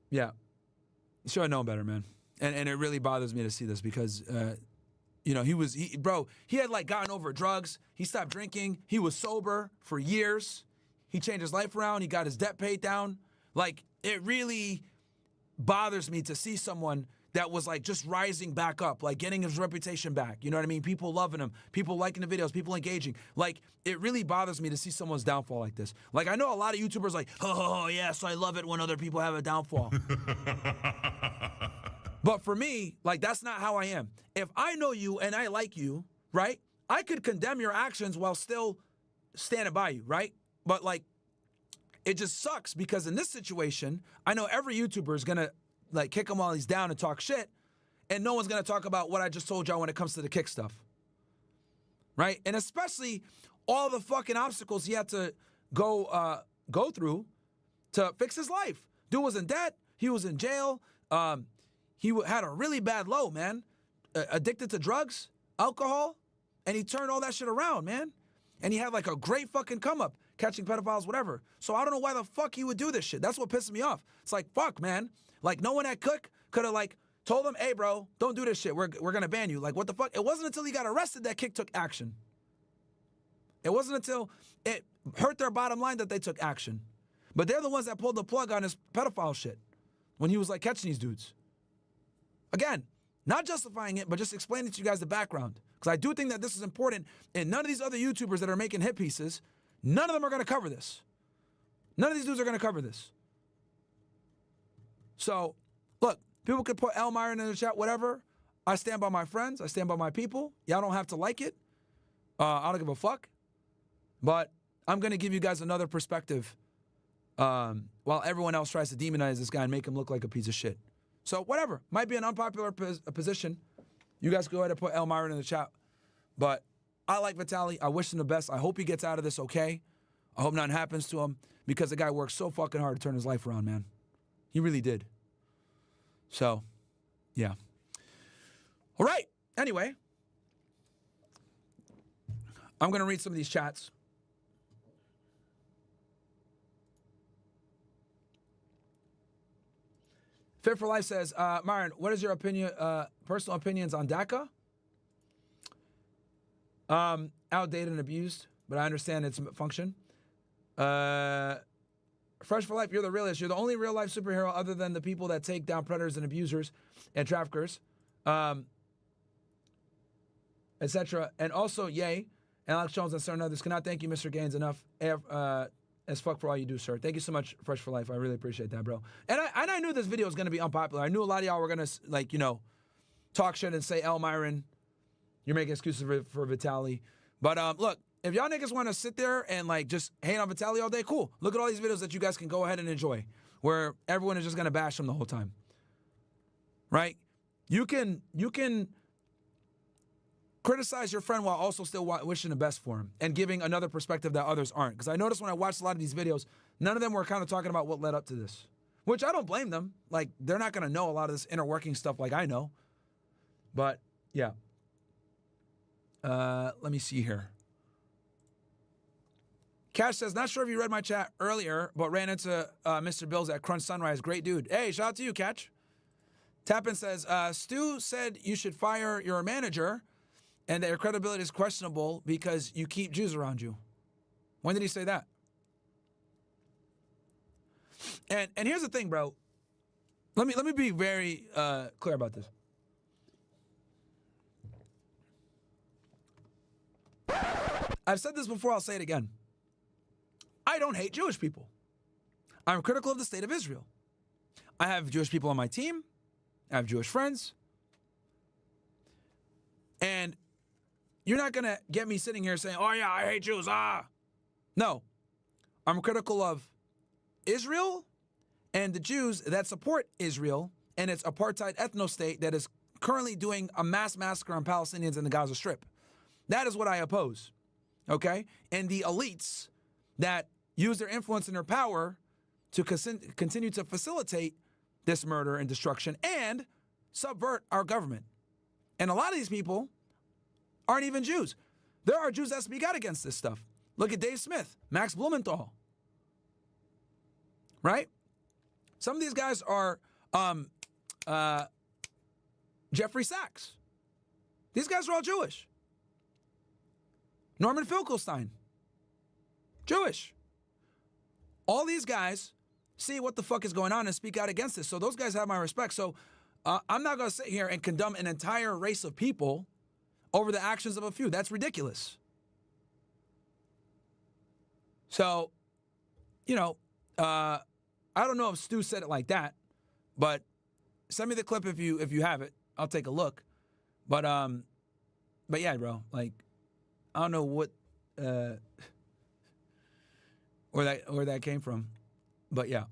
You should have known better, man. And it really bothers me to see this because, you know, he had like gotten over drugs. He stopped drinking. He was sober for years. He changed his life around. He got his debt paid down. Like, it really bothers me to see someone that was like just rising back up, like getting his reputation back. You know what I mean? People loving him, people liking the videos, people engaging. Like, it really bothers me to see someone's downfall like this. Like, I know a lot of YouTubers like, oh, yes, I love it when other people have a downfall. But for me, like, that's not how I am. If I know you and I like you, right, I could condemn your actions while still standing by you, right? But, like, it just sucks because in this situation, I know every YouTuber is going to, like, kick him while he's down and talk shit, and no one's going to talk about what I just told y'all when it comes to the Kick stuff, right? And especially all the fucking obstacles he had to go through to fix his life. Dude was in debt. He was in jail. He had a really bad low, man. Addicted to drugs, alcohol, and he turned all that shit around, man. And he had like a great fucking come up, catching pedophiles, whatever. So I don't know why the fuck he would do this shit. That's what pisses me off. It's like, fuck, man. Like, no one at Cook could have like told him, hey, bro, don't do this shit. We're gonna ban you. Like, what the fuck? It wasn't until he got arrested that Kick took action. It wasn't until it hurt their bottom line that they took action. But they're the ones that pulled the plug on his pedophile shit when he was like catching these dudes. Again, not justifying it, but just explaining to you guys the background. Because I do think that this is important, and none of these other YouTubers that are making hit pieces, none of them are going to cover this. None of these dudes are going to cover this. So, look, people could put Myron in the chat, whatever. I stand by my friends. I stand by my people. Y'all don't have to like it. I don't give a fuck. But I'm going to give you guys another perspective while everyone else tries to demonize this guy and make him look like a piece of shit. So, whatever. Might be an unpopular position. You guys go ahead and put Myron in the chat. But I like Vitaly. I wish him the best. I hope he gets out of this okay. I hope nothing happens to him because the guy worked so fucking hard to turn his life around, man. He really did. So, yeah. All right. Anyway, I'm going to read some of these chats. Fit for Life says, Myron, what is your opinion, personal opinions on DACA? Outdated and abused, but I understand its function. Fresh for Life, you're the realist. You're the only real life superhero other than the people that take down predators and abusers and traffickers, etc. And also, yay, Alex Jones and certain others cannot thank you, Mr. Gaines, enough as fuck for all you do, sir. Thank you so much, Fresh for Life. I really appreciate that, bro. And I knew this video was going to be unpopular. I knew a lot of y'all were going to, like, you know, talk shit and say, Myron, you're making excuses for Vitaly. But look, if y'all niggas want to sit there and, like, just hate on Vitaly all day, cool. Look at all these videos that you guys can go ahead and enjoy where everyone is just going to bash him the whole time. Right? You can criticize your friend while also still wishing the best for him and giving another perspective that others aren't. Because I noticed when I watched a lot of these videos, none of them were kind of talking about what led up to this, which I don't blame them. Like, they're not going to know a lot of this inner working stuff like I know. But, yeah. Let me see here. Cash says, not sure if you read my chat earlier, but ran into Mr. Bills at Crunch Sunrise. Great dude. Hey, shout out to you, Catch. Tappan says, Stu said you should fire your manager and that your credibility is questionable because you keep Jews around you. When did he say that? And here's the thing, bro. Let me be very clear about this. I've said this before, I'll say it again. I don't hate Jewish people. I'm critical of the state of Israel. I have Jewish people on my team. I have Jewish friends. And you're not gonna get me sitting here saying, "Oh yeah, I hate Jews." No, I'm critical of Israel and the Jews that support Israel and its apartheid ethno-state that is currently doing a mass massacre on Palestinians in the Gaza Strip. That is what I oppose, okay? And the elites that use their influence and their power to continue to facilitate this murder and destruction and subvert our government. And a lot of these people aren't even Jews. There are Jews that speak out against this stuff. Look at Dave Smith, Max Blumenthal, right? Some of these guys are Jeffrey Sachs. These guys are all Jewish. Norman Finkelstein, Jewish. All these guys see what the fuck is going on and speak out against this. So those guys have my respect. So I'm not going to sit here and condemn an entire race of people over the actions of a few. That's ridiculous. So, I don't know if Stu said it like that, but send me the clip if you have it. I'll take a look. But yeah, bro, like, I don't know what where that came from, but yeah.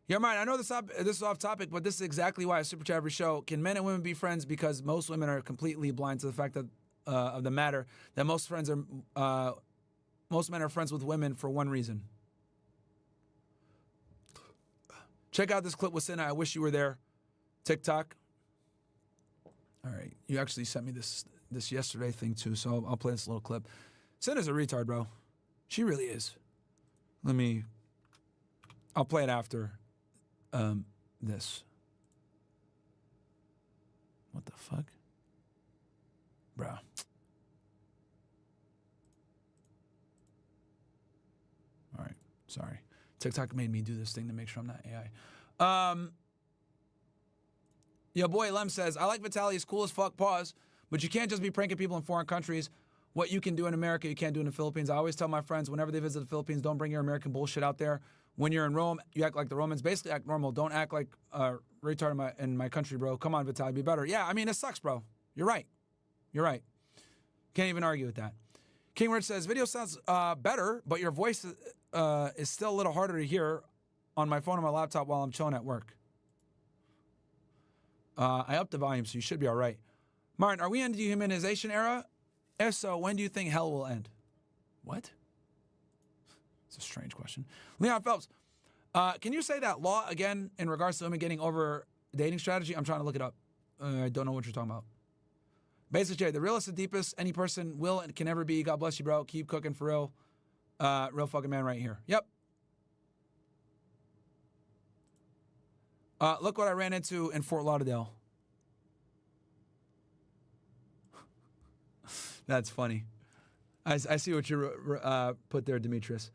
Yeah, Myron, I know this is off topic, but this is exactly why I super chat every show. Can men and women be friends? Because most women are completely blind to the fact that of the matter that most men are friends with women for one reason. Check out this clip with Cinna. I wish you were there. TikTok. All right, you actually sent me this yesterday thing too, so I'll play this little clip. Cinna's a retard, bro. She really is. I'll play it after this. What the fuck? Bro. All right, sorry. TikTok made me do this thing to make sure I'm not AI. Your boy Lem says, I like Vitaly, he's cool as fuck, pause, but you can't just be pranking people in foreign countries. What you can do in America, you can't do in the Philippines. I always tell my friends, whenever they visit the Philippines, don't bring your American bullshit out there. When you're in Rome, you act like the Romans. Basically, act normal. Don't act like a retard in my country, bro. Come on, Vitaly, be better. Yeah, I mean, it sucks, bro. You're right. You're right. Can't even argue with that. King Rich says, video sounds better, but your voice is still a little harder to hear on my phone and my laptop while I'm chilling at work. I upped the volume, so you should be all right. Martin, are we in the dehumanization era? If so, when do you think hell will end? What? It's a strange question. Leon Phelps, can you say that law again in regards to women getting over dating strategy? I'm trying to look it up. I don't know what you're talking about. Basic J, the realest and deepest any person will and can ever be. God bless you, bro. Keep cooking for real. Real fucking man right here. Yep. Look what I ran into in Fort Lauderdale. That's funny. I see what you put there, Demetrius.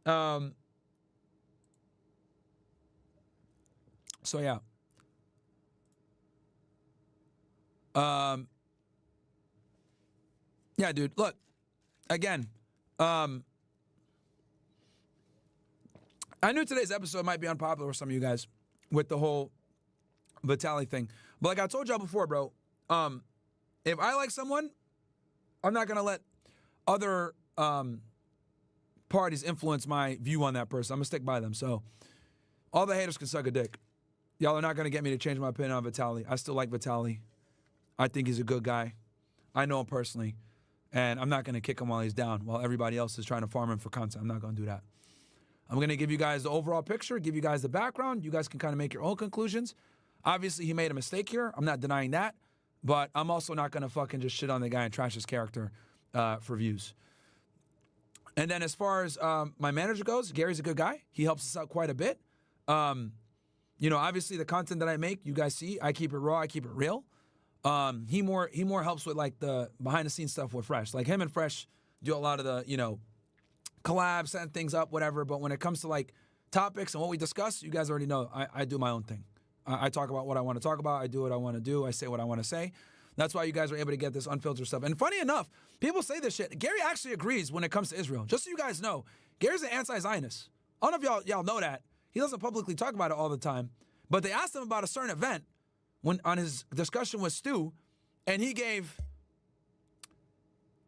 So yeah. Yeah, dude. Look, again. I knew today's episode might be unpopular with some of you guys with the whole Vitaly thing, but like I told y'all before, bro. If I like someone, I'm not gonna let other parties influence my view on that person. I'm gonna stick by them. So all the haters can suck a dick. Y'all are not gonna get me to change my opinion on Vitaly. I still like Vitaly. I think he's a good guy. I know him personally, and I'm not gonna kick him while he's down while everybody else is trying to farm him for content. I'm not gonna do that. I'm gonna give you guys the overall picture, give you guys the background. You guys can kind of make your own conclusions. Obviously, he made a mistake here. I'm not denying that. But I'm also not going to fucking just shit on the guy and trash his character for views. And then as far as my manager goes, Gary's a good guy. He helps us out quite a bit. Obviously the content that I make, you guys see, I keep it raw, I keep it real. He more helps with like the behind the scenes stuff with Fresh. Like him and Fresh do a lot of the, collabs, setting things up, whatever. But when it comes to like topics and what we discuss, you guys already know I do my own thing. I talk about what I want to talk about. I do what I want to do. I say what I want to say. That's why you guys are able to get this unfiltered stuff. And funny enough, people say this shit. Gary actually agrees when it comes to Israel. Just so you guys know, Gary's an anti-Zionist. I don't know if y'all know that. He doesn't publicly talk about it all the time. But they asked him about a certain event on his discussion with Stu, and he gave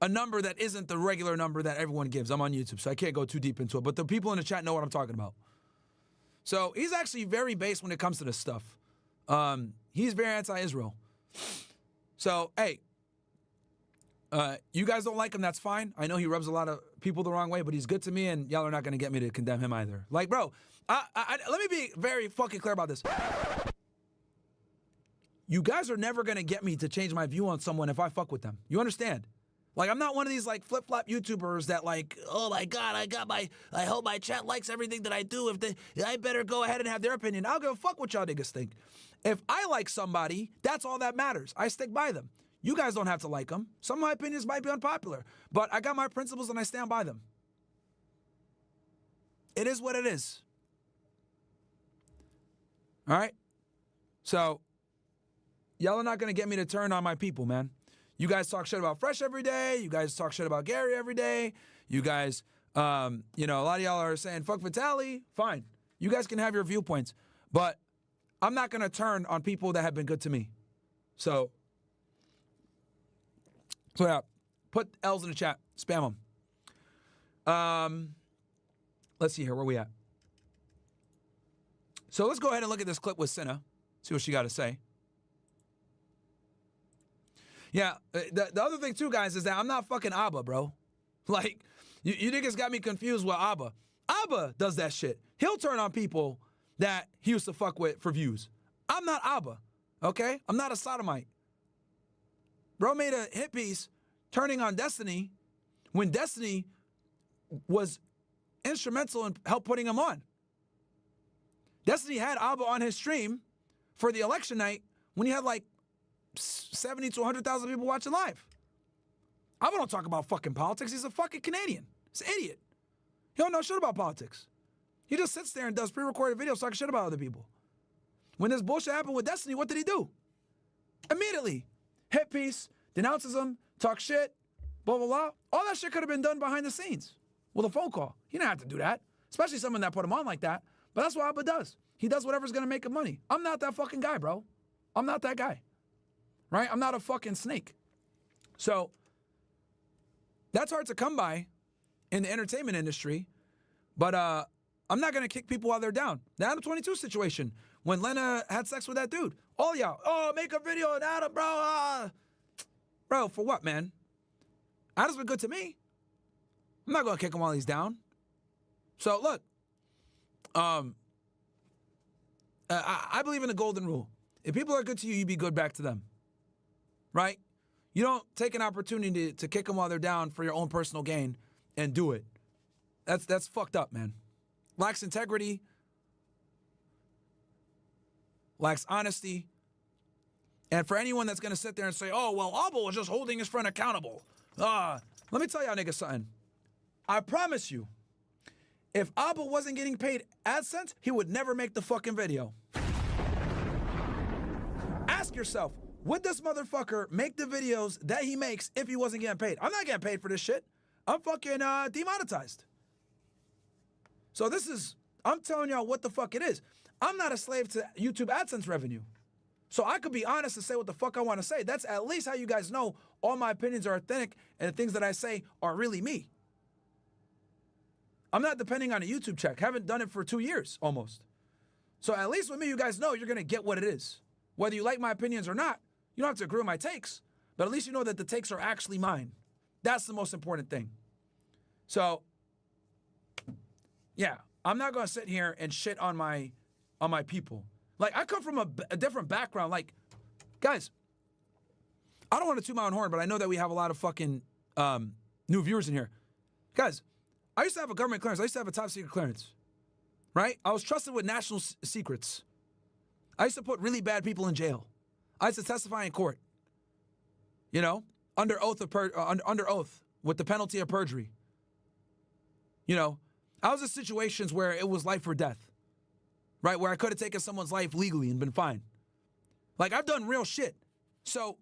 a number that isn't the regular number that everyone gives. I'm on YouTube, so I can't go too deep into it. But the people in the chat know what I'm talking about. So he's actually very based when it comes to this stuff. He's very anti-Israel. So, hey, you guys don't like him, that's fine. I know he rubs a lot of people the wrong way, but he's good to me, and y'all are not going to get me to condemn him either. Like, bro, let me be very fucking clear about this. You guys are never going to get me to change my view on someone if I fuck with them. You understand? Like, I'm not one of these, like, flip-flop YouTubers that, like, oh, my God, I hope my chat likes everything that I do. I better go ahead and have their opinion. I don't give a fuck what y'all niggas think. If I like somebody, that's all that matters. I stick by them. You guys don't have to like them. Some of my opinions might be unpopular, but I got my principles and I stand by them. It is what it is. All right? So, y'all are not going to get me to turn on my people, man. You guys talk shit about Fresh every day. You guys talk shit about Gary every day. You guys, a lot of y'all are saying, fuck Vitaly. Fine. You guys can have your viewpoints. But I'm not going to turn on people that have been good to me. So yeah, put L's in the chat. Spam them. Let's see here. Where we at? So let's go ahead and look at this clip with Cinna. See what she got to say. Yeah, the other thing too, guys, is that I'm not fucking Abba, bro. Like, you niggas got me confused with Abba. Abba does that shit. He'll turn on people that he used to fuck with for views. I'm not Abba, okay? I'm not a sodomite. Bro made a hit piece turning on Destiny when Destiny was instrumental in help putting him on. Destiny had Abba on his stream for the election night when he had like 70 to 100,000 people watching live. Abba don't talk about fucking politics. He's a fucking Canadian. He's an idiot. He don't know shit about politics. He just sits there and does pre-recorded videos talking shit about other people. When this bullshit happened with Destiny, what did he do? Immediately, hit piece, denounces him, talk shit, blah, blah, blah. All that shit could have been done behind the scenes with a phone call. He didn't have to do that, especially someone that put him on like that. But that's what Abba does. He does whatever's going to make him money. I'm not that fucking guy, bro. I'm not that guy. Right? I'm not a fucking snake. So that's hard to come by in the entertainment industry. But I'm not going to kick people while they're down. The Adam 22 situation, when Lena had sex with that dude. All y'all, oh, make a video on Adam, bro. Bro, for what, man? Adam's been good to me. I'm not going to kick him while he's down. So, look. I believe in the golden rule. If people are good to you, you be good back to them. Right? You don't take an opportunity to kick them while they're down for your own personal gain and do it. That's fucked up, man. Lacks integrity. Lacks honesty. And for anyone that's going to sit there and say, oh, well, Abba was just holding his friend accountable. Let me tell y'all niggas something. I promise you, if Abba wasn't getting paid AdSense, he would never make the fucking video. Ask yourself, would this motherfucker make the videos that he makes if he wasn't getting paid? I'm not getting paid for this shit. I'm fucking demonetized. So I'm telling y'all what the fuck it is. I'm not a slave to YouTube AdSense revenue. So I could be honest and say what the fuck I want to say. That's at least how you guys know all my opinions are authentic and the things that I say are really me. I'm not depending on a YouTube check. Haven't done it for 2 years almost. So at least with me, you guys know you're going to get what it is. Whether you like my opinions or not, you don't have to agree with my takes, but at least you know that the takes are actually mine. That's the most important thing. So, yeah, I'm not going to sit here and shit on my people. Like, I come from a different background. Like, guys, I don't want to toot my own horn, but I know that we have a lot of fucking new viewers in here. Guys, I used to have a government clearance. I used to have a top secret clearance, right? I was trusted with national secrets. I used to put really bad people in jail. I used to testify in court, under oath with the penalty of perjury. I was in situations where it was life or death, right? Where I could have taken someone's life legally and been fine. Like, I've done real shit. So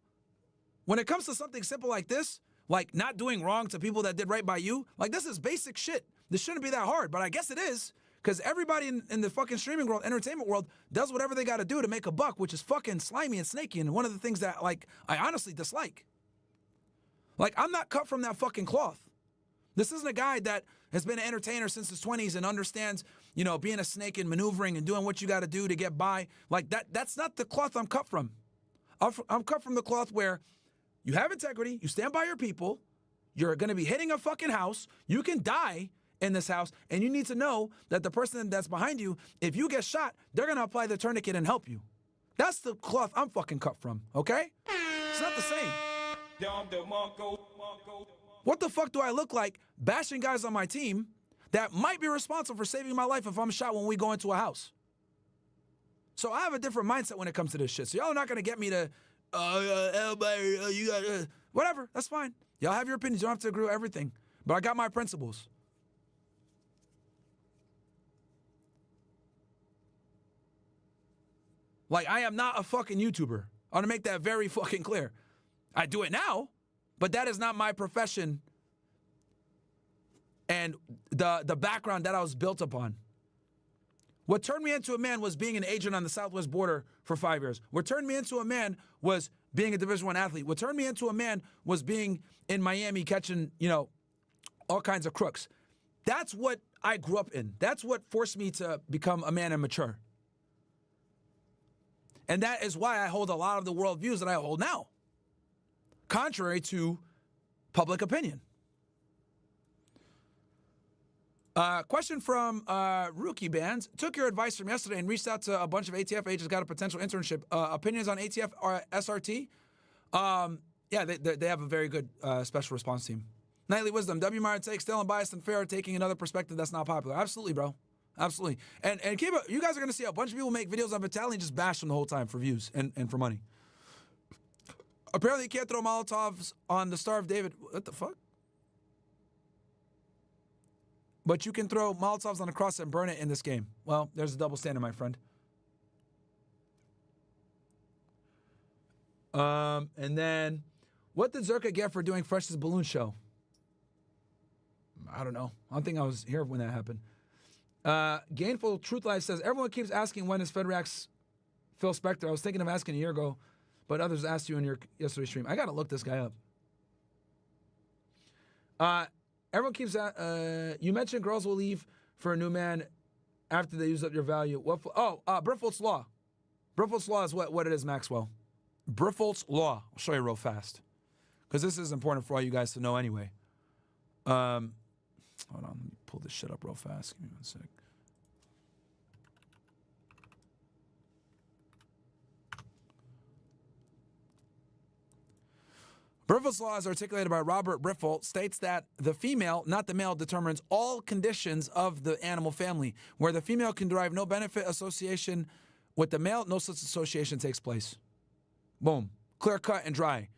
when it comes to something simple like this, like not doing wrong to people that did right by you, like, this is basic shit. This shouldn't be that hard, but I guess it is. Because everybody in the fucking streaming world, entertainment world, does whatever they got to do to make a buck, which is fucking slimy and snaky, and one of the things that, like, I honestly dislike. Like, I'm not cut from that fucking cloth. This isn't a guy that has been an entertainer since his 20s and understands, you know, being a snake and maneuvering and doing what you got to do to get by. Like, that's not the cloth I'm cut from. I'm cut from the cloth where you have integrity, you stand by your people, you're going to be hitting a fucking house, you can die in this house, and you need to know that the person that's behind you, if you get shot, they're going to apply the tourniquet and help you. That's the cloth I'm fucking cut from, okay? It's not the same. What the fuck do I look like bashing guys on my team that might be responsible for saving my life if I'm shot when we go into a house? So I have a different mindset when it comes to this shit. So y'all are not going to get me to, you got, whatever, that's fine. Y'all have your opinions. You don't have to agree with everything. But I got my principles. Like, I am not a fucking YouTuber. I want to make that very fucking clear. I do it now, but that is not my profession and the background that I was built upon. What turned me into a man was being an agent on the Southwest border for 5 years. What turned me into a man was being a Division I athlete. What turned me into a man was being in Miami catching, you know, all kinds of crooks. That's what I grew up in. That's what forced me to become a man and mature. And that is why I hold a lot of the worldviews that I hold now, contrary to public opinion. Question from Rookie Bands. Took your advice from yesterday and reached out to a bunch of ATF agents, got a potential internship. Opinions on ATF or SRT? Yeah, they have a very good special response team. Nightly Wisdom. W. Myron takes still unbiased and fair, taking another perspective that's not popular. Absolutely, bro. Absolutely. And keep it, you guys are going to see a bunch of people make videos on Vitaly and just bash them the whole time for views and for money. Apparently you can't throw Molotovs on the Star of David. What the fuck? But you can throw Molotovs on a cross and burn it in this game. Well, there's a double standard, my friend. And then, what did Zerka get for doing Fresh's balloon show? I don't know. I don't think I was here when that happened. Gainful Truth Life says, everyone keeps asking when is FedRax Phil Spector. I was thinking of asking a year ago, but others asked you in your yesterday's stream. I got to look this guy up. Everyone keeps, you mentioned girls will leave for a new man after they use up your value. Briffault's Law. Briffault's Law is what it is, Maxwell. Briffault's Law. I'll show you real fast, because this is important for all you guys to know anyway. Hold on, let me pull this shit up real fast. Give me 1 sec. Briffault's Law, as articulated by Robert Briffault, states that the female, not the male, determines all conditions of the animal family. Where the female can derive no benefit association with the male, no such association takes place. Boom. Clear cut and dry.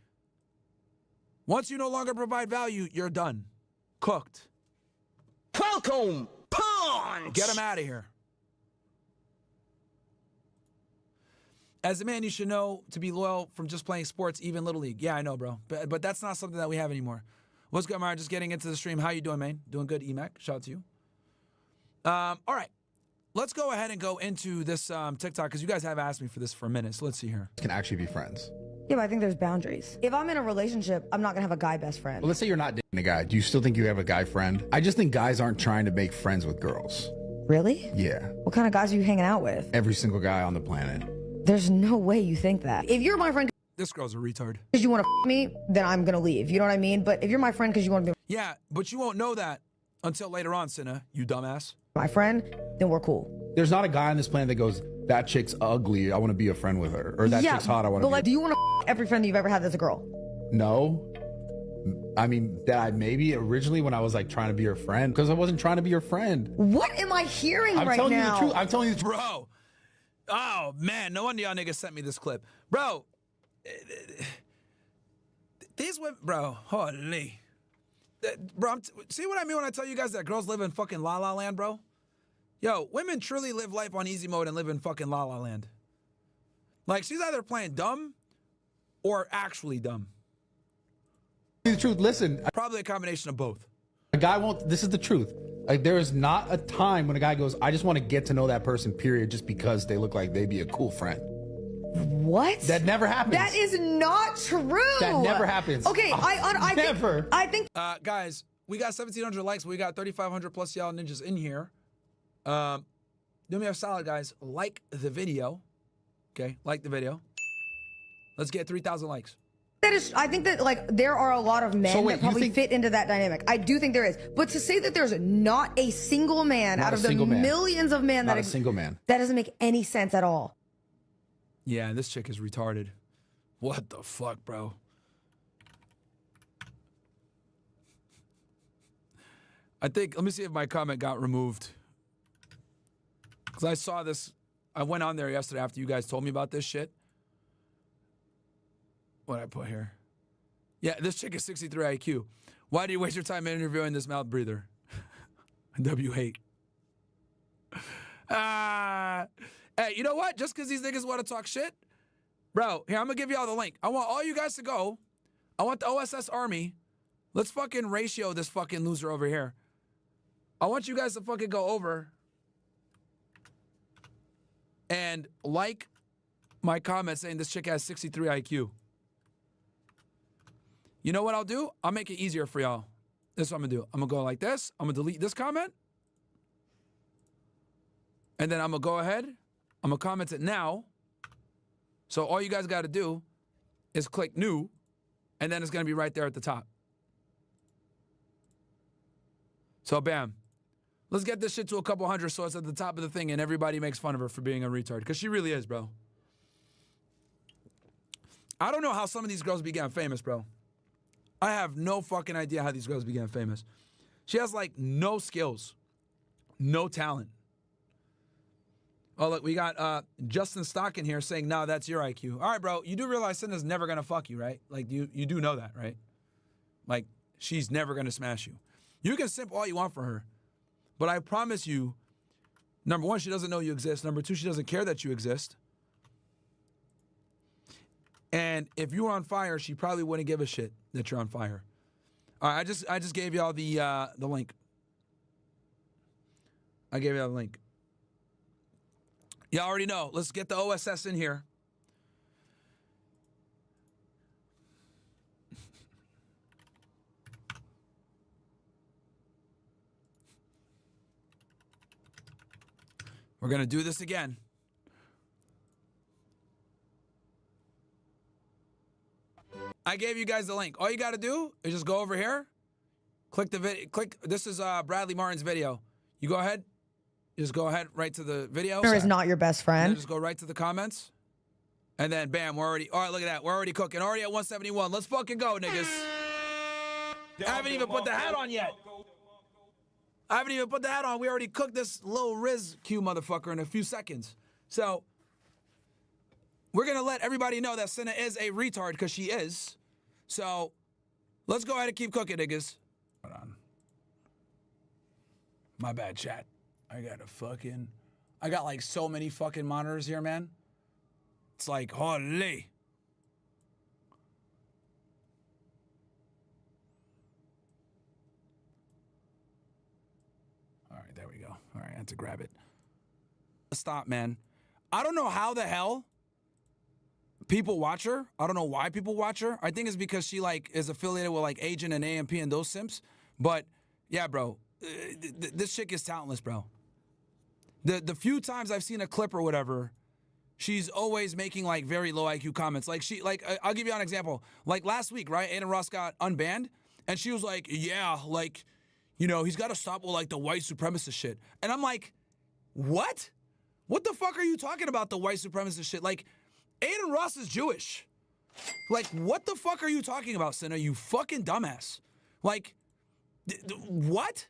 Once you no longer provide value, you're done. Cooked. Welcome, punch! Get him out of here. As a man, you should know to be loyal from just playing sports, even Little League. Yeah, I know, bro. But that's not something that we have anymore. What's good, Myron? Just getting into the stream. How you doing, man? Doing good, EMAC. Shout out to you. All right. Let's go ahead and go into this TikTok, because you guys have asked me for this for a minute. So let's see here. Can actually be friends. Yeah, but I think there's boundaries. If I'm in a relationship, I'm not gonna have a guy best friend. Well, let's say you're not dating a guy. Do you still think you have a guy friend? I just think guys aren't trying to make friends with girls. Really? Yeah. What kind of guys are you hanging out with? Every single guy on the planet. There's no way you think that. If you're my friend This girl's a retard. because you want to me, then I'm gonna leave. You know what I mean? But if you're my friend because you want to be Yeah, but you won't know that until later on, Cinna, you dumbass. my friend, then we're cool. There's not a guy on this planet that goes, that chick's ugly, I want to be a friend with her. Or that chick's hot, I want to but be like, do you want to every friend that you've ever had that's a girl? No. I mean, that I maybe originally when I was like trying to be your friend, because I wasn't trying to be your friend. What am I hearing I'm right telling now? you the truth. I'm telling you the truth. Bro. Oh, man. No wonder y'all niggas sent me this clip. Bro. These women, bro, holy. Bro, see what I mean when I tell you guys that girls live in fucking La La Land, bro? Yo, women truly live life on easy mode and live in fucking La La Land. Like, she's either playing dumb or actually dumb. The truth, listen. Probably a combination of both. A guy won't, this is the truth. Like, there is not a time when a guy goes, I just want to get to know that person, period, just because they look like they'd be a cool friend. What? That never happens. That is not true. That never happens. Okay, I Never. I think Guys, we got 1,700 likes. But we got 3,500 plus y'all ninjas in here. Do me a solid, guys. Like the video. Okay, like the video. Let's get 3,000 likes. I think that like there are a lot of men that probably fit into that dynamic. I do think there is, but to say that there's not a single man out of the millions of men not a single man, that doesn't make any sense at all. Yeah, this chick is retarded. What the fuck, bro? I think, let me see if my comment got removed. Because I saw this, I went on there yesterday after you guys told me about this shit. What did I put here? Yeah, this chick is 63 IQ. Why do you waste your time interviewing this mouth breather? W8. Hey, you know what? Just because these niggas want to talk shit, bro, here, I'm going to give you all the link. I want all you guys to go. I want the OSS Army. Let's fucking ratio this fucking loser over here. I want you guys to fucking go over and like my comment saying this chick has 63 IQ. You know what I'll do? I'll make it easier for y'all. This is what I'm going to do. I'm going to go like this. I'm going to delete this comment. And then I'm going to go ahead. I'm going to comment it now. So all you guys got to do is click new. And then it's going to be right there at the top. So bam. Let's get this shit to a couple hundred so it's at the top of the thing and everybody makes fun of her for being a retard. Because she really is, bro. I don't know how some of these girls began famous, bro. I have no fucking idea how these girls began famous. She has, like, no skills. No talent. Oh, look, we got Justin Stockin here saying, nah, that's your IQ. All right, bro, you do realize Cinna's never going to fuck you, right? Like, you do know that, right? Like, she's never going to smash you. You can simp all you want for her. But I promise you, number one, she doesn't know you exist. Number two, she doesn't care that you exist. And if you were on fire, she probably wouldn't give a shit that you're on fire. All right, I just gave y'all the link. I gave y'all the link. Y'all already know. Let's get the OSS in here. We're going to do this again. I gave you guys the link. All you got to do is just go over here, click the video, this is Bradley Martin's video. You go ahead, just go ahead right to the video. There is not your best friend. Just go right to the comments. And then bam, we're already, all right, look at that. We're already cooking, already at 171. Let's fucking go, niggas. I haven't even put the hat on yet. I haven't even put the hat on. We already cooked this little Riz Q motherfucker in a few seconds. So we're going to let everybody know that Cinna is a retard because she is. So let's go ahead and keep cooking, niggas. Hold on. My bad, chat. I got like so many fucking monitors here, man. It's like, holy. All right, there we go. All right, I had to grab it. Stop, man. I don't know how the hell people watch her. I don't know why people watch her. I think it's because she like is affiliated with like Agent and AMP and those simps. But yeah, bro, this chick is talentless, bro. The few times I've seen a clip or whatever, she's always making like very low IQ comments. Like I'll give you an example. Like last week, right? Aiden Ross got unbanned, and she was like, yeah, like, you know, he's got to stop with like the white supremacist shit. And I'm like, what? What the fuck are you talking about, the white supremacist shit? Like, Aiden Ross is Jewish. Like, what the fuck are you talking about, Cinna? You fucking dumbass. Like, what?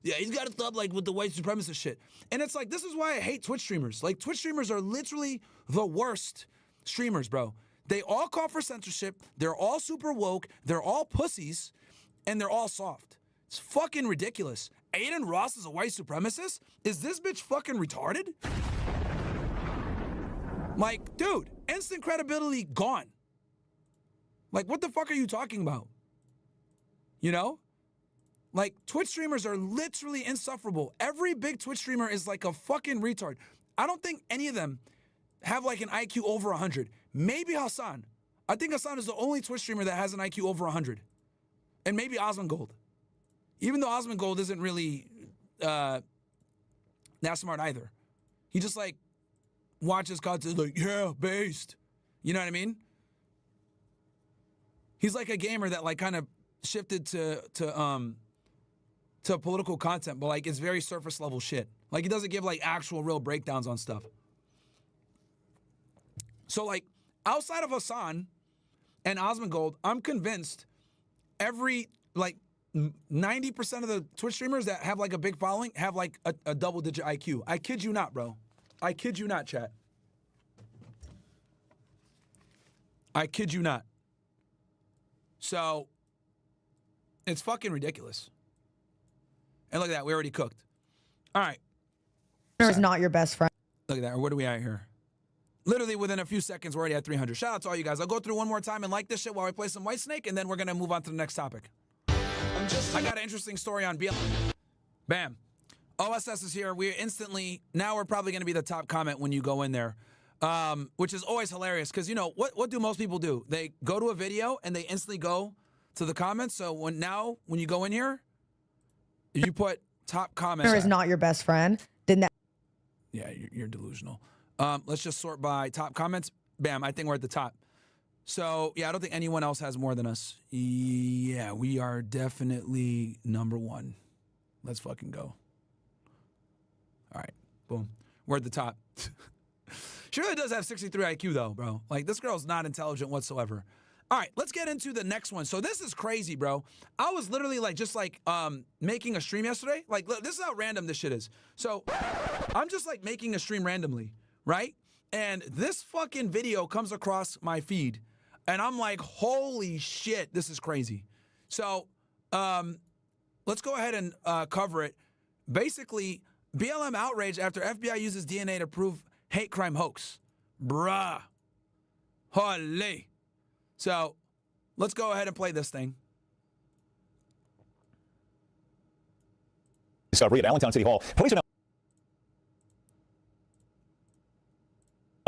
Yeah, he's got to stop, like, with the white supremacist shit. And it's like, this is why I hate Twitch streamers. Like, Twitch streamers are literally the worst streamers, bro. They all call for censorship. They're all super woke. They're all pussies. And they're all soft. It's fucking ridiculous. Aiden Ross is a white supremacist? Is this bitch fucking retarded? Like, dude, instant credibility gone. Like, what the fuck are you talking about? You know? Like, Twitch streamers are literally insufferable. Every big Twitch streamer is like a fucking retard. I don't think any of them have like an IQ over 100. Maybe Hassan. I think Hassan is the only Twitch streamer that has an IQ over 100. And maybe Osmongold. Even though Osmongold isn't really that smart either. He just like watches content like, yeah, based. You know what I mean? He's like a gamer that like kind of shifted to political content, but like it's very surface level shit. Like he doesn't give like actual real breakdowns on stuff. So like outside of Hassan and Osmongold, I'm convinced every like 90% of the Twitch streamers that have like a big following have like a double-digit IQ. I kid you not, bro. I kid you not, chat. I kid you not. So, it's fucking ridiculous. And look at that, we already cooked. All right. Is not your best friend. Look at that, what are we at here? Literally within a few seconds, we're already at 300. Shout out to all you guys. I'll go through one more time and like this shit while we play some Whitesnake, and then we're gonna move on to the next topic. I got an interesting story on BLM. Bam. OSS is here. Now we're probably gonna be the top comment when you go in there. Which is always hilarious because, you know, what do most people do? They go to a video and they instantly go to the comments. So when you go in here, you put top comments. Is not your best friend. Didn't that? Yeah, you're delusional. Let's just sort by top comments. Bam, I think we're at the top. So, yeah, I don't think anyone else has more than us. Yeah, we are definitely number one. Let's fucking go. All right, boom. We're at the top. She really does have 63 IQ, though, bro. Like, this girl's not intelligent whatsoever. All right, let's get into the next one. So this is crazy, bro. I was literally, like, just, like, making a stream yesterday. Like, look, this is how random this shit is. So I'm just, like, making a stream randomly, right? And this fucking video comes across my feed. And I'm like, holy shit, this is crazy. So let's go ahead and cover it. Basically, BLM outrage after FBI uses DNA to prove hate crime hoax. Bruh. Holy. So, let's go ahead and play this thing. Discovery at Allentown City Hall. Police are now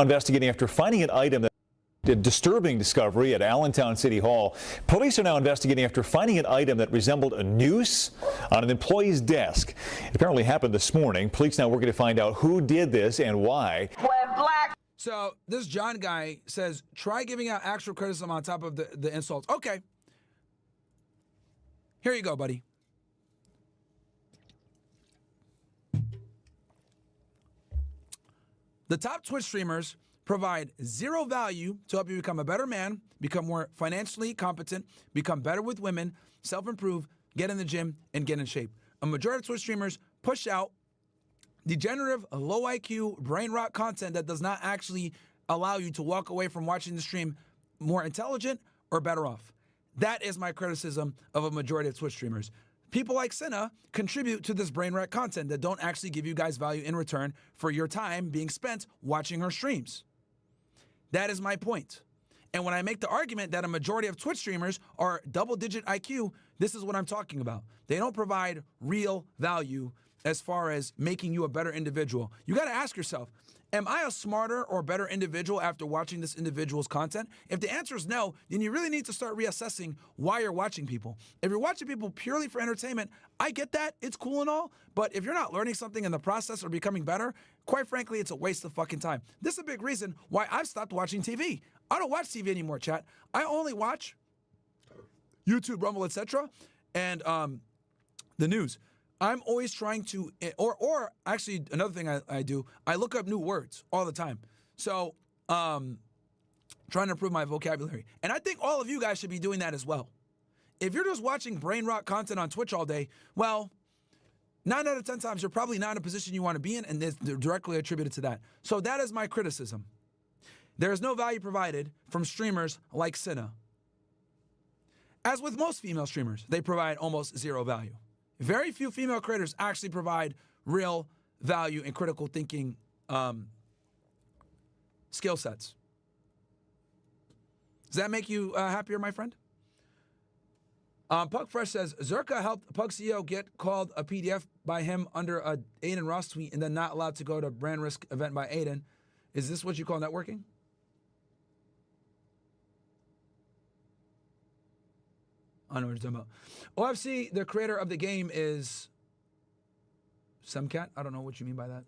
investigating after finding an item that a disturbing discovery at Allentown City Hall. Police are now investigating after finding an item that resembled a noose on an employee's desk. It apparently happened this morning. Police now working to find out who did this and why. So this John guy says, try giving out actual criticism on top of the insults. Okay. Here you go, buddy. The top Twitch streamers provide zero value to help you become a better man, become more financially competent, become better with women, self-improve, get in the gym, and get in shape. A majority of Twitch streamers push out degenerative, low IQ, brain rot content that does not actually allow you to walk away from watching the stream more intelligent or better off. That is my criticism of a majority of Twitch streamers. People like Cinna contribute to this brain rot content that don't actually give you guys value in return for your time being spent watching her streams. That is my point. And when I make the argument that a majority of Twitch streamers are double-digit IQ, this is what I'm talking about. They don't provide real value as far as making you a better individual. You got to ask yourself, am I a smarter or better individual after watching this individual's content? If the answer is no, then you really need to start reassessing why you're watching people. If you're watching people purely for entertainment, I get that. It's cool and all. But if you're not learning something in the process or becoming better, quite frankly, it's a waste of fucking time. This is a big reason why I've stopped watching TV. I don't watch TV anymore, chat. I only watch YouTube, Rumble, etc., and the news. I'm always trying to, or actually another thing I do, I look up new words all the time. So, trying to improve my vocabulary. And I think all of you guys should be doing that as well. If you're just watching brain rot content on Twitch all day, well, 9 out of 10 times you're probably not in a position you want to be in, and it's directly attributed to that. So that is my criticism. There is no value provided from streamers like Cinna. As with most female streamers, they provide almost zero value. Very few female creators actually provide real value in critical thinking skill sets. Does that make you happier, my friend? Pug Fresh says, Zerka helped Pug CEO get called a PDF by him under a Aiden Ross tweet and then not allowed to go to brand risk event by Aiden. Is this what you call networking? I don't know what you're talking about. OFC, the creator of the game is Semcat. I don't know what you mean by that.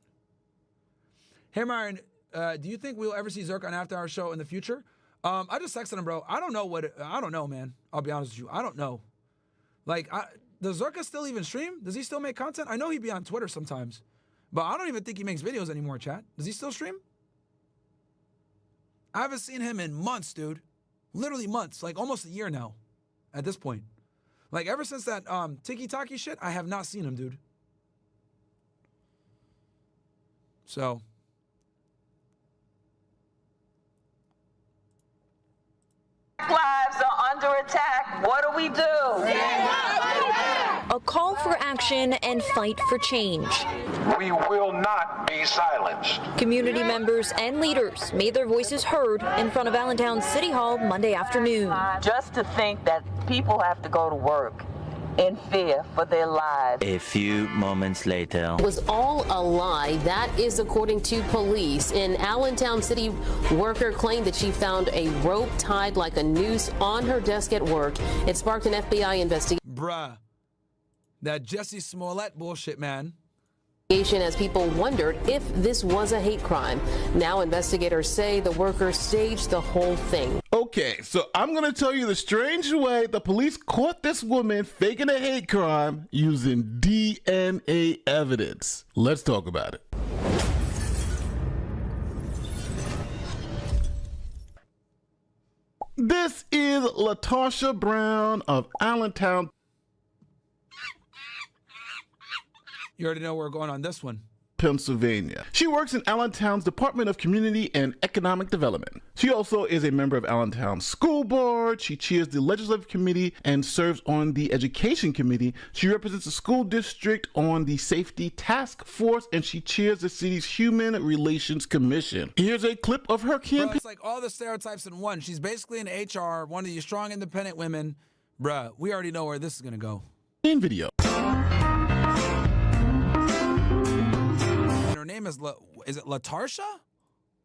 Hey, Myron, do you think we'll ever see Zerk on After Hour Show in the future? I just texted him, bro. I don't know, man. I'll be honest with you. I don't know. Like, does Zerka still even stream? Does he still make content? I know he'd be on Twitter sometimes, but I don't even think he makes videos anymore, chat. Does he still stream? I haven't seen him in months, dude. Literally months, like almost a year now at this point. Like ever since that tiki-taki shit, I have not seen him, dude. So. Lives are under attack. What do we do? A call for action and fight for change. We will not be silenced. Community members and leaders made their voices heard in front of Allentown City Hall Monday afternoon. Just to think that people have to go to work in fear for their lives. A few moments later. Was all a lie. That is according to police. An Allentown City worker claimed that she found a rope tied like a noose on her desk at work. It sparked an FBI investigation. Bruh. That Jesse Smollett bullshit, man. As people wondered if this was a hate crime. Now investigators say the worker staged the whole thing. Okay, so I'm going to tell you the strange way the police caught this woman faking a hate crime using DNA evidence. Let's talk about it. This is LaTarsha Brown of Allentown. You already know where we're going on this one. Pennsylvania. She works in Allentown's Department of Community and Economic Development. She also is a member of Allentown's school board. She chairs the legislative committee and serves on the education committee. She represents the school district on the safety task force, and she chairs the city's human relations commission. Here's a clip of her campaign. Bro, it's like all the stereotypes in one. She's basically an HR, one of these strong, independent women. Bruh, we already know where this is gonna go. In video. Her name is it LaTarsha?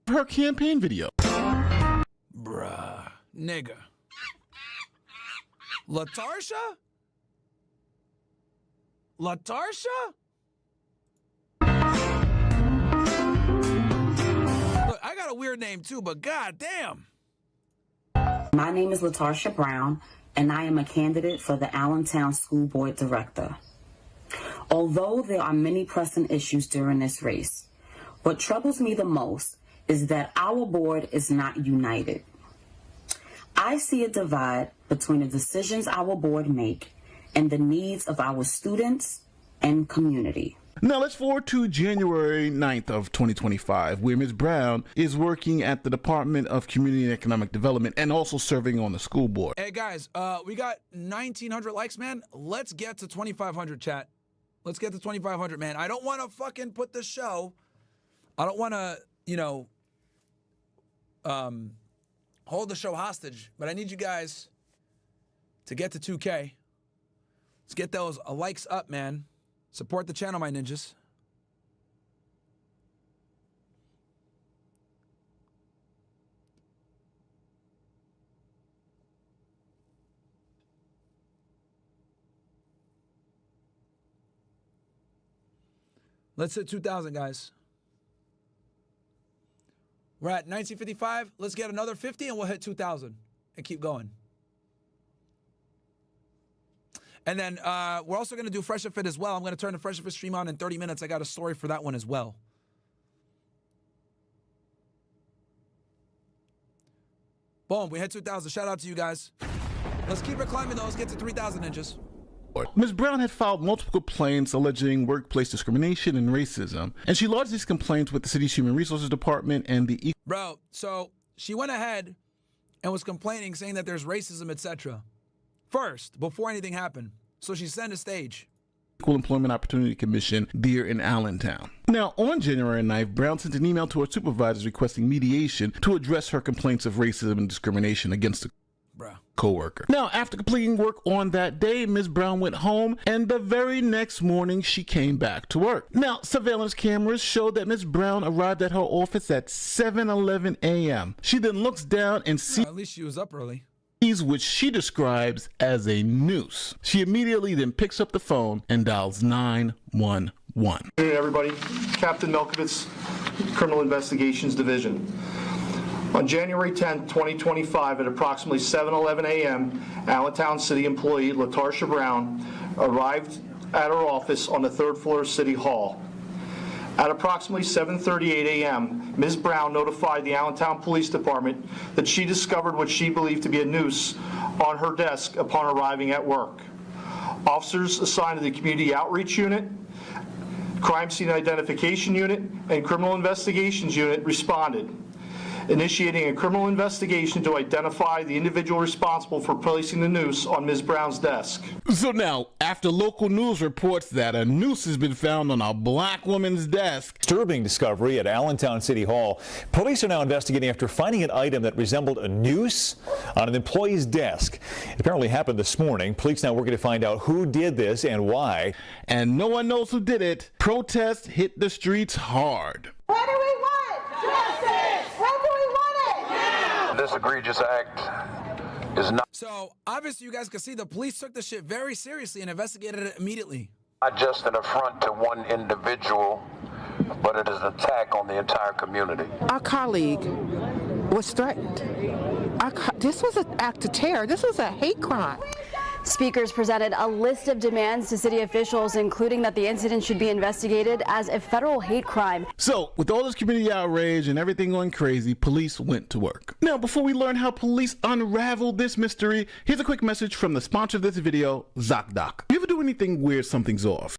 Her campaign video. Bruh, nigga. LaTarsha? LaTarsha? Look, I got a weird name too, but goddamn. My name is LaTarsha Brown, and I am a candidate for the Allentown School Board Director. Although there are many pressing issues during this race, what troubles me the most is that our board is not united. I see a divide between the decisions our board make and the needs of our students and community. Now let's forward to January 9th of 2025, where Ms. Brown is working at the Department of Community and Economic Development and also serving on the school board. Hey guys, we got 1,900 likes, man. Let's get to 2,500, chat. Let's get to 2,500, man. I don't want to fucking put the show. I don't want to, you know, hold the show hostage. But I need you guys to get to 2K. Let's get those likes up, man. Support the channel, my ninjas. Let's hit 2,000, guys. We're at 1955. Let's get another 50 and we'll hit 2,000 and keep going. And then we're also going to do FreshandFit as well. I'm going to turn the FreshandFit stream on in 30 minutes. I got a story for that one as well. Boom, we hit 2,000. Shout out to you guys. Let's keep it climbing, though. Let's get to 3,000 inches. Ms. Brown had filed multiple complaints alleging workplace discrimination and racism, and she lodged these complaints with the city's Human Resources Department and the... Bro, so she went ahead and was complaining, saying that there's racism, etc. First, before anything happened. So she sent a stage. Equal Employment Opportunity Commission there in Allentown. Now, on January 9th, Brown sent an email to her supervisors requesting mediation to address her complaints of racism and discrimination against the co-worker. Now, after completing work on that day, Ms. Brown went home, and the very next morning, she came back to work. Now, surveillance cameras showed that Ms. Brown arrived at her office at 7:11 a.m. She then looks down and sees... At least she was up early. which she describes as a noose. She immediately then picks up the phone and dials 911. Hey everybody, Captain Milkovitz, Criminal Investigations Division. On January 10, 2025, at approximately 7:11 a.m., Allentown City employee LaTarsha Brown arrived at her office on the 3rd floor of City Hall. At approximately 7:38 a.m., Ms. Brown notified the Allentown Police Department that she discovered what she believed to be a noose on her desk upon arriving at work. Officers assigned to the Community Outreach Unit, Crime Scene Identification Unit, and Criminal Investigations Unit responded, initiating a criminal investigation to identify the individual responsible for placing the noose on Ms. Brown's desk. So now, after local news reports that a noose has been found on a black woman's desk. Disturbing discovery at Allentown City Hall. Police are now investigating after finding an item that resembled a noose on an employee's desk. It apparently happened this morning. Police now working to find out who did this and why. And no one knows who did it. Protests hit the streets hard. What do we want? Justice! When do we want it? Now! This egregious act is not. So obviously you guys can see the police took the shit very seriously and investigated it immediately. Not just an affront to one individual, but it is an attack on the entire community. Our colleague was threatened. This was an act of terror. This was a hate crime. Speakers presented a list of demands to city officials, including that the incident should be investigated as a federal hate crime. So, with all this community outrage and everything going crazy, police went to work. Now, before we learn how police unraveled this mystery, here's a quick message from the sponsor of this video, ZocDoc. You ever do anything weird, something's off?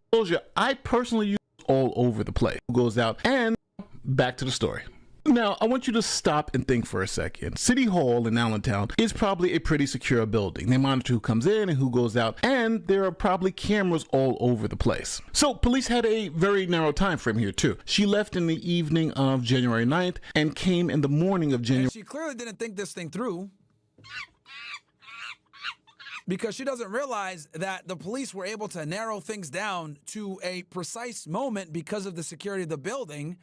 I personally use all over the place. Who goes out, and back to the story. Now, I want you to stop and think for a second. City Hall in Allentown is probably a pretty secure building. They monitor who comes in and who goes out, and there are probably cameras all over the place. So, police had a very narrow time frame here, too. She left in the evening of January 9th and came in the morning of January. And she clearly didn't think this thing through, because she doesn't realize that the police were able to narrow things down to a precise moment because of the security of the building.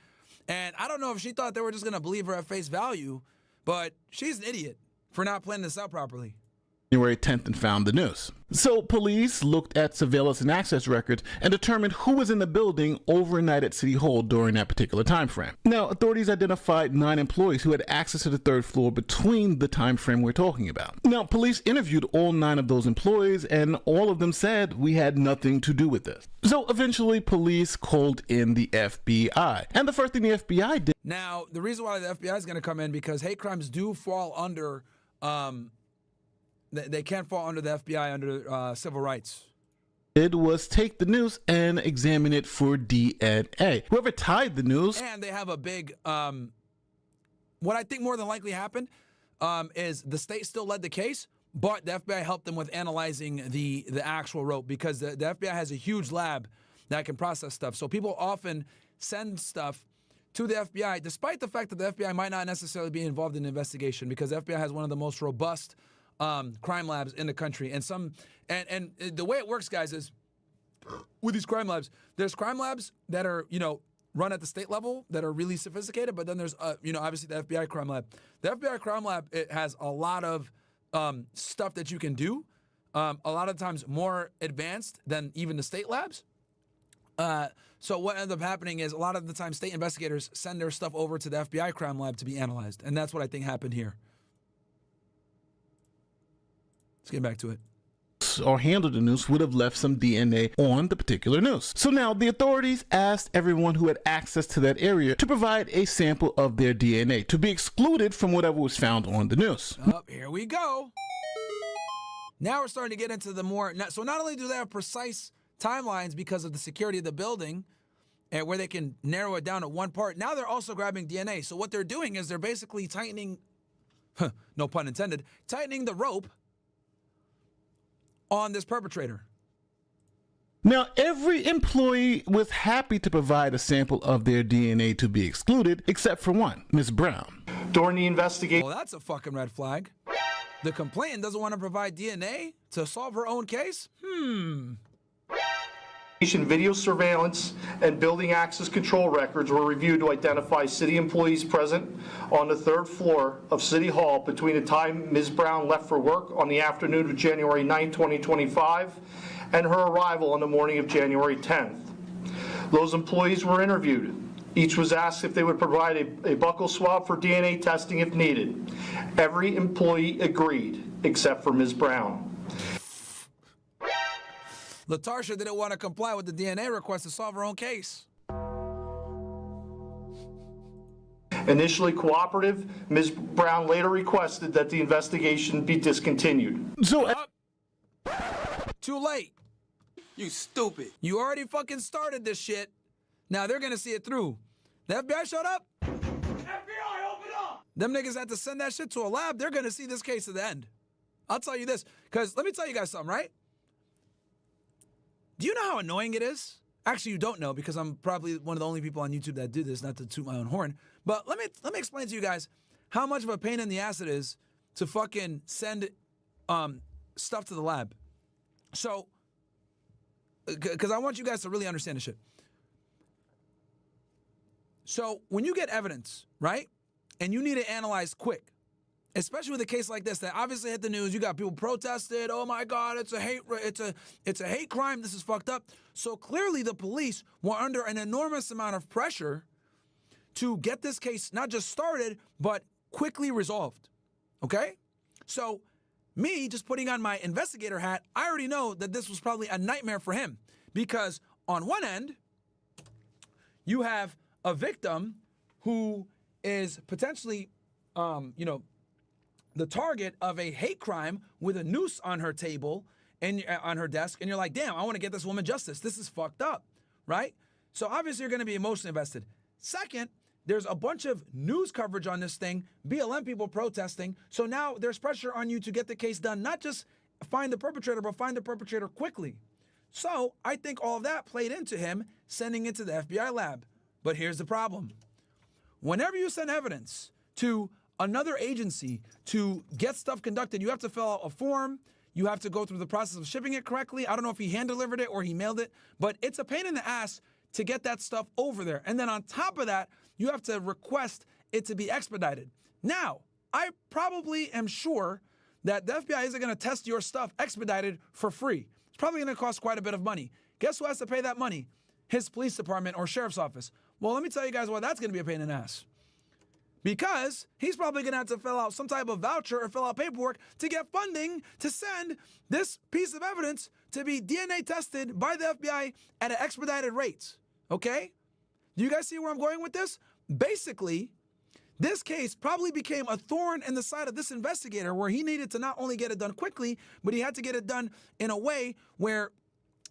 And I don't know if she thought they were just going to believe her at face value, but she's an idiot for not planning this out properly. January 10th and found the noose. So police looked at surveillance and access records and determined who was in the building overnight at City Hall during that particular time frame. Now, authorities identified 9 employees who had access to the 3rd floor between the time frame we're talking about. Now, police interviewed all 9 of those employees, and all of them said we had nothing to do with this. So eventually, police called in the FBI. And the first thing the FBI did... Now, the reason why the FBI is going to come in, because hate crimes do fall under... They can't fall under the FBI under civil rights. It was take the noose and examine it for DNA. Whoever tied the noose. And they have a big, what I think more than likely happened is the state still led the case, but the FBI helped them with analyzing the actual rope, because the FBI has a huge lab that can process stuff. So people often send stuff to the FBI, despite the fact that the FBI might not necessarily be involved in the investigation, because the FBI has one of the most robust crime labs in the country. And the way it works, guys, is with these crime labs, there's crime labs that are, run at the state level that are really sophisticated, but then there's, obviously the FBI crime lab. The FBI crime lab, it has a lot of stuff that you can do, a lot of times more advanced than even the state labs. So what ends up happening is a lot of the time state investigators send their stuff over to the FBI crime lab to be analyzed. And that's what I think happened here. Let's get back to it. Or handled the noose would have left some DNA on the particular noose. So now the authorities asked everyone who had access to that area to provide a sample of their DNA to be excluded from whatever was found on the noose. Here we go. Now we're starting to get into the more, so not only do they have precise timelines because of the security of the building and where they can narrow it down to one part, now they're also grabbing DNA. So what they're doing is they're basically tightening, no pun intended, tightening the rope on this perpetrator. Now, every employee was happy to provide a sample of their DNA to be excluded, except for one, Ms. Brown. During the investigation... Well, that's a fucking red flag. The complainant doesn't want to provide DNA to solve her own case? Video surveillance and building access control records were reviewed to identify city employees present on the third floor of City Hall between the time Ms. Brown left for work on the afternoon of January 9, 2025, and her arrival on the morning of January 10th. Those employees were interviewed. Each was asked if they would provide a buccal swab for DNA testing if needed. Every employee agreed, except for Ms. Brown. LaTarsha didn't want to comply with the DNA request to solve her own case. Initially cooperative, Ms. Brown later requested that the investigation be discontinued. So, too late. You stupid. You already fucking started this shit. Now they're gonna see it through. The FBI showed up. FBI, open up! Them niggas had to send that shit to a lab. They're gonna see this case to the end. I'll tell you this, because let me tell you guys something, right? Do you know how annoying it is? Actually, you don't know, because I'm probably one of the only people on YouTube that do this, not to toot my own horn. But let me explain to you guys how much of a pain in the ass it is to fucking send stuff to the lab. So, because I want you guys to really understand this shit. So when you get evidence, right, and you need to analyze quick, especially with a case like this that obviously hit the news, you got people protested. Oh my God, it's a hate crime. This is fucked up. So clearly the police were under an enormous amount of pressure to get this case not just started, but quickly resolved. Okay? So me just putting on my investigator hat, I already know that this was probably a nightmare for him, because on one end, you have a victim who is potentially, the target of a hate crime with a noose on her table and on her desk, and you're like, damn, I want to get this woman justice. This is fucked up, right? So obviously you're going to be emotionally invested. Second, there's a bunch of news coverage on this thing, BLM people protesting. So now there's pressure on you to get the case done, not just find the perpetrator, but find the perpetrator quickly. So I think all of that played into him sending it to the FBI lab. But here's the problem. Whenever you send evidence to another agency to get stuff conducted, you have to fill out a form. You have to go through the process of shipping it correctly. I don't know if he hand-delivered it or he mailed it, but it's a pain in the ass to get that stuff over there. And then on top of that, you have to request it to be expedited. Now, I probably am sure that the FBI isn't going to test your stuff expedited for free. It's probably going to cost quite a bit of money. Guess who has to pay that money? His police department or sheriff's office. Well, let me tell you guys why that's going to be a pain in the ass. Because he's probably going to have to fill out some type of voucher or fill out paperwork to get funding to send this piece of evidence to be DNA tested by the FBI at an expedited rate. Okay? Do you guys see where I'm going with this? Basically, this case probably became a thorn in the side of this investigator, where he needed to not only get it done quickly, but he had to get it done in a way where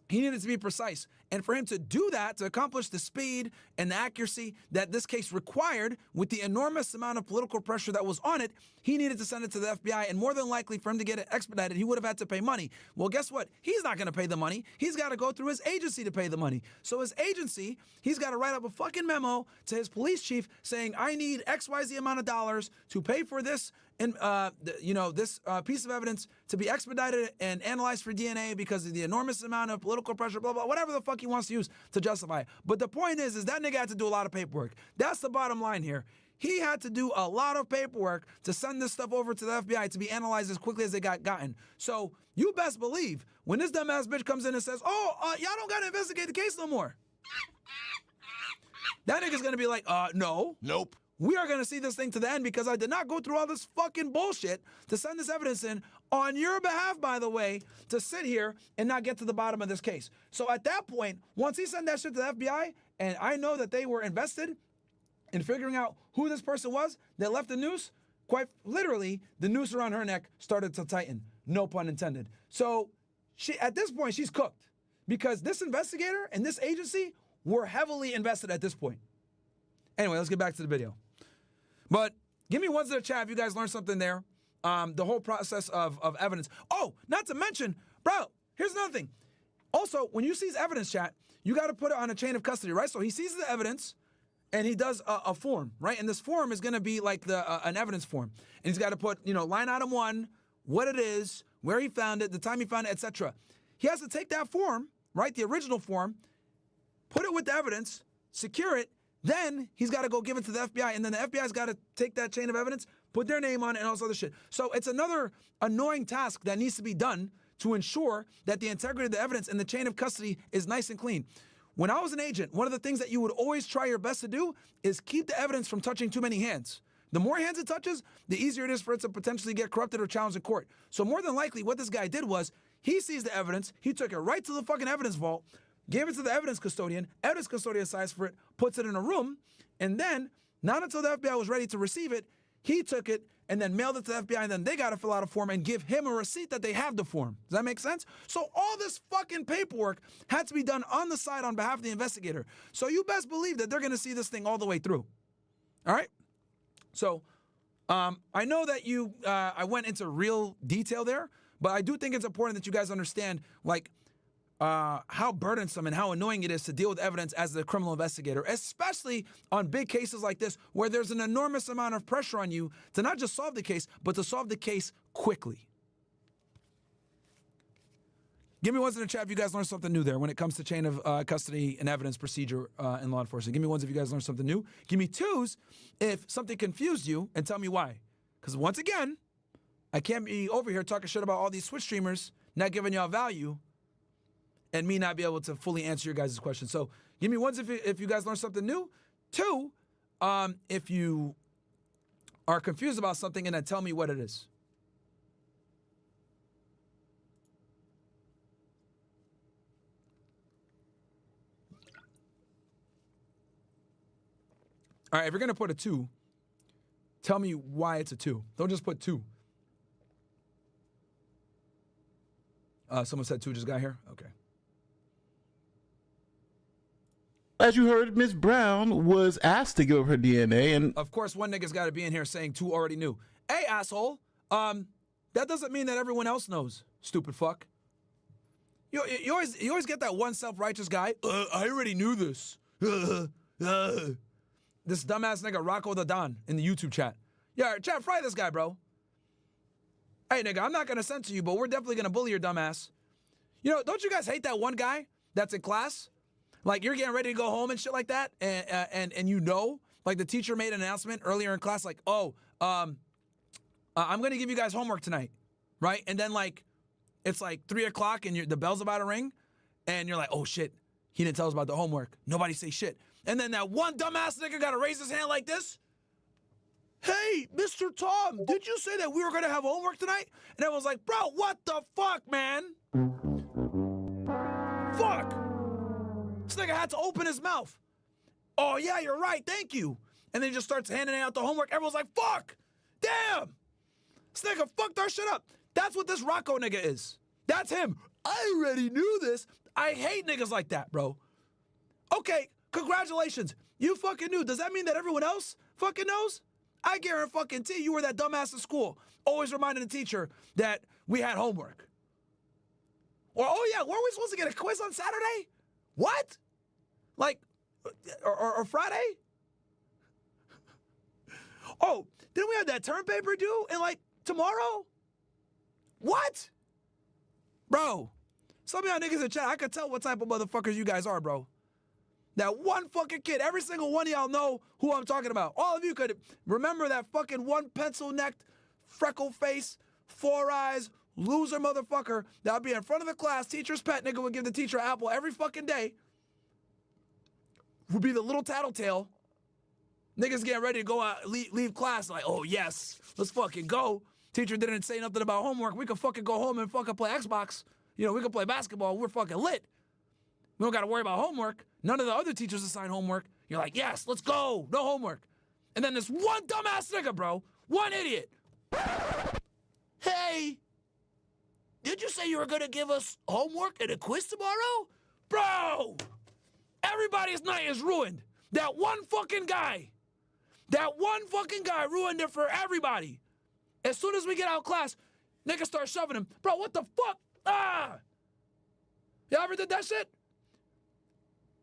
he needed to be precise. And for him to do that, to accomplish the speed and the accuracy that this case required with the enormous amount of political pressure that was on it, he needed to send it to the FBI. And more than likely, for him to get it expedited, he would have had to pay money. Well, guess what? He's not going to pay the money. He's got to go through his agency to pay the money. So his agency, he's got to write up a fucking memo to his police chief saying, I need XYZ amount of dollars to pay for this, and this piece of evidence to be expedited and analyzed for DNA because of the enormous amount of political pressure, blah, blah, whatever the fuck he wants to use to justify it. But the point is that nigga had to do a lot of paperwork. That's the bottom line here. He had to do a lot of paperwork to send this stuff over to the FBI to be analyzed as quickly as they got gotten. So you best believe when this dumbass bitch comes in and says, y'all don't got to investigate the case no more, that nigga's going to be like, no. Nope. We are going to see this thing to the end because I did not go through all this fucking bullshit to send this evidence in on your behalf, by the way, to sit here and not get to the bottom of this case. So at that point, once he sent that shit to the FBI, and I know that they were invested in figuring out who this person was that left the noose, quite literally, the noose around her neck started to tighten. No pun intended. So at this point, she's cooked because this investigator and this agency were heavily invested at this point. Anyway, let's get back to the video. But give me ones in the chat if you guys learned something there. The whole process of evidence. Oh, not to mention, bro, here's another thing. Also, when you seize evidence, chat, you got to put it on a chain of custody, right? So he seizes the evidence and he does a form, right? And this form is going to be like an evidence form. And he's got to put, line item 1, what it is, where he found it, the time he found it, etc. He has to take that form, right? The original form, put it with the evidence, secure it, then he's got to go give it to the FBI, and then the FBI's got to take that chain of evidence, put their name on it, and all this other shit. So it's another annoying task that needs to be done to ensure that the integrity of the evidence and the chain of custody is nice and clean. When I was an agent, one of the things that you would always try your best to do is keep the evidence from touching too many hands. The more hands it touches, the easier it is for it to potentially get corrupted or challenged in court. So more than likely, what this guy did was, he sees the evidence, he took it right to the fucking evidence vault, gave it to the evidence custodian signs for it, puts it in a room, and then, not until the FBI was ready to receive it, he took it and then mailed it to the FBI, and then they got to fill out a form and give him a receipt that they have the form. Does that make sense? So all this fucking paperwork had to be done on the side on behalf of the investigator. So you best believe that they're going to see this thing all the way through. All right? So I know that I went into real detail there, but I do think it's important that you guys understand, like, how burdensome and how annoying it is to deal with evidence as the criminal investigator, especially on big cases like this, where there's an enormous amount of pressure on you to not just solve the case, but to solve the case quickly. Give me ones in the chat if you guys learned something new there when it comes to chain of custody and evidence procedure in law enforcement. Give me ones if you guys learned something new. Give me twos if something confused you, and tell me why. Because once again, I can't be over here talking shit about all these Twitch streamers not giving y'all value and me not be able to fully answer your guys' questions. So give me ones if you guys learned something new. Two, if you are confused about something, and then tell me what it is. All right, if you're going to put a 2, tell me why it's a 2. Don't just put 2. Someone said 2 just got here? Okay. As you heard, Ms. Brown was asked to give up her DNA, and of course, one nigga's got to be in here saying 2 already knew. Hey, asshole, that doesn't mean that everyone else knows, stupid fuck. You always get that one self-righteous guy, I already knew this. This dumbass nigga, Rocco the Don, in the YouTube chat. Yeah, chat, fry this guy, bro. Hey, nigga, I'm not going to censor you, but we're definitely going to bully your dumbass. You know, don't you guys hate that one guy that's in class? Like, you're getting ready to go home and shit like that, and you know, like the teacher made an announcement earlier in class, like, I'm going to give you guys homework tonight, right? And then, like, it's like 3 o'clock and the bell's about to ring, and you're like, oh, shit, he didn't tell us about the homework. Nobody say shit. And then that one dumbass nigga got to raise his hand like this. Hey, Mr. Tom, did you say that we were going to have homework tonight? And everyone's like, bro, what the fuck, man? Fuck. This nigga had to open his mouth. Oh, yeah, you're right. Thank you. And then he just starts handing out the homework. Everyone's like, fuck. Damn. This nigga fucked our shit up. That's what this Rocco nigga is. That's him. I already knew this. I hate niggas like that, bro. Okay, congratulations. You fucking knew. Does that mean that everyone else fucking knows? I guarantee you were that dumbass in school, always reminding the teacher that we had homework. Or, oh yeah, weren't we supposed to get a quiz on Saturday? What? Like, or Friday? Oh, didn't we have that term paper due in like tomorrow? What? Bro, some of y'all niggas in chat, I could tell what type of motherfuckers you guys are, bro. That one fucking kid, every single one of y'all know who I'm talking about. All of you could remember that fucking one pencil-necked, freckle-faced, 4 eyes, loser motherfucker that would be in front of the class, teacher's pet nigga would give the teacher an apple every fucking day. Would be the little tattletale. Niggas getting ready to go out, leave class like, oh yes, let's fucking go. Teacher didn't say nothing about homework. We could fucking go home and fucking play Xbox. You know, we could play basketball. We're fucking lit. We don't got to worry about homework. None of the other teachers assign homework. You're like, yes, let's go. No homework. And then this one dumbass nigga, bro. One idiot. Hey, did you say you were going to give us homework and a quiz tomorrow? Bro, everybody's night is ruined. That one fucking guy ruined it for everybody. As soon as we get out of class, niggas start shoving him. Bro, what the fuck? Ah! Y'all ever did that shit?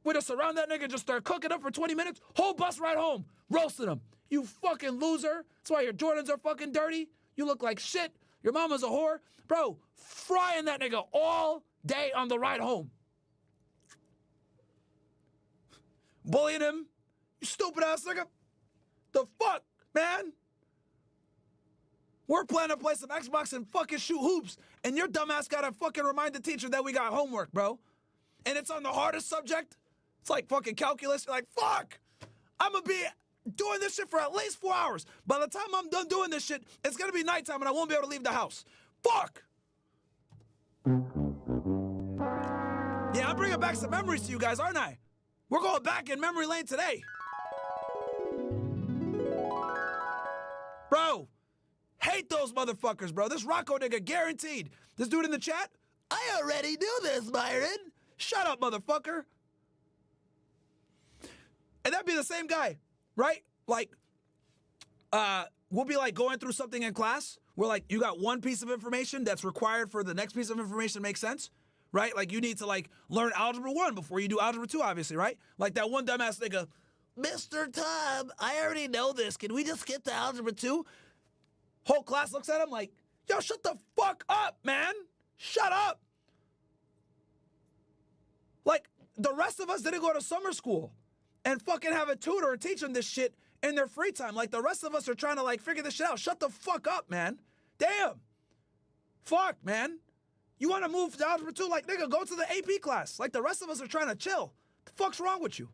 We just surround that nigga and just start cooking up for 20 minutes. Whole bus ride home. Roasting him. You fucking loser. That's why your Jordans are fucking dirty. You look like shit. Your mama's a whore. Bro, frying that nigga all day on the ride home. bullying him. You stupid ass nigga. The fuck, man? We're planning to play some Xbox and fucking shoot hoops, and your dumbass gotta fucking remind the teacher that we got homework, bro. And it's on the hardest subject. It's like fucking calculus. You're like, fuck! I'm gonna be doing this shit for at least 4 hours. By the time I'm done doing this shit, it's gonna be nighttime and I won't be able to leave the house. Fuck! Yeah, I'm bringing back some memories to you guys, aren't I? We're going back in memory lane today. Bro, hate those motherfuckers, bro. This Rocco nigga guaranteed. This dude in the chat, I already knew this, Myron. Shut up, motherfucker. And that'd be the same guy, right? Like, we'll be like going through something in class where like you got one piece of information that's required for the next piece of information to make sense, right? Like you need to like learn algebra 1 before you do algebra 2, obviously, right? Like that one dumbass nigga, Mr. Tom, I already know this. Can we just skip to algebra 2? Whole class looks at him like, yo, shut the fuck up, man. Shut up. Like the rest of us didn't go to summer school and fucking have a tutor or teach them this shit in their free time. Like the rest of us are trying to like figure this shit out. Shut the fuck up, man. Damn. Fuck, man. You want to move to algebra 2? Like, nigga, go to the AP class. Like the rest of us are trying to chill. The fuck's wrong with you?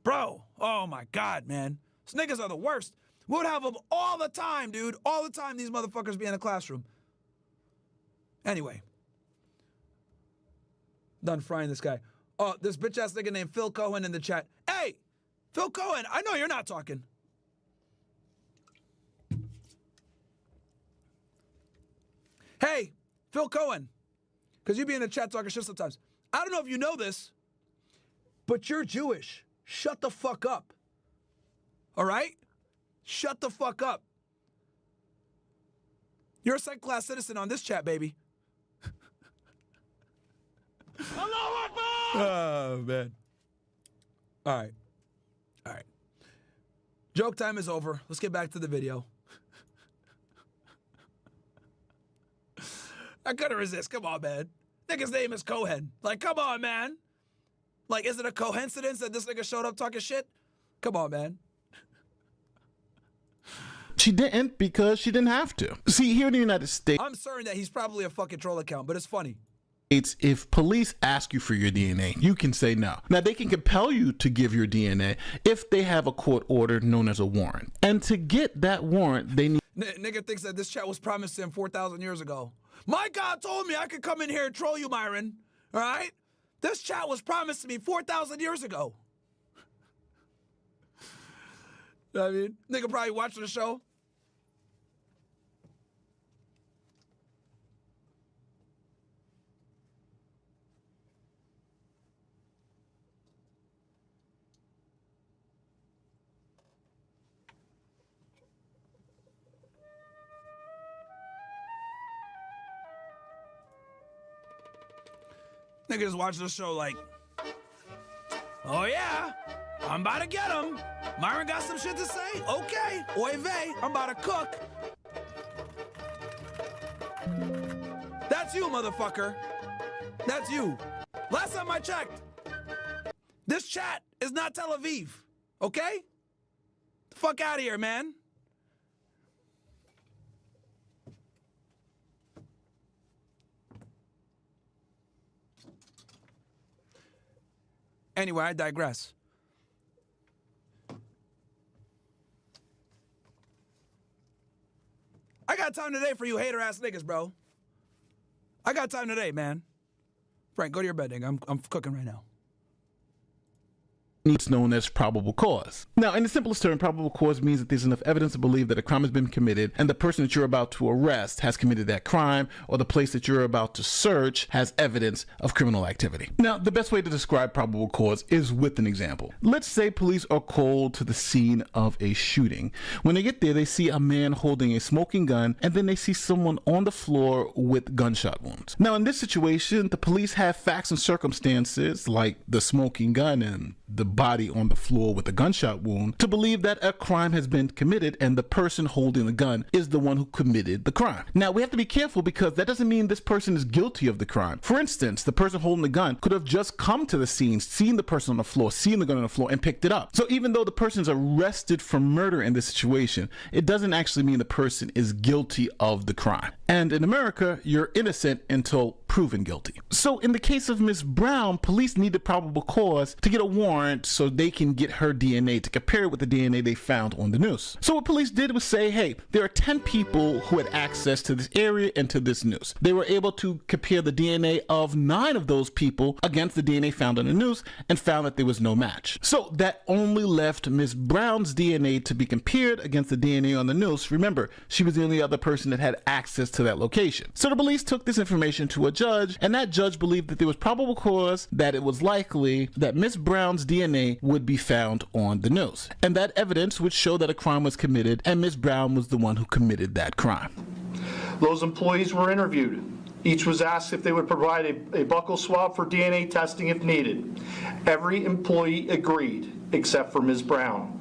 Bro, oh my God, man. These niggas are the worst. We would have them all the time, dude. All the time these motherfuckers be in the classroom. Anyway. Done frying this guy. Oh, this bitch-ass nigga named Phil Cohen in the chat. Hey, Phil Cohen, I know you're not talking. Hey, Phil Cohen, because you be in the chat talking shit sometimes. I don't know if you know this, but you're Jewish. Shut the fuck up. All right? Shut the fuck up. You're a second-class citizen on this chat, baby. Oh, man. All right. All right. Joke time is over. Let's get back to the video. I couldn't resist. Come on, man. Nigga's name is Cohen. Like, come on, man. Like, is it a coincidence that this nigga showed up talking shit? Come on, man. She didn't because she didn't have to. See, here in the United States, I'm certain that he's probably a fucking troll account, but it's funny. If police ask you for your DNA, you can say no. Now, they can compel you to give your DNA if they have a court order known as a warrant. And to get that warrant, they need... Nigga thinks that this chat was promised to him 4,000 years ago. My God told me I could come in here and troll you, Myron. All right? This chat was promised to me 4,000 years ago. You know what I mean? Nigga probably watching the show. Niggas watching the show like, oh yeah, I'm about to get him. Myron got some shit to say? Okay, oy vey, I'm about to cook. That's you, motherfucker. That's you. Last time I checked, this chat is not Tel Aviv, okay? The fuck out of here, man. Anyway, I digress. I got time today for you hater-ass niggas, bro. I got time today, man. Frank, go to your bed, nigga. I'm cooking right now. It's known as probable cause. Now, in the simplest term, probable cause means that there's enough evidence to believe that a crime has been committed and the person that you're about to arrest has committed that crime, or the place that you're about to search has evidence of criminal activity. Now, the best way to describe probable cause is with an example. Let's say police are called to the scene of a shooting. When they get there, they see a man holding a smoking gun, and then they see someone on the floor with gunshot wounds. Now, in this situation, the police have facts and circumstances like the smoking gun and the body on the floor with a gunshot wound to believe that a crime has been committed and the person holding the gun is the one who committed the crime. Now, we have to be careful because that doesn't mean this person is guilty of the crime. For instance, the person holding the gun could have just come to the scene, seen the person on the floor, seen the gun on the floor, and picked it up. So even though the person is arrested for murder in this situation, it doesn't actually mean the person is guilty of the crime. And in America, you're innocent until proven guilty. So in the case of Ms. Brown, police needed probable cause to get a warrant so they can get her DNA to compare it with the DNA they found on the noose. So what police did was say, hey, there are 10 people who had access to this area and to this noose. They were able to compare the DNA of 9 of those people against the DNA found on the noose and found that there was no match. So that only left Ms. Brown's DNA to be compared against the DNA on the noose. Remember, she was the only other person that had access to that location. So the police took this information to a judge, and that judge believed that there was probable cause that it was likely that Ms. Brown's DNA would be found on the noose. And that evidence would show that a crime was committed and Ms. Brown was the one who committed that crime. Those employees were interviewed. Each was asked if they would provide a buccal swab for DNA testing if needed. Every employee agreed, except for Ms. Brown.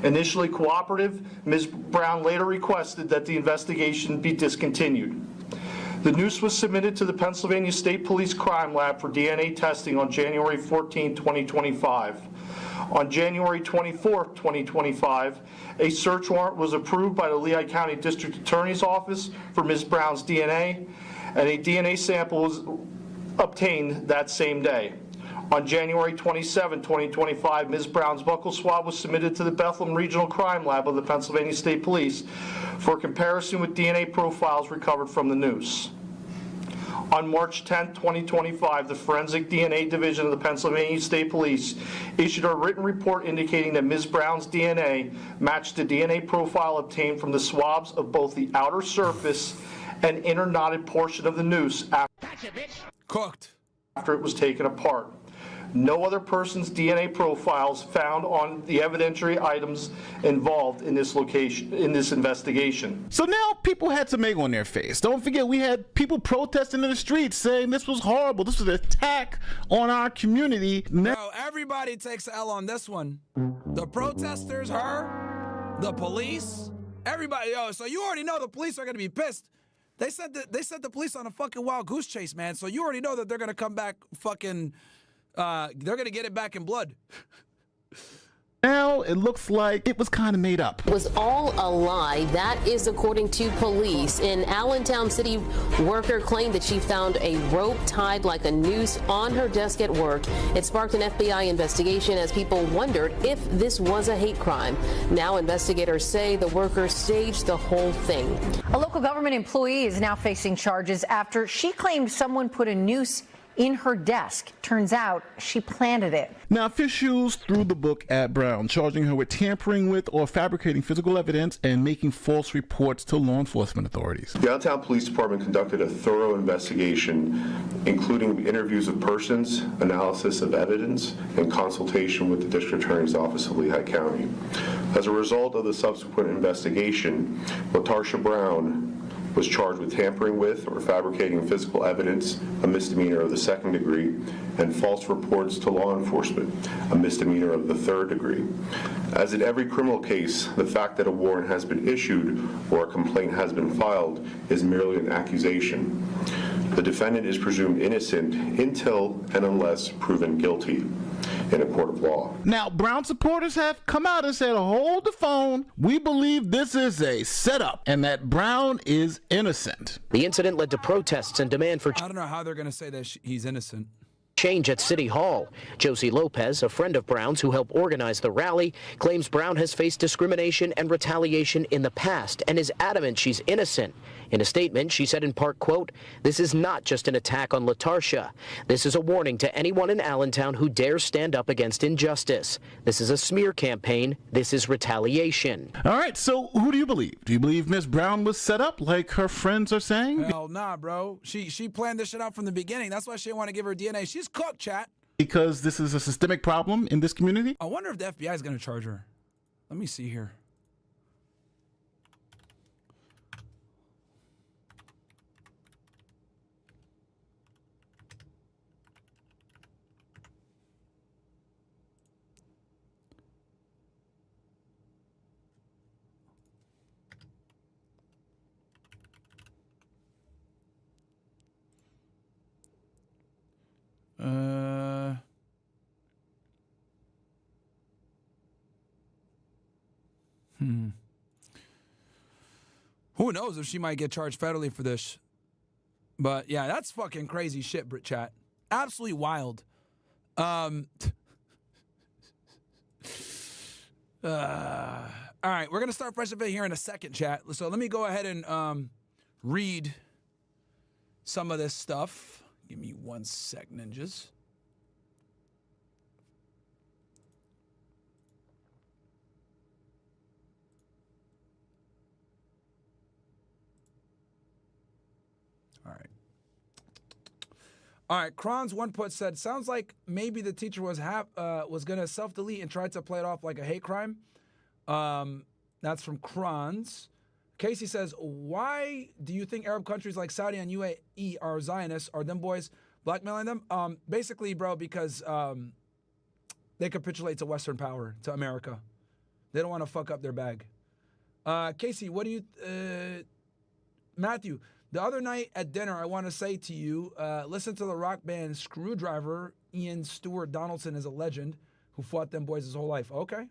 Initially cooperative, Ms. Brown later requested that the investigation be discontinued. The noose was submitted to the Pennsylvania State Police Crime Lab for DNA testing on January 14, 2025. On January 24, 2025, a search warrant was approved by the Lehigh County District Attorney's Office for Ms. Brown's DNA, and a DNA sample was obtained that same day. On January 27, 2025, Ms. Brown's buccal swab was submitted to the Bethlehem Regional Crime Lab of the Pennsylvania State Police for comparison with DNA profiles recovered from the noose. On March 10, 2025, the Forensic DNA Division of the Pennsylvania State Police issued a written report indicating that Ms. Brown's DNA matched the DNA profile obtained from the swabs of both the outer surface and inner knotted portion of the noose after it was taken apart. No other person's DNA profiles found on the evidentiary items involved in this investigation. So now people had some egg on their face. Don't forget, we had people protesting in the streets saying this was horrible. This was an attack on our community. Now everybody takes L on this one. The protesters, her, the police, everybody. Yo, so you already know the police are gonna be pissed. They sent the police on a fucking wild goose chase, man. So you already know that they're gonna come back fucking. They're gonna get it back in blood. Now it looks like it was kind of made up. It was all a lie. That is according to police. An Allentown city worker claimed that she found a rope tied like a noose on her desk at work. It sparked an FBI investigation as people wondered if this was a hate crime. Now investigators say the worker staged the whole thing. A local government employee is now facing charges after she claimed someone put a noose in her desk. Turns out she planted it. Now, officials threw the book at Brown, charging her with tampering with or fabricating physical evidence and making false reports to law enforcement authorities. The Allentown Police Department conducted a thorough investigation, including interviews of persons, analysis of evidence, and consultation with the District Attorney's Office of Lehigh County. As a result of the subsequent investigation, LaTarsha Brown was charged with tampering with or fabricating physical evidence, a misdemeanor of the 2nd degree, and false reports to law enforcement, a misdemeanor of the 3rd degree. As in every criminal case, the fact that a warrant has been issued or a complaint has been filed is merely an accusation. The defendant is presumed innocent until and unless proven guilty in a court of law. Now, Brown supporters have come out and said, hold the phone. We believe this is a setup and that Brown is innocent. The incident led to protests and demand for... I don't know how they're going to say that he's innocent. Change at City Hall. Josie Lopez, a friend of Brown's who helped organize the rally, claims Brown has faced discrimination and retaliation in the past and is adamant she's innocent. In a statement, she said in part, quote, "This is not just an attack on LaTarsha. This is a warning to anyone in Allentown who dares stand up against injustice. This is a smear campaign. This is retaliation." All right, so who do you believe? Do you believe Miss Brown was set up like her friends are saying? Hell nah, bro. She planned this shit out from the beginning. That's why she didn't want to give her DNA. She's cooked, chat. Because this is a systemic problem in this community? I wonder if the FBI is going to charge her. Let me see here. Who knows if she might get charged federally for this? But yeah, that's fucking crazy shit, Brit Chat. Absolutely wild. All right, we're gonna start FreshandFit here in a second, chat. So let me go ahead and read some of this stuff. Give me 1 sec, ninjas. All right, Kron's one put said, sounds like maybe the teacher was going to self-delete and tried to play it off like a hate crime. That's from Kron's. Casey says, why do you think Arab countries like Saudi and UAE are Zionists? Are them boys blackmailing them? Basically, bro, because they capitulate to Western power, to America. They don't want to fuck up their bag. Casey, what do you... Matthew... The other night at dinner, I want to say to you, listen to the rock band Screwdriver. Ian Stewart Donaldson is a legend who fought them boys his whole life. Okay.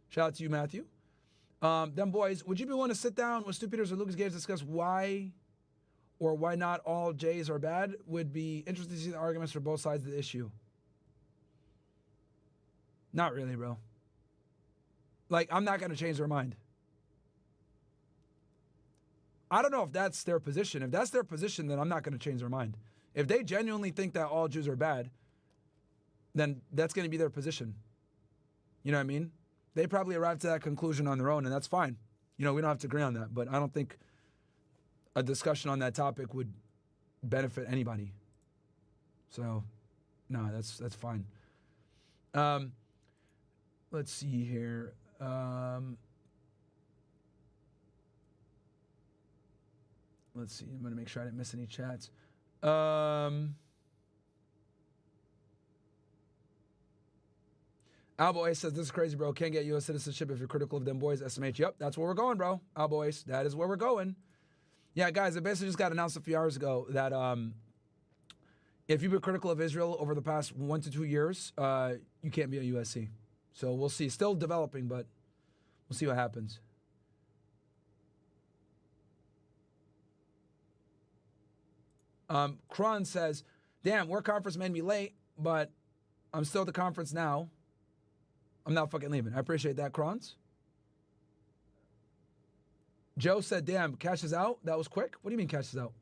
Shout out to you, Matthew. Them boys, would you be willing to sit down with Stu Peters or Lucas Gage to discuss why or why not all Jays are bad? Would be interested to see the arguments for both sides of the issue. Not really, bro. Like, I'm not going to change their mind. I don't know if that's their position. If that's their position, then I'm not going to change their mind. If they genuinely think that all Jews are bad, then that's going to be their position. You know what I mean? They probably arrived to that conclusion on their own, and that's fine. You know, we don't have to agree on that, but I don't think a discussion on that topic would benefit anybody. So, no, that's fine. Let's see here. Let's see. I'm going to make sure I didn't miss any chats. Albo Ace says, this is crazy, bro. Can't get U.S. citizenship if you're critical of them boys. SMH. Yep, that's where we're going, bro. Albo Ace. That is where we're going. Yeah, guys, it basically just got announced a few hours ago that if you've been critical of Israel over the past 1 to 2 years, you can't be a USC. So we'll see. Still developing, but we'll see what happens. Kron says, damn, work conference made me late, but I'm still at the conference now. I'm not fucking leaving. I appreciate that, Krons. Joe said, damn, cash is out? That was quick? What do you mean cash is out?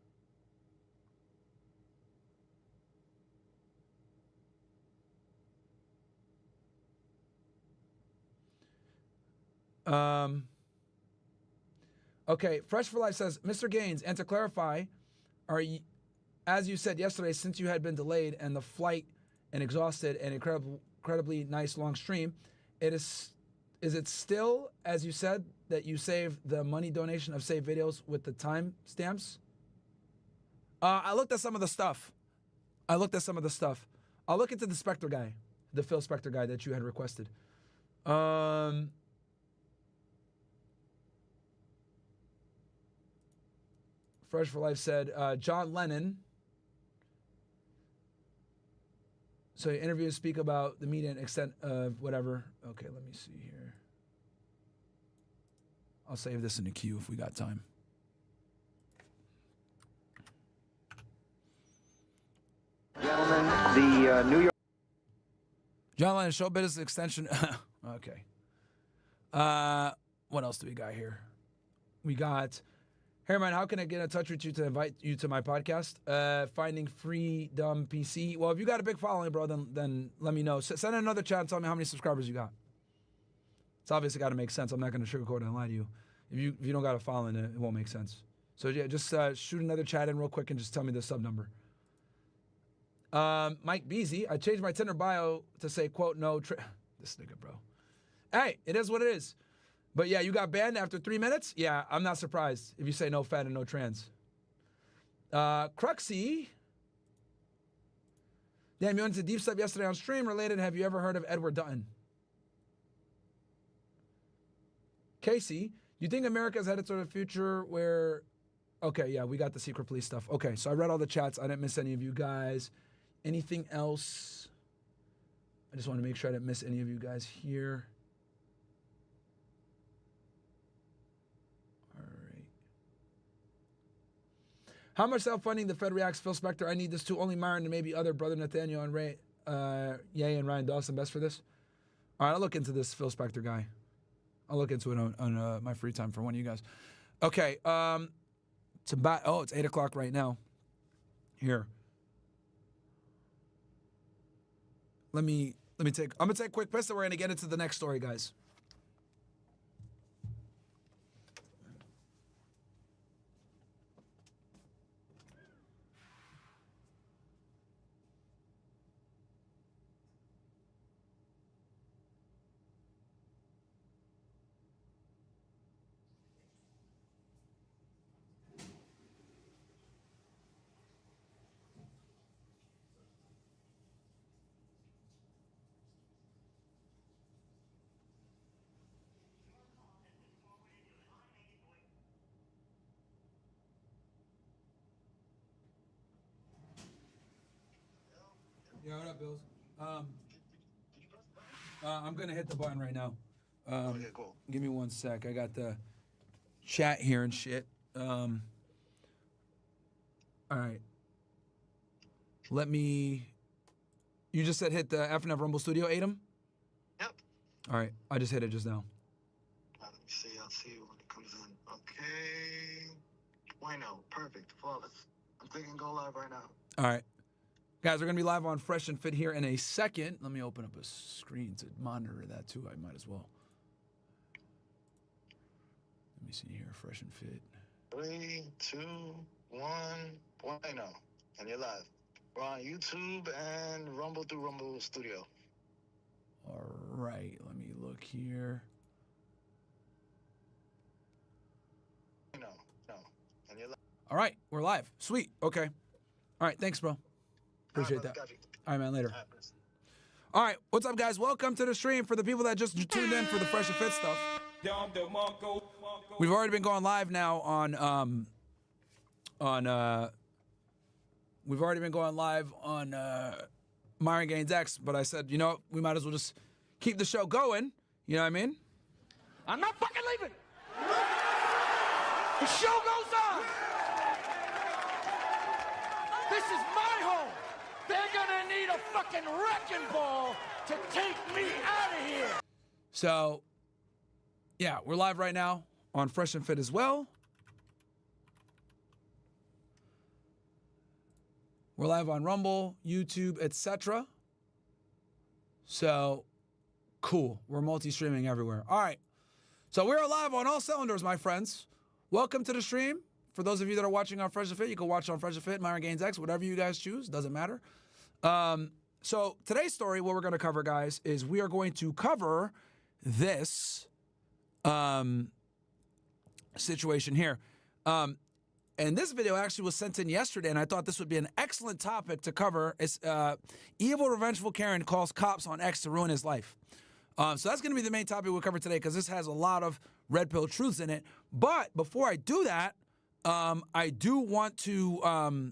Okay, Fresh for Life says, Mr. Gaines, and to clarify, are you... As you said yesterday, since you had been delayed and the flight and exhausted and incredibly nice long stream, is it still, as you said, that you saved the money donation of saved videos with the time stamps? I looked at some of the stuff. I'll look into the Spectre guy, the Phil Spectre guy that you had requested. Fresh for Life said, John Lennon. So interviews speak about the media and extent of whatever. Okay, let me see here. I'll save this in the queue if we got time. Gentlemen, the New York... John Lennon, show business extension. Okay. What else do we got here? We got... Hey, man, how can I get in touch with you to invite you to my podcast? Finding Freedom PC. Well, if you got a big following, bro, then let me know. Send in another chat and tell me how many subscribers you got. It's obviously got to make sense. I'm not going to sugarcoat it and lie to you. If you don't got a following, it won't make sense. So, yeah, just shoot another chat in real quick and just tell me the sub number. Mike Beasy, I changed my Tinder bio to say, quote, no. This nigga, bro. Hey, it is what it is. But yeah, you got banned after 3 minutes? Yeah, I'm not surprised if you say no fat and no trans. Cruxy. Damn, you went to deep step yesterday on stream. Related, have you ever heard of Edward Dutton? Casey, you think America's headed toward a future where... Okay, yeah, we got the secret police stuff. Okay, so I read all the chats. I didn't miss any of you guys. Anything else? I just want to make sure I didn't miss any of you guys here. How much self-funding the Fed reacts? Phil Spector, I need this too. Only Myron and maybe other brother Nathaniel and Ray, Ye and Ryan Dawson best for this. All right, I'll look into this Phil Spector guy. I'll look into it on my free time for one of you guys. Okay, it's about, it's 8 o'clock right now. Here. I'm gonna take a quick piss and we're gonna get into the next story, guys. Yeah, what up, Bills? I'm gonna hit the button right now. Okay, cool. Give me 1 sec. I got the chat here and shit. All right. You just said hit the FNF Rumble Studio, Adam? Yep. All right, I just hit it just now. Let me see. I'll see when it comes in. Okay. Bueno, perfect, flawless. I'm clicking go live right now. All right. Guys, we're going to be live on Fresh and Fit here in a second. Let me open up a screen to monitor that too. I might as well. Let me see here, Fresh and Fit. 3, 2, 1, bueno. And you're live. We're on YouTube and Rumble through Rumble Studio. All right, let me look here. No. And you're live. All right, we're live. Sweet. Okay. All right, thanks, bro. Appreciate that. All right, man, later. All right, what's up, guys? Welcome to the stream. For the people that just tuned in for the Fresh and Fit stuff, we've already been going live now on Myron Gaines X, but I said, you know, we might as well just keep the show going. You know what I mean? I'm not fucking leaving. The show goes on. This is my home. They're gonna need a fucking wrecking ball to take me out of here. So, yeah, we're live right now on Fresh and Fit as well. We're live on Rumble, YouTube, etc. So, cool. We're multi-streaming everywhere. All right. So we're live on all cylinders, my friends. Welcome to the stream. For those of you that are watching on Fresh and Fit, you can watch on Fresh and Fit, Myron Gaines X, whatever you guys choose. Doesn't matter. So today's story, what we're going to cover, guys, is we are going to cover this situation here. And this video actually was sent in yesterday, and I thought this would be an excellent topic to cover. It's evil, revengeful Karen calls cops on ex to ruin his life. So that's going to be the main topic we'll cover today because this has a lot of red pill truths in it. But before I do that, I do want to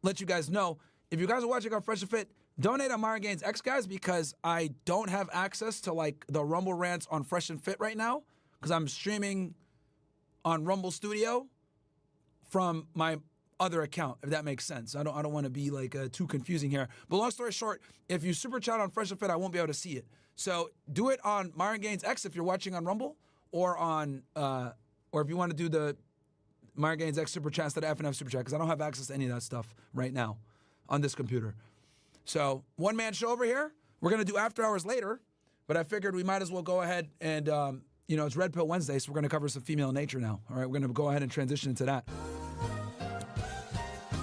let you guys know, if you guys are watching on Fresh and Fit, donate on Myron Gaines X, guys, because I don't have access to like the Rumble rants on Fresh and Fit right now because I'm streaming on Rumble Studio from my other account, if that makes sense. I don't want to be like too confusing here. But long story short, if you super chat on Fresh and Fit, I won't be able to see it. So do it on Myron Gaines X if you're watching on Rumble, or on or if you want to do the Myron Gaines X super chat instead of FNF super chat, because I don't have access to any of that stuff right now on this computer. So one man show over here. We're gonna do after hours later, but I figured we might as well go ahead and you know, it's Red Pill Wednesday, so we're gonna cover some female nature now. All right, we're gonna go ahead and transition into that.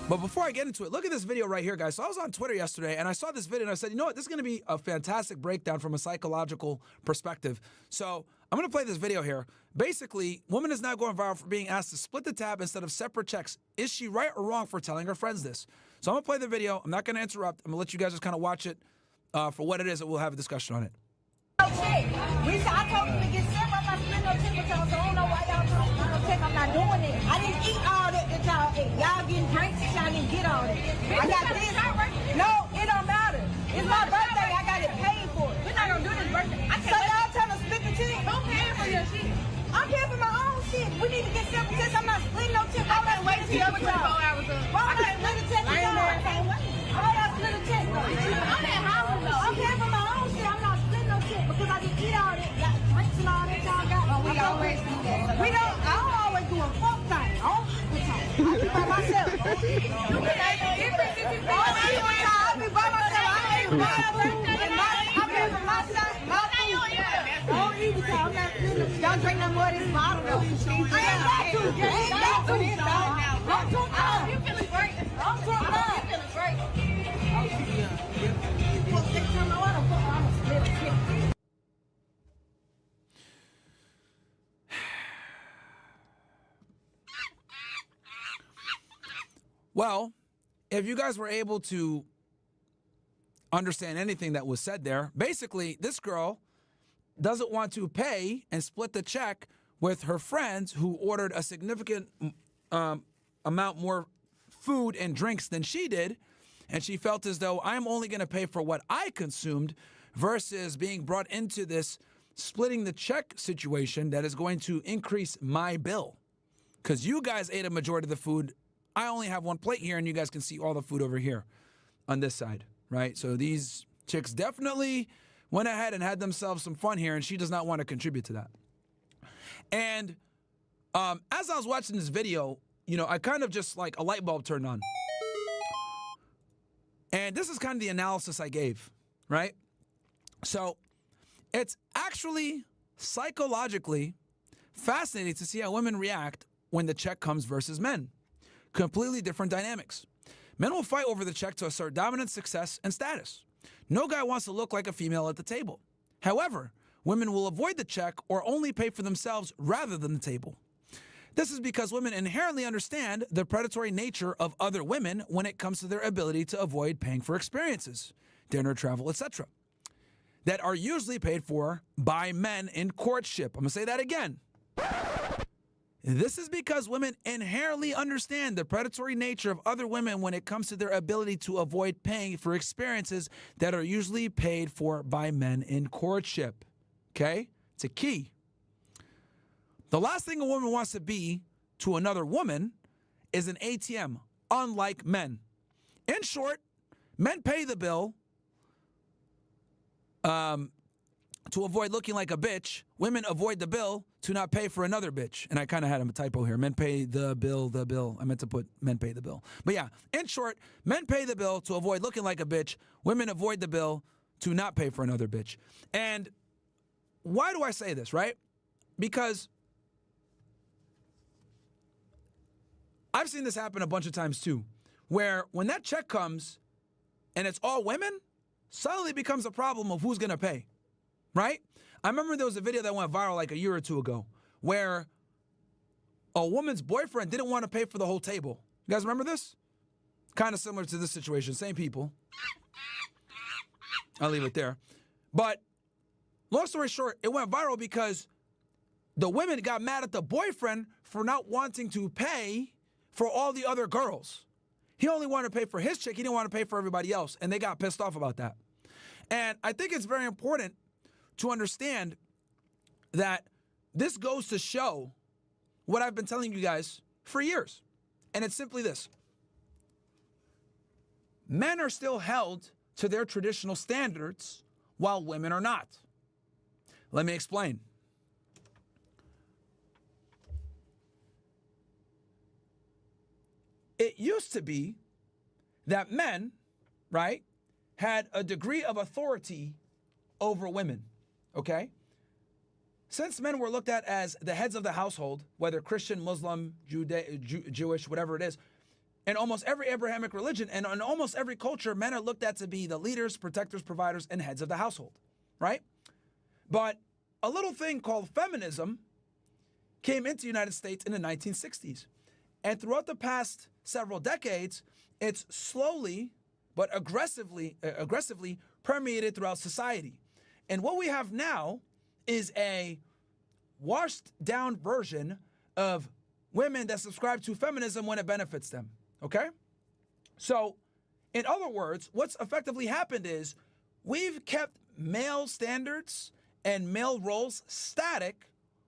But before I get into it, look at this video right here, guys. So I was on Twitter yesterday, and I saw this video, and I said, you know what? This is going to be a fantastic breakdown from a psychological perspective. So I'm going to play this video here. Basically, woman is now going viral for being asked to split the tab instead of separate checks. Is she right or wrong for telling her friends this? So I'm going to play the video. I'm not going to interrupt. I'm going to let you guys just kind of watch it for what it is, and we'll have a discussion on it. I told him to get separate. I'm not spending no tip with y'all, so I don't know why y'all talking about no check. I'm not doing it. I didn't eat all that y'all ate. Y'all getting drinks, y'all didn't get all that. I got this. No, it don't matter. It's my birthday. I got it paid for. We're not gonna do this birthday. So y'all trying to split the check? Who paying for your shit? I'm paying for my own shit. We need to get separate checks. I'm not splitting no chip. I can't wait till your check with y'all? Why would I split a check with y'all? Why y'all split a check? I'm at home though. I'm paying for my own shit. I'm not splitting no shit because I didn't eat all that, got drinks and all that y'all got. Well, we always do that. We don't. I don't always do a fuck thing. I don't do it. I be by myself. You can make a difference if you feel like I be by myself. I ain't by myself. I'm paying for my shit, my food. I don't eat with y'all. I'm not splitting. Y'all drink no more of this bottle though. I ain't got to. I ain't got to. I'm drunk now. You feeling great? I'm drunk now. You feeling great? Well, next time I want to put on a split a check. Well, if you guys were able to understand anything that was said there, basically this girl doesn't want to pay and split the check with her friends who ordered a significant amount more food and drinks than she did, and she felt as though I'm only going to pay for what I consumed versus being brought into this splitting the check situation that is going to increase my bill. Because you guys ate a majority of the food. I only have one plate here, and you guys can see all the food over here on this side, right? So these chicks definitely went ahead and had themselves some fun here, and she does not want to contribute to that. And as I was watching this video, you know, I kind of just like a light bulb turned on. And this is kind of the analysis I gave, right? So it's actually psychologically fascinating to see how women react when the check comes versus men. Completely different dynamics. Men will fight over the check to assert dominance, success, and status. No guy wants to look like a female at the table. However, women will avoid the check or only pay for themselves rather than the table. This is because women inherently understand the predatory nature of other women when it comes to their ability to avoid paying for experiences, dinner, travel, etc., that are usually paid for by men in courtship. I'm going to say that again. This is because women inherently understand the predatory nature of other women when it comes to their ability to avoid paying for experiences that are usually paid for by men in courtship. Okay? It's a key. The last thing a woman wants to be to another woman is an ATM, unlike men. In short, men pay the bill to avoid looking like a bitch. Women avoid the bill to not pay for another bitch. And I kind of had a typo here. Men pay the bill. I meant to put men pay the bill. But yeah, in short, men pay the bill to avoid looking like a bitch. Women avoid the bill to not pay for another bitch. And why do I say this, right? Because I've seen this happen a bunch of times too, where when that check comes and it's all women, suddenly it becomes a problem of who's going to pay, right? I remember there was a video that went viral like a year or two ago where a woman's boyfriend didn't want to pay for the whole table. You guys remember this? Kind of similar to this situation, same people. I'll leave it there. But long story short, it went viral because the women got mad at the boyfriend for not wanting to pay for all the other girls. He only wanted to pay for his chick. He didn't want to pay for everybody else. And they got pissed off about that. And I think it's very important to understand that this goes to show what I've been telling you guys for years. And it's simply this. Men are still held to their traditional standards while women are not. Let me explain. It used to be that men, right, had a degree of authority over women, okay? Since men were looked at as the heads of the household, whether Christian, Muslim, Jewish, whatever it is, in almost every Abrahamic religion and in almost every culture, men are looked at to be the leaders, protectors, providers, and heads of the household, right? But a little thing called feminism came into the United States in the 1960s. And throughout the past several decades, it's slowly but aggressively permeated throughout society. And what we have now is a washed down version of women that subscribe to feminism when it benefits them, okay? So, in other words, what's effectively happened is we've kept male standards and male roles static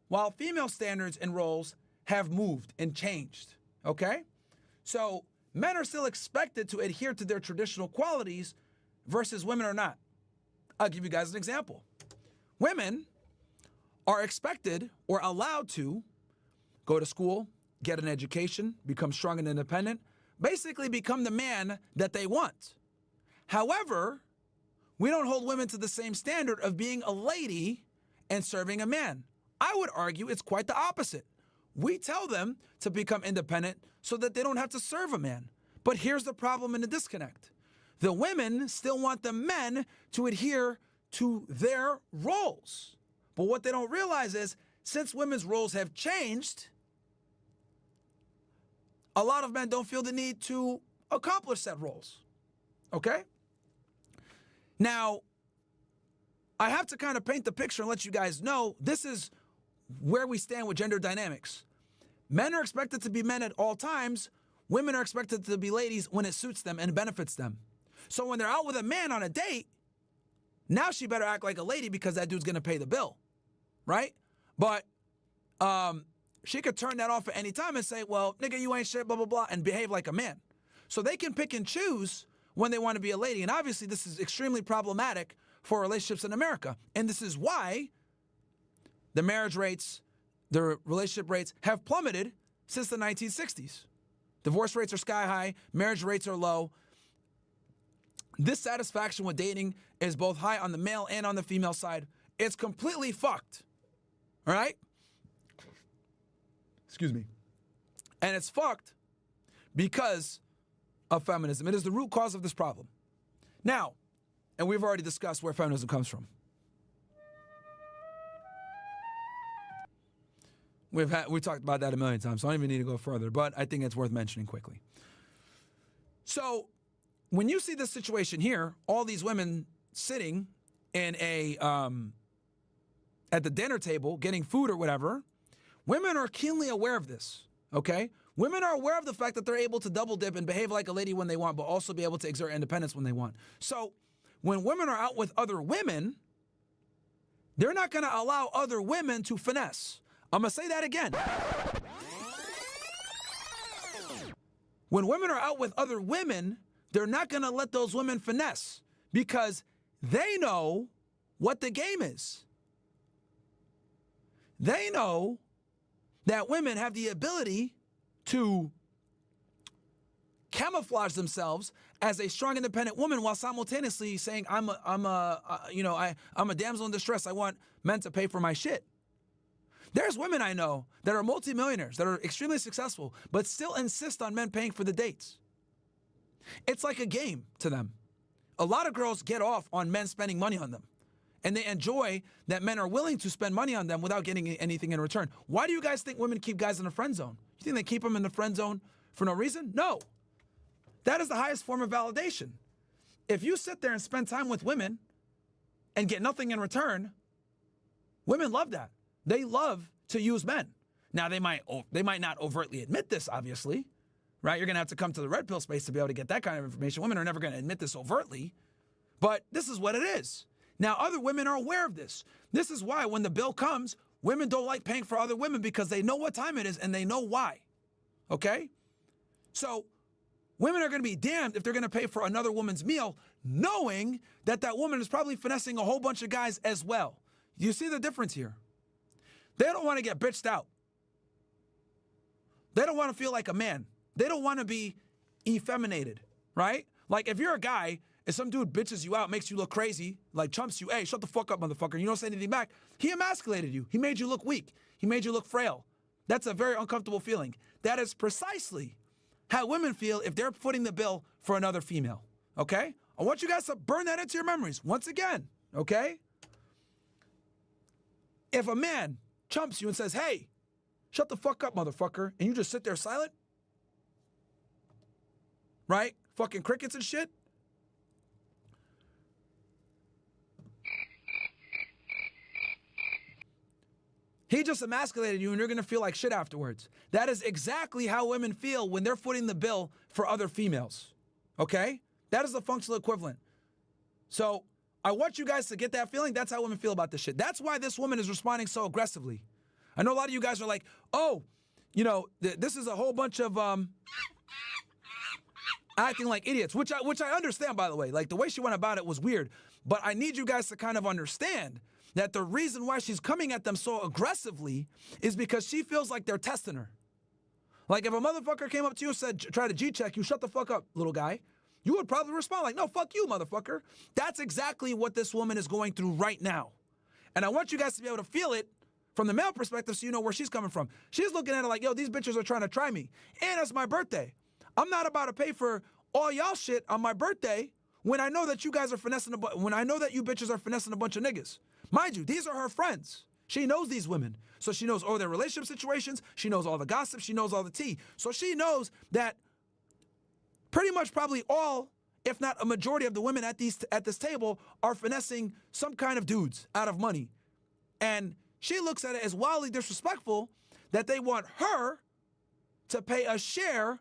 while female standards and roles have moved and changed, okay? So men are still expected to adhere to their traditional qualities versus women are not. I'll give you guys an example. Women are expected or allowed to go to school, get an education, become strong and independent, basically become the man that they want. However, we don't hold women to the same standard of being a lady and serving a man. I would argue it's quite the opposite. We tell them to become independent so that they don't have to serve a man. But here's the problem and the disconnect. The women still want the men to adhere to their roles. But what they don't realize is, since women's roles have changed, a lot of men don't feel the need to accomplish said roles. Okay? Now, I have to kind of paint the picture and let you guys know this is where we stand with gender dynamics. Men are expected to be men at all times. Women are expected to be ladies when it suits them and benefits them. So when they're out with a man on a date, now she better act like a lady because that dude's going to pay the bill, right? But she could turn that off at any time and say, well, nigga, you ain't shit, blah, blah, blah, and behave like a man. So they can pick and choose when they want to be a lady. And obviously this is extremely problematic for relationships in America. And this is why the marriage rates, the relationship rates have plummeted since the 1960s. Divorce rates are sky high, marriage rates are low. Dissatisfaction with dating is both high on the male and on the female side. It's completely fucked. All right? Excuse me. And it's fucked because of feminism. It is the root cause of this problem. Now, and we've already discussed where feminism comes from. We talked about that a million times, so I don't even need to go further, but I think it's worth mentioning quickly. So, when you see this situation here, all these women sitting in at the dinner table getting food or whatever, women are keenly aware of this, okay? Women are aware of the fact that they're able to double dip and behave like a lady when they want, but also be able to exert independence when they want. So when women are out with other women, they're not going to allow other women to finesse. I'm going to say that again. When women are out with other women, they're not going to let those women finesse because they know what the game is. They know that women have the ability to camouflage themselves as a strong, independent woman while simultaneously saying, I'm a damsel in distress. I want men to pay for my shit. There's women I know that are multimillionaires, that are extremely successful, but still insist on men paying for the dates. It's like a game to them. A lot of girls get off on men spending money on them. And they enjoy that men are willing to spend money on them without getting anything in return. Why do you guys think women keep guys in the friend zone? You think they keep them in the friend zone for no reason? No. That is the highest form of validation. If you sit there and spend time with women and get nothing in return, women love that. They love to use men. Now, they might not overtly admit this, obviously, right? You're going to have to come to the red pill space to be able to get that kind of information. Women are never going to admit this overtly, but this is what it is. Now, other women are aware of this. This is why when the bill comes, women don't like paying for other women because they know what time it is and they know why, okay? So women are going to be damned if they're going to pay for another woman's meal knowing that that woman is probably finessing a whole bunch of guys as well. You see the difference here? They don't want to get bitched out. They don't want to feel like a man. They don't want to be effeminated, right? Like if you're a guy and some dude bitches you out, makes you look crazy, like chumps you, hey, shut the fuck up, motherfucker, and you don't say anything back, he emasculated you. He made you look weak. He made you look frail. That's a very uncomfortable feeling. That is precisely how women feel if they're footing the bill for another female, okay? I want you guys to burn that into your memories once again, okay? If a man chumps you and says, hey, shut the fuck up, motherfucker, and you just sit there silent, right? Fucking crickets and shit. He just emasculated you and you're going to feel like shit afterwards. That is exactly how women feel when they're footing the bill for other females, okay? That is the functional equivalent. So I want you guys to get that feeling. That's how women feel about this shit. That's why this woman is responding so aggressively. I know a lot of you guys are like, oh, you know, this is a whole bunch of acting like idiots, which I understand, by the way. Like, the way she went about it was weird. But I need you guys to kind of understand that the reason why she's coming at them so aggressively is because she feels like they're testing her. Like, if a motherfucker came up to you and said, try to G-check you, shut the fuck up, little guy, you would probably respond like, no, fuck you, motherfucker. That's exactly what this woman is going through right now. And I want you guys to be able to feel it from the male perspective so you know where she's coming from. She's looking at it like, yo, these bitches are trying to try me. And it's my birthday. I'm not about to pay for all y'all shit on my birthday when I know that you guys are finessing, when I know that you bitches are finessing a bunch of niggas. Mind you, these are her friends. She knows these women. So she knows all their relationship situations. She knows all the gossip. She knows all the tea. So she knows that pretty much probably all, if not a majority of the women at this table are finessing some kind of dudes out of money. And she looks at it as wildly disrespectful that they want her to pay a share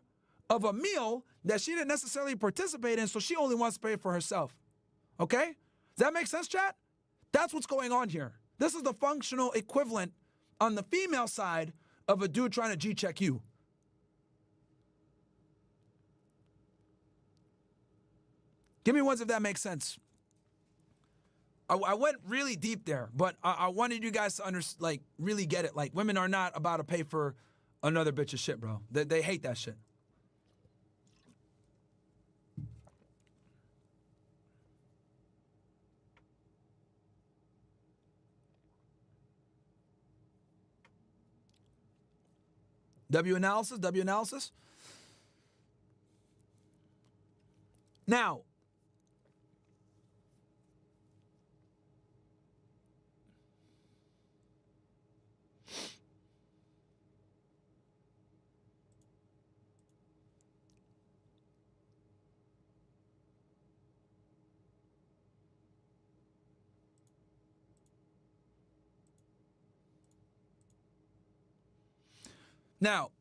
of a meal that she didn't necessarily participate in, so she only wants to pay for herself. Okay? Does that make sense, chat? That's what's going on here. This is the functional equivalent on the female side of a dude trying to G-check you. Give me ones if that makes sense. I went really deep there, but I wanted you guys to really get it. Like, women are not about to pay for another bitch's shit, bro. They hate that shit. W analysis. Now,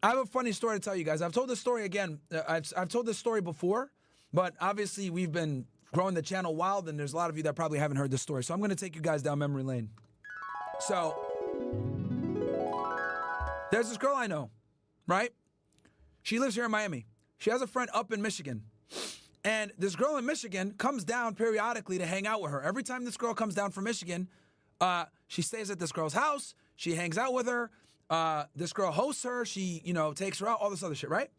I have a funny story to tell you guys. I've told this story again. I've told this story before, but obviously we've been growing the channel wild, and there's a lot of you that probably haven't heard this story. So I'm going to take you guys down memory lane. So there's this girl I know, right? She lives here in Miami. She has a friend up in Michigan. And this girl in Michigan comes down periodically to hang out with her. Every time this girl comes down from Michigan, she stays at this girl's house. She hangs out with her. This girl hosts her. She, takes her out, all this other shit, right?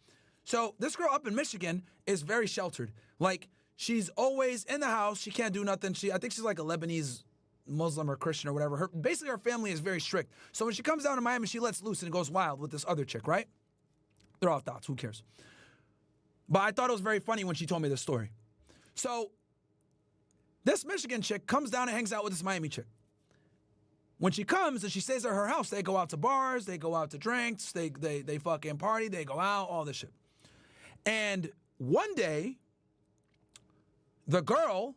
So this girl up in Michigan is very sheltered. Like, she's always in the house. She can't do nothing. I think she's like a Lebanese Muslim or Christian or whatever. Basically, her family is very strict. So when she comes down to Miami, she lets loose and goes wild with this other chick, right? They're all thoughts. Who cares? But I thought it was very funny when she told me this story. So this Michigan chick comes down and hangs out with this Miami chick. When she comes and she stays at her house, they go out to bars, they go out to drinks, they fucking party, they go out, all this shit. And one day, the girl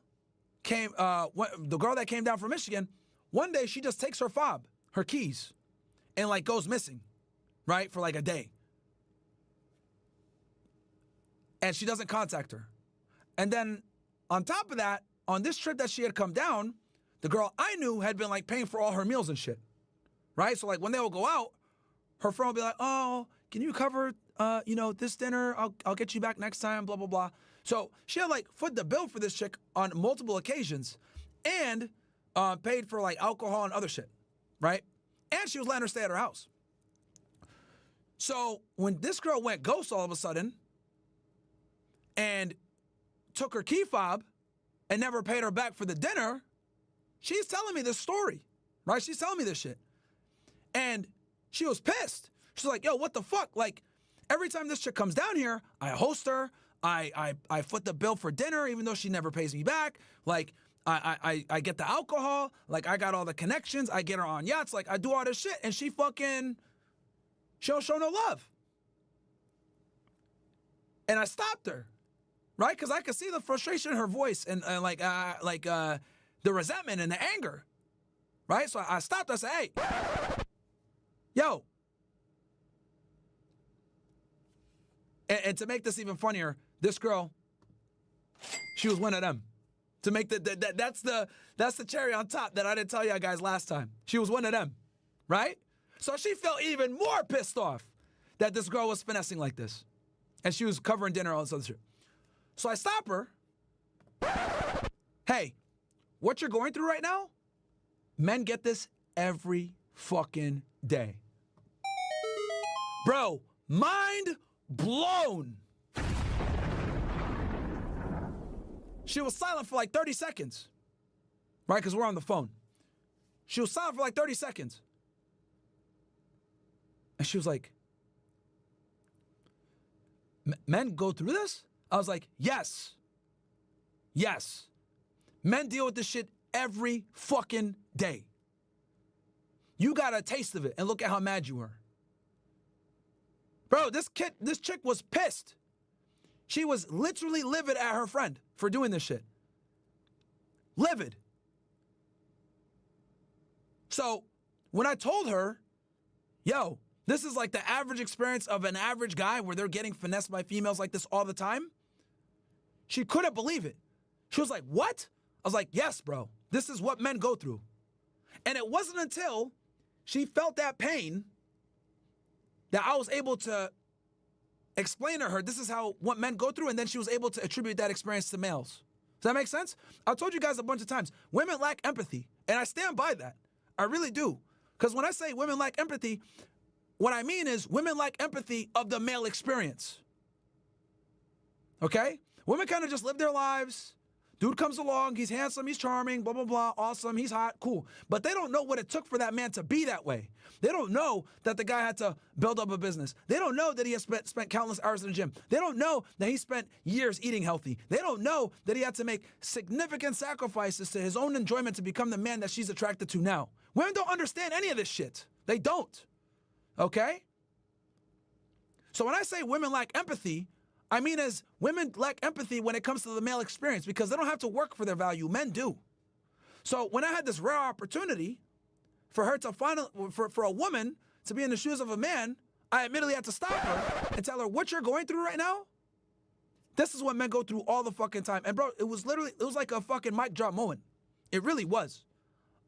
that came down from Michigan, one day she just takes her fob, her keys, and goes missing, right, for a day. And she doesn't contact her. And then on top of that, on this trip that she had come down, the girl I knew had been paying for all her meals and shit, right? So when they will go out, her friend will be like, oh, can you cover, this dinner? I'll get you back next time, blah, blah, blah. So she had foot the bill for this chick on multiple occasions and paid for alcohol and other shit, right? And she was letting her stay at her house. So when this girl went ghost all of a sudden and took her key fob and never paid her back for the dinner, she's telling me this story, right? She's telling me this shit. And she was pissed. She's like, yo, what the fuck? Every time this chick comes down here, I host her. I foot the bill for dinner, even though she never pays me back. I get the alcohol. I got all the connections. I get her on yachts. I do all this shit. And she don't show no love. And I stopped her, right? Because I could see the frustration in her voice and the resentment and the anger, right? So I stopped. I said, hey, yo. And to make this even funnier, this girl, she was one of them. To make that's the cherry on top that I didn't tell you guys last time. She was one of them, right? So she felt even more pissed off that this girl was finessing like this. And she was covering dinner, all this other shit. So I stop her. Hey, what you're going through right now, men get this every fucking day. Bro, mind blown. She was silent for like 30 seconds. Right, because we're on the phone. She was silent for like 30 seconds. And she was like, men go through this? I was like, yes. Yes. Men deal with this shit every fucking day. You got a taste of it, and look at how mad you were. Bro, this chick was pissed. She was literally livid at her friend for doing this shit. Livid. So when I told her, yo, this is like the average experience of an average guy where they're getting finessed by females like this all the time, she couldn't believe it. She was like, what? I was like, yes, bro. This is what men go through. And it wasn't until she felt that pain that I was able to explain to her this is what men go through, and then she was able to attribute that experience to males. Does that make sense? I told you guys a bunch of times, women lack empathy, and I stand by that. I really do. Because when I say women lack empathy, what I mean is women lack empathy of the male experience. Okay? Women kind of just live their lives. Dude comes along, he's handsome, he's charming, blah, blah, blah, awesome, he's hot, cool. But they don't know what it took for that man to be that way. They don't know that the guy had to build up a business. They don't know that he has spent countless hours in the gym. They don't know that he spent years eating healthy. They don't know that he had to make significant sacrifices to his own enjoyment to become the man that she's attracted to now. Women don't understand any of this shit. They don't. Okay? So when I say women lack empathy, I mean as women lack empathy when it comes to the male experience because they don't have to work for their value. Men do. So when I had this rare opportunity for her to for a woman to be in the shoes of a man, I admittedly had to stop her and tell her what you're going through right now. This is what men go through all the fucking time. And bro, it was like a fucking mic drop moment. It really was.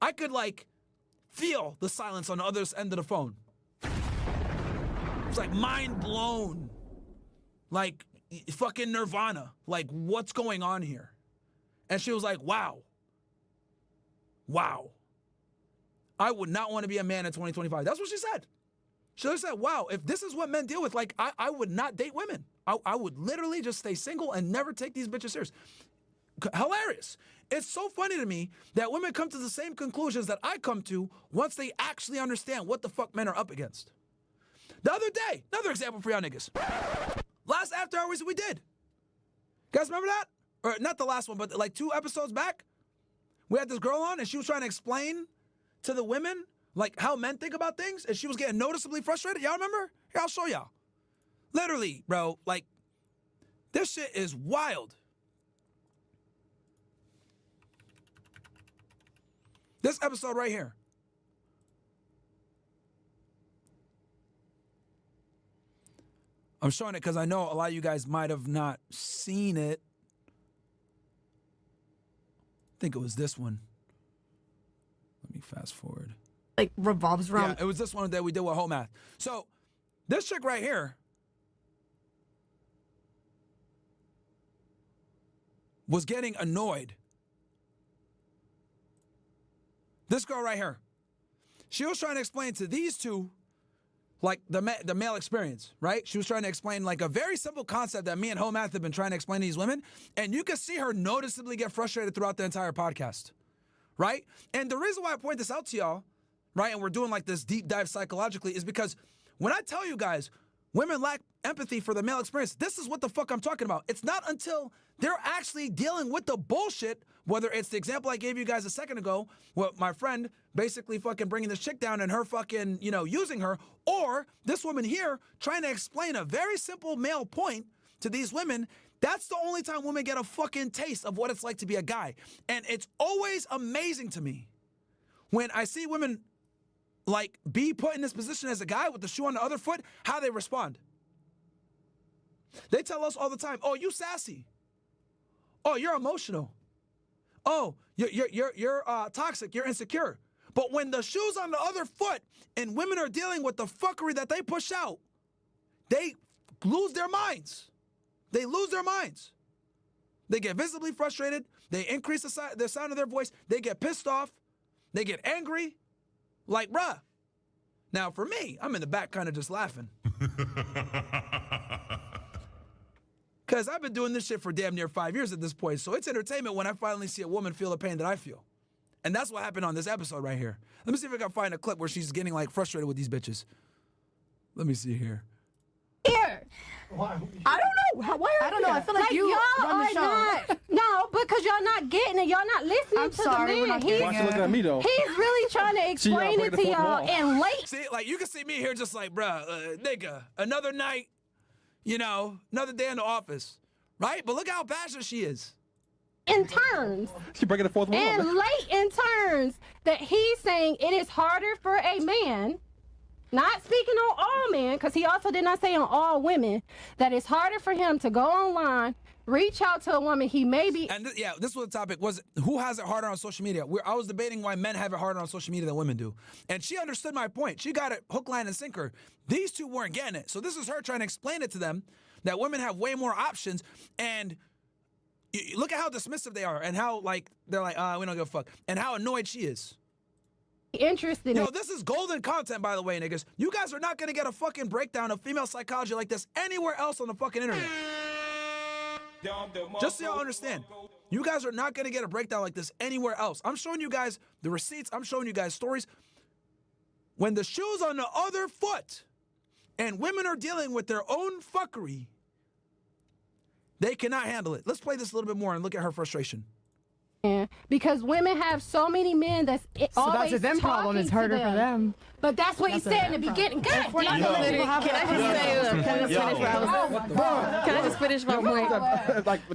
I could like feel the silence on the other end of the phone. It's like mind blown. Like fucking Nirvana. Like, what's going on here? And she was like, wow. Wow. I would not want to be a man in 2025. That's what she said. She said, wow, if this is what men deal with, like, I would not date women. I would literally just stay single and never take these bitches serious. Hilarious. It's so funny to me that women come to the same conclusions that I come to once they actually understand what the fuck men are up against. The other day, another example for y'all niggas. Last After Hours we did. You guys remember that? Or not the last one, but like 2 episodes back? We had this girl on and she was trying to explain to the women like how men think about things and she was getting noticeably frustrated. Y'all remember? Here, I'll show y'all. Literally, bro, like this shit is wild. This episode right here. I'm showing it because I know a lot of you guys might have not seen it. I think it was this one. Let me fast forward. Like revolves around. Yeah, it was this one that we did with whole math. So this chick right here was getting annoyed. This girl right here. She was trying to explain to these two like the male experience, right? She was trying to explain like a very simple concept that me and Home Math have been trying to explain to these women. And you can see her noticeably get frustrated throughout the entire podcast, right? And the reason why I point this out to y'all, right, and we're doing like this deep dive psychologically is because when I tell you guys women lack empathy for the male experience, this is what the fuck I'm talking about. It's not until they're actually dealing with the bullshit, whether it's the example I gave you guys a second ago, with my friend basically fucking bringing this chick down and her fucking, using her, or this woman here trying to explain a very simple male point to these women. That's the only time women get a fucking taste of what it's like to be a guy. And it's always amazing to me when I see women like be put in this position as a guy with the shoe on the other foot, how they respond. They tell us all the time, oh, you sassy. Oh, you're emotional. Oh, you're toxic, you're insecure. But when the shoe's on the other foot and women are dealing with the fuckery that they push out, they lose their minds. They lose their minds. They get visibly frustrated. They increase the sound of their voice. They get pissed off. They get angry. Like, bruh. Now, for me, I'm in the back kind of just laughing. Because I've been doing this shit for damn near 5 years at this point, so it's entertainment when I finally see a woman feel the pain that I feel. And that's what happened on this episode right here. Let me see if I can find a clip where she's getting, like, frustrated with these bitches. Let me see here. Here. I don't know. Why are I don't know. I feel like you y'all run the are show. not. No, because y'all not getting it. Y'all not listening I'm to sorry, the we're man. not getting Why she looking at me though? He's really trying to explain it to y'all and late. See, like, you can see me here just like, bruh, nigga, another night, you know, another day in the office, right? But look how passionate she is. In turns. She breaking the fourth wall. And late in turns that he's saying it is harder for a man, not speaking on all men, because he also did not say on all women, that it's harder for him to go online, reach out to a woman he may be. And yeah, this was the topic, was who has it harder on social media? I was debating why men have it harder on social media than women do. And she understood my point. She got it hook, line, and sinker. These two weren't getting it. So this is her trying to explain it to them, that women have way more options. And look at how dismissive they are and how, like, they're like, we don't give a fuck. And how annoyed she is. Interested in. Yo, this is golden content, by the way, niggas. You guys are not going to get a fucking breakdown of female psychology like this anywhere else on the fucking internet. Just so y'all understand, you guys are not going to get a breakdown like this anywhere else. I'm showing you guys the receipts. I'm showing you guys stories. When the shoe's on the other foot and women are dealing with their own fuckery, they cannot handle it. Let's play this a little bit more and look at her frustration. Because women have so many men that's always that's them problem. It's harder for them. But that's what he said in the beginning. God damn it. Can I just finish my point?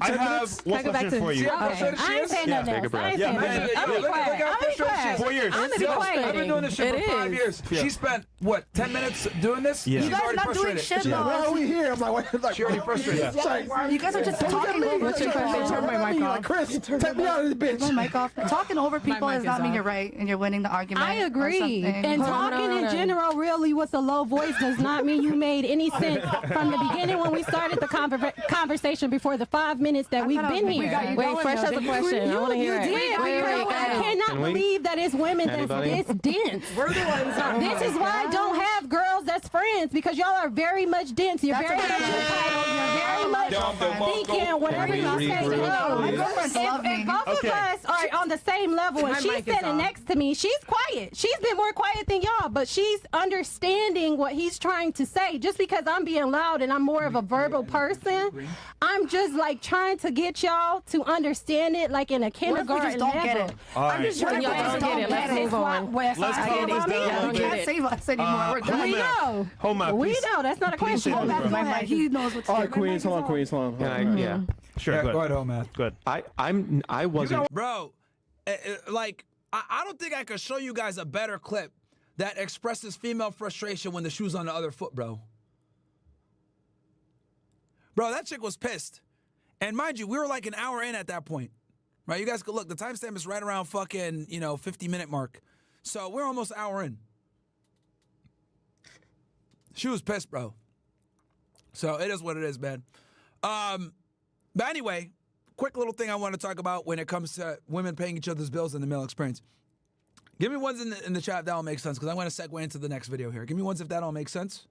I have one question for you. I ain't saying nothing else. I ain't saying nothing else. I'm be quiet. 4 years. I'm gonna be quiet. I've been doing this shit for 5 years. She spent, what, 10 minutes doing this? Yeah. She's You guys are already not doing frustrated. shit, though. Why are we here? I'm like, She already frustrated. You guys are just talking over. Turn my mic off. Chris, take me out of this bitch. Turn my mic off. Talking over people does not mean you're right and you're winning the argument. I agree. And talking in general, really, with a low voice does not mean you made any sense from the beginning when we started the conversation before the 5 minutes that we've been here. Wait, Fresh has a question. I want to hear it. I cannot believe that it's women that's this dense. We're the ones. This is why I don't have girls that's friends, because y'all are very much dense. You're very much entitled. You're very much thinking whatever y'all say. If both of us are on the same level and she's sitting next to me, she's quiet. She's been more quiet than y'all, but she's understanding what he's trying to say. Just because I'm being loud and I'm more of a verbal person, I'm just like trying to get y'all to understand it like in a kindergarten level. Don't get it. I'm just trying to don't get it. Let's move on. Let's calm this down. You can't save us anymore. We're done. We know. Hold my We know. That's not a question. Go ahead. He knows what's All right, Queens, hold on, Queens, hold on. Yeah. Sure, Yeah, good. go ahead, home, man. Good. I wasn't. Bro, like, I don't think I could show you guys a better clip that expresses female frustration when the shoe's on the other foot, bro. Bro, that chick was pissed. And mind you, we were like an hour in at that point. Right? You guys could look. The timestamp is right around fucking, 50-minute mark. So we're almost an hour in. She was pissed, bro. So it is what it is, man. But anyway, quick little thing I want to talk about when it comes to women paying each other's bills in the male experience. Give me ones in the chat that all makes sense, because I want to segue into the next video here. Give me ones if that all makes sense.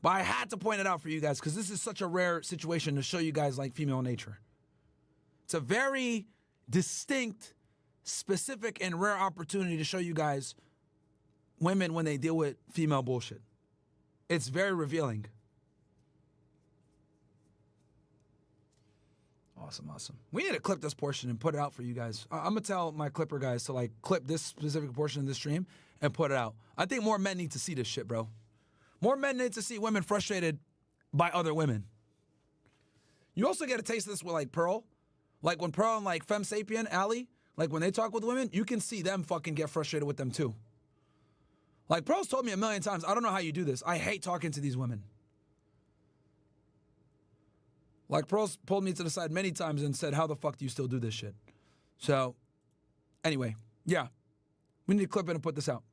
But I had to point it out for you guys because this is such a rare situation to show you guys like female nature. It's a very distinct, specific, and rare opportunity to show you guys women when they deal with female bullshit. It's very revealing. Awesome. We need to clip this portion and put it out for you guys. I'm going to tell my clipper guys to like clip this specific portion of the stream and put it out. I think more men need to see this shit, bro. More men need to see women frustrated by other women. You also get a taste of this with like Pearl. Like when Pearl and like Femme Sapien, Allie, like when they talk with women, you can see them fucking get frustrated with them too. Like Pearl's told me a million times, I don't know how you do this. I hate talking to these women. Like, Pearl's pulled me to the side many times and said, how the fuck do you still do this shit? So, anyway, yeah. We need to clip it and put this out.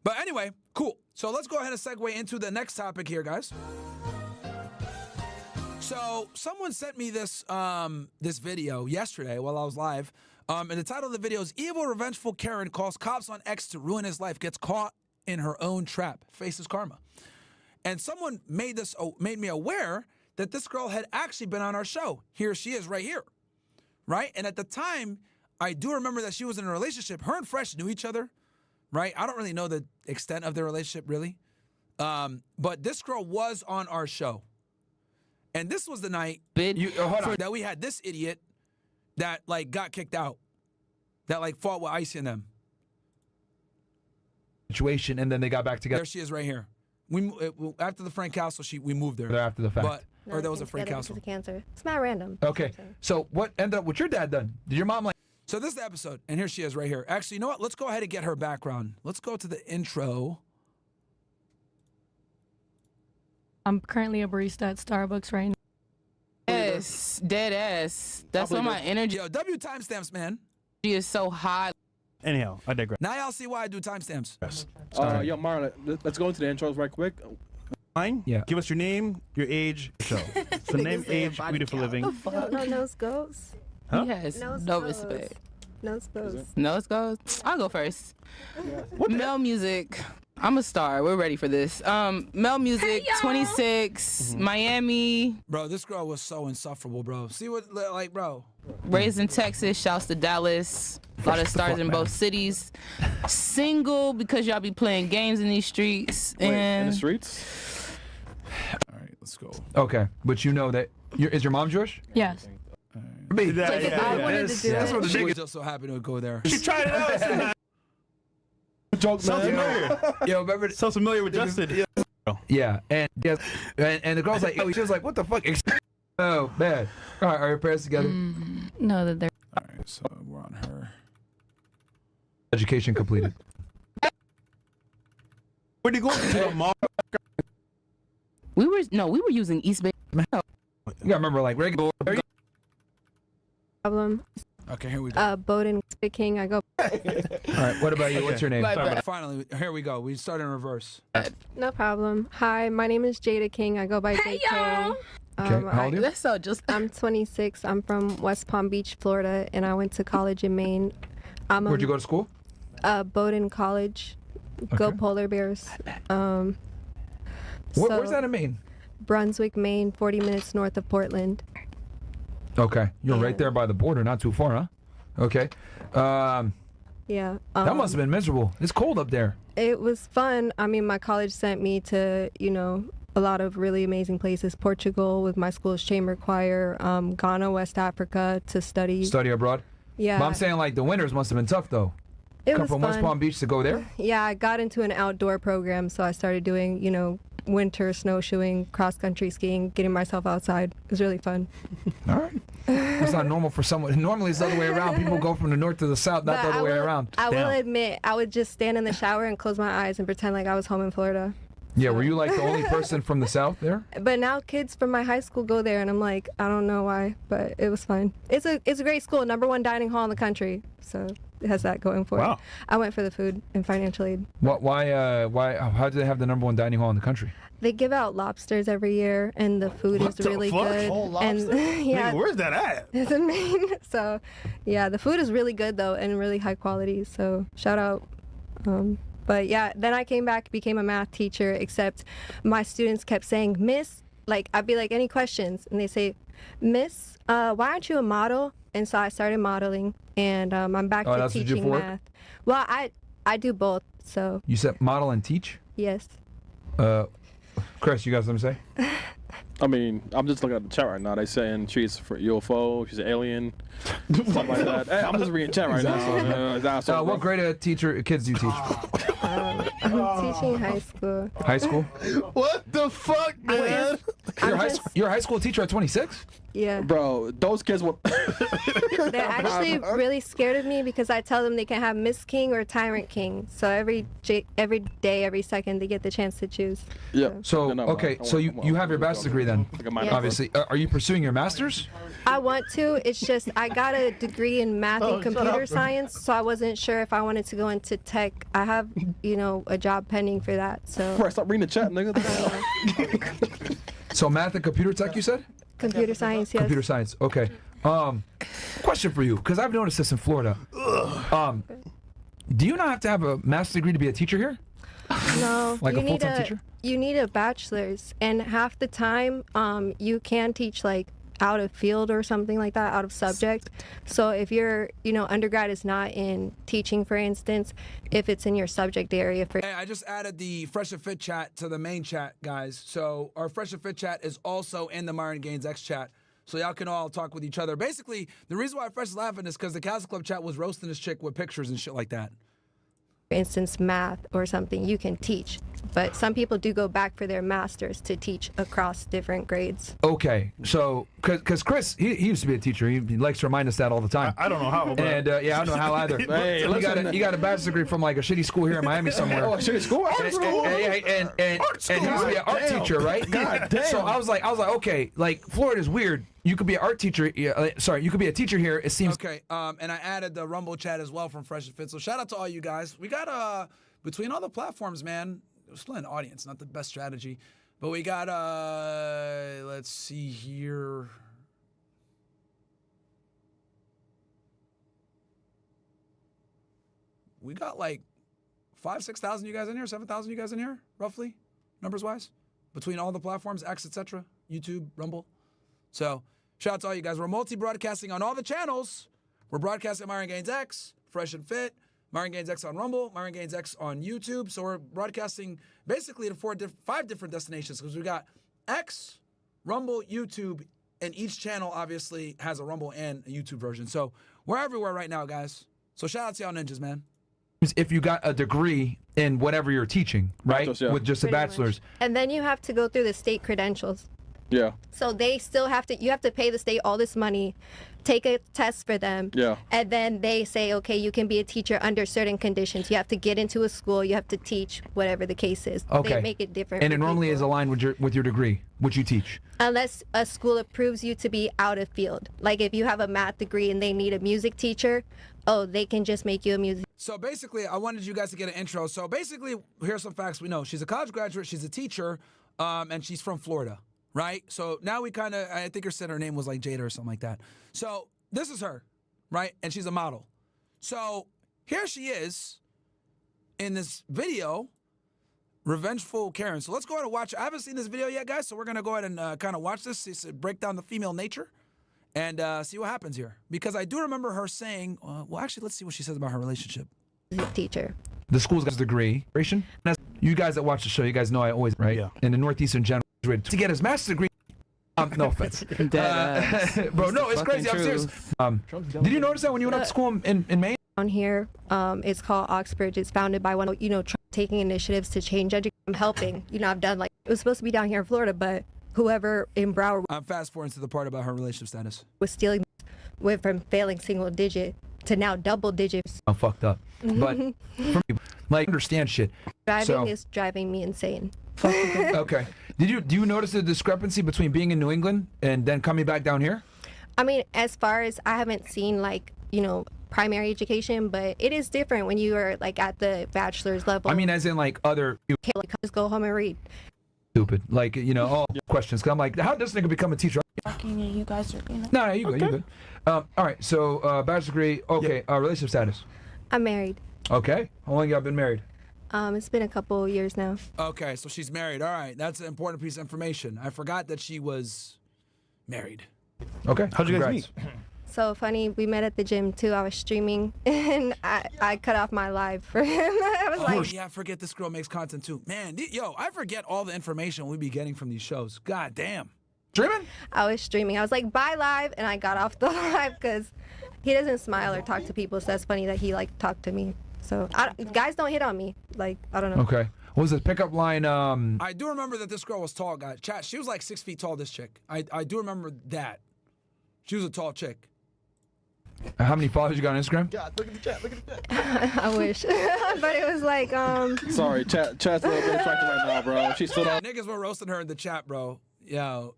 But anyway, cool. So let's go ahead and segue into the next topic here, guys. So someone sent me this this video yesterday while I was live. And the title of the video is "Evil Revengeful Karen Calls Cops on Ex to Ruin His Life, Gets Caught in Her Own Trap, Faces Karma." And someone made me aware that this girl had actually been on our show. Here she is right here, right? And at the time, I do remember that she was in a relationship. Her and Fresh knew each other, right? I don't really know the extent of their relationship, really. But this girl was on our show. And this was the night that we had this idiot that, like, got kicked out, that, like, fought with Ice and them. Situation, and then they got back together. There she is right here. We after the Frank Castle, we moved there. After the fact. Or there was a Frank Castle. Cancer. It's not random. Okay, so what ended up with your dad then? Did your mom like? So this is the episode, and here she is right here. Actually, you know what? Let's go ahead and get her background. Let's go to the intro. I'm currently a barista at Starbucks right now. Yes, dead ass. That's why my energy. Yo, W timestamps, man. She is so high. Anyhow, I digress. Now y'all see why I do timestamps. Yo, Myron, let's go into the intros right quick. Fine. Yeah. Give us your name, your age, show. So name, age, we do for living. No nose goes. Huh? Yes. No respect. Nose goes. Nose goes. I'll go first. Mel music. I'm a star. We're ready for this. Mel music, 26, Miami. Bro, this girl was so insufferable, bro. See what, like, bro. Raised in Texas. Shouts to Dallas. A lot of stars in both cities. Single because y'all be playing games in these streets. In the streets? All right, let's go. Okay, but you know that is your mom Jewish? Yes. That's what she was just so happy to go there. She tried it out. Joke, so familiar. Yo, remember? So familiar with Justin. Yeah, and the girl's like, she was like, what the fuck? Oh, man. All right, are your parents together? No, that they're. All right, so we're on her. Education completed. Where'd you go to the mall? We were using East Bay. You gotta remember, like, regular. Problem. Okay, here we go. Bowden King. I go. All right, what about you? What's your name? Finally, here we go. We start in reverse. No problem. Hi, my name is Jada King. I go by JK. Okay, how old are you? That's so just. I'm 26. I'm from West Palm Beach, Florida, and I went to college in Maine. Where'd you go to school? Bowden College. Go Polar Bears. Where's that in Maine? Brunswick, Maine, 40 minutes north of Portland. Okay, you're right there by the border, not too far, huh? Okay. Yeah. That must have been miserable. It's cold up there. It was fun. I mean, my college sent me to, a lot of really amazing places. Portugal with my school's chamber choir, Ghana, West Africa to study. Study abroad? Yeah. But I'm saying, like, the winters must have been tough, though. It was was from fun. West Palm Beach to go there? Yeah, I got into an outdoor program, so I started doing, winter snowshoeing, cross-country skiing, getting myself outside. It was really fun. All right. That's not normal for someone. Normally it's the other way around. People go from the north to the south, not the other way around. I will admit, I would just stand in the shower and close my eyes and pretend like I was home in Florida. Yeah, were you like the only person from the south there? But now kids from my high school go there, and I'm like, I don't know why, but it was fun. It's a great school, #1 dining hall in the country, so it has that going for it. I went for the food and financial aid. Why? How do they have the #1 dining hall in the country? They give out lobsters every year, and the food is really good. And yeah, where's that at? It's in Maine. So, yeah, the food is really good though, and really high quality. So, shout out. But yeah, then I came back, became a math teacher. Except my students kept saying, "Miss," like I'd be like, "Any questions?" And they say, "Miss, why aren't you a model?" And so I started modeling, and I'm back to teaching math. Well, I do both. So you said model and teach? Yes. Chris, you got something to say? I mean, I'm just looking at the chat right now. They saying she's for UFO, she's an alien, something like that. Hey, I'm just reading chat right now. What grade of kids do you teach? I'm teaching high school. High school? What the fuck, man? You're a high school teacher at 26? Yeah. Bro, those kids will. They're actually really scared of me because I tell them they can have Miss King or Tyrant King. So every day, every second, they get the chance to choose. Yeah. So okay, so you have your bachelor's degree then, Yes. obviously. Are you pursuing your master's? I want to. It's just I got a degree in math and computer science, so I wasn't sure if I wanted to go into tech. I have, a job pending for that. So. Bro, stop reading the chat, nigga. So math and computer tech, you said? Computer science, yes. Computer science. Okay. Question for you, because I've noticed this in Florida. Do you not have to have a master's degree to be a teacher here? No. Like a full-time teacher? You need a bachelor's, and half the time, you can teach like out of field or something like that, out of subject. So if your, undergrad is not in teaching, for instance, if it's in your subject area. Hey, I just added the Fresh and Fit chat to the main chat, guys. So our Fresh and Fit chat is also in the Myron Gaines X chat. So y'all can all talk with each other. Basically, the reason why Fresh is laughing is because the Castle Club chat was roasting this chick with pictures and shit like that. For instance, math or something, you can teach. But some people do go back for their masters to teach across different grades. Okay, so because Chris, he used to be a teacher. He likes to remind us that all the time. I don't know how. But... And I don't know how either. Hey, you got a bachelor's degree from like a shitty school here in Miami somewhere. Oh, a shitty school? And he used to be an art teacher, right? God damn. So I was like, okay, like Florida's weird. You could be an art teacher. You could be a teacher here. It seems. Okay. And I added the Rumble chat as well from Fresh and Fit. So shout out to all you guys. We got between all the platforms, man. We're still an audience, not the best strategy, but we got let's see here. We got like 5,000-6,000 you guys in here, 7,000 you guys in here, roughly, numbers wise, between all the platforms, X, etc., YouTube, Rumble. So shout out to all you guys. We're multi-broadcasting on all the channels. We're broadcasting Myron Gaines X, Fresh and Fit, Myron Gaines X on Rumble, Myron Gaines X on YouTube. So we're broadcasting basically to 5 different destinations because we got X, Rumble, YouTube, and each channel obviously has a Rumble and a YouTube version. So we're everywhere right now, guys. So shout out to y'all ninjas, man. If you got a degree in whatever you're teaching, right, with just a bachelor's. And then you have to go through the state credentials. Yeah. So they still have to, you have to pay the state all this money, take a test for them. Yeah. And then they say, okay, you can be a teacher under certain conditions. You have to get into a school, you have to teach, whatever the case is. Okay. They make it different. And for it normally people. is aligned with your degree, which you teach. Unless a school approves you to be out of field. Like if you have a math degree and they need a music teacher, they can just make you a music. So basically, I wanted you guys to get an intro. So basically, here's some facts we know. She's a college graduate, she's a teacher, and she's from Florida. Right? So now we kind of, I think her name was like Jada or something like that. So this is her, right? And she's a model. So here she is in this video, Revengeful Karen. So let's go ahead and watch. I haven't seen this video yet, guys. So we're going to go ahead and kind of watch this, break down the female nature and see what happens here. Because I do remember her saying, well, actually, let's see what she says about her relationship. Teacher. The school's got a degree. You guys that watch the show, you guys know I always, right? Yeah. In the Northeast in general, to get his master's degree. No offense. Bro, no, it's crazy. I'm serious. Did you notice that when you went up to school in Maine? Down here, it's called Oxbridge. It's founded by one, taking initiatives to change education. I'm helping. I've done it was supposed to be down here in Florida, but whoever in Broward. I'm fast forwarding to the part about her relationship status. Was stealing, went from failing single digit to now double digits. I'm fucked up. But for me, understand shit. Driving is driving me insane. Okay. Do you notice the discrepancy between being in New England and then coming back down here? I mean, as far as I haven't seen primary education, but it is different when you are at the bachelor's level. I mean, as in other. You can't just go home and read. Stupid. all questions. Cause I'm like, how does this nigga become a teacher? You guys are. No, you good. You good. All right. So bachelor's degree. Okay. Relationship status. I'm married. Okay. How long y'all been married? It's been a couple years now. Okay, so she's married. All right, that's an important piece of information. I forgot that she was married. Okay, how'd you guys meet? So funny, we met at the gym too. I was streaming and I cut off my live for him. I was yeah, I forget this girl makes content too. Man, I forget all the information we be getting from these shows. God damn. Streaming? I was streaming. I was like, bye live, and I got off the live because he doesn't smile or talk to people, so that's funny that he talked to me. So guys don't hit on me. I don't know. Okay. What was the pickup line? I do remember that this girl was tall, guys. Chat, she was like 6 feet tall, this chick. I do remember that. She was a tall chick. How many followers you got on Instagram? God, look at the chat. Look at the chat. I wish. But it was like, Sorry, chat's a little bit distracted right now, bro. She stood on. Niggas were roasting her in the chat, bro. Yo.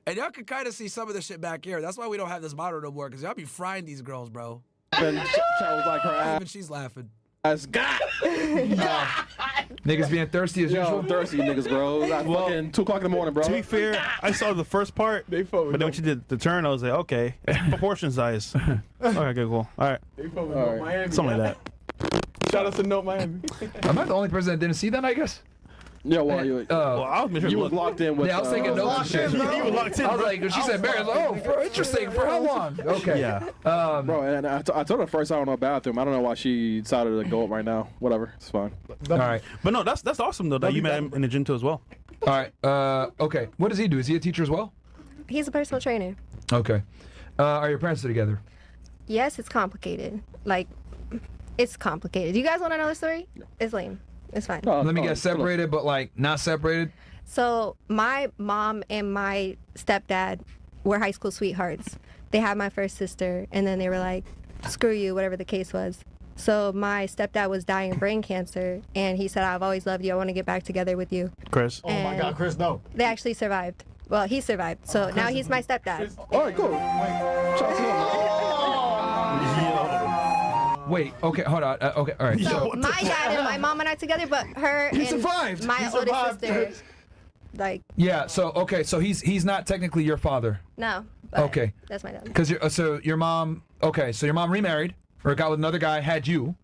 And y'all can kind of see some of this shit back here. That's why we don't have this model no more, because y'all be frying these girls, bro. And chat was like her ass. Even she's laughing. God. Niggas being thirsty as usual. Thirsty niggas, bro. That's fucking 2 o'clock in the morning, bro. To be fair, I saw the first part, but then when she did the turn, I was like, okay, proportion size. Okay, cool. All right. Miami. Something like that. Shout out to Note Miami. Am I the only person that didn't see that, I guess? Yeah, well, you I was was locked in with. Yeah, I was taking notes and shit. You were locked in, I was bro. like, when she said Mary, I was like, oh, interesting. For how long? Okay. Yeah. Bro, and I told her first time in the bathroom. I don't know why she decided to go up right now. Whatever, it's fine. All right. But no, that's awesome though that you met him in the gym too as well. All right. Okay. What does he do? Is he a teacher as well? he's a personal trainer. Okay. Are your parents together? Yes, it's complicated. Like, it's complicated. Do you guys want to know the story? It's lame. It's fine. Let me get separated, but like not separated. So my mom and my stepdad were high school sweethearts. They had my first sister, and then they were like, screw you, whatever the case was. So my stepdad was dying of brain cancer, and he said, I've always loved you. I want to get back together with you. Chris. Oh my God, Chris, no. They actually survived. Well, he survived. So now he's my stepdad. All right, cool. Wait, okay, hold on. Okay, all right. So my dad and my mom and I together, but her He and survived. my He oldest survived. sister, like, Yeah. So okay. So he's not technically your father. no. But Okay. that's my dad. Because so your mom. Okay. So your mom remarried or got with another guy, had you,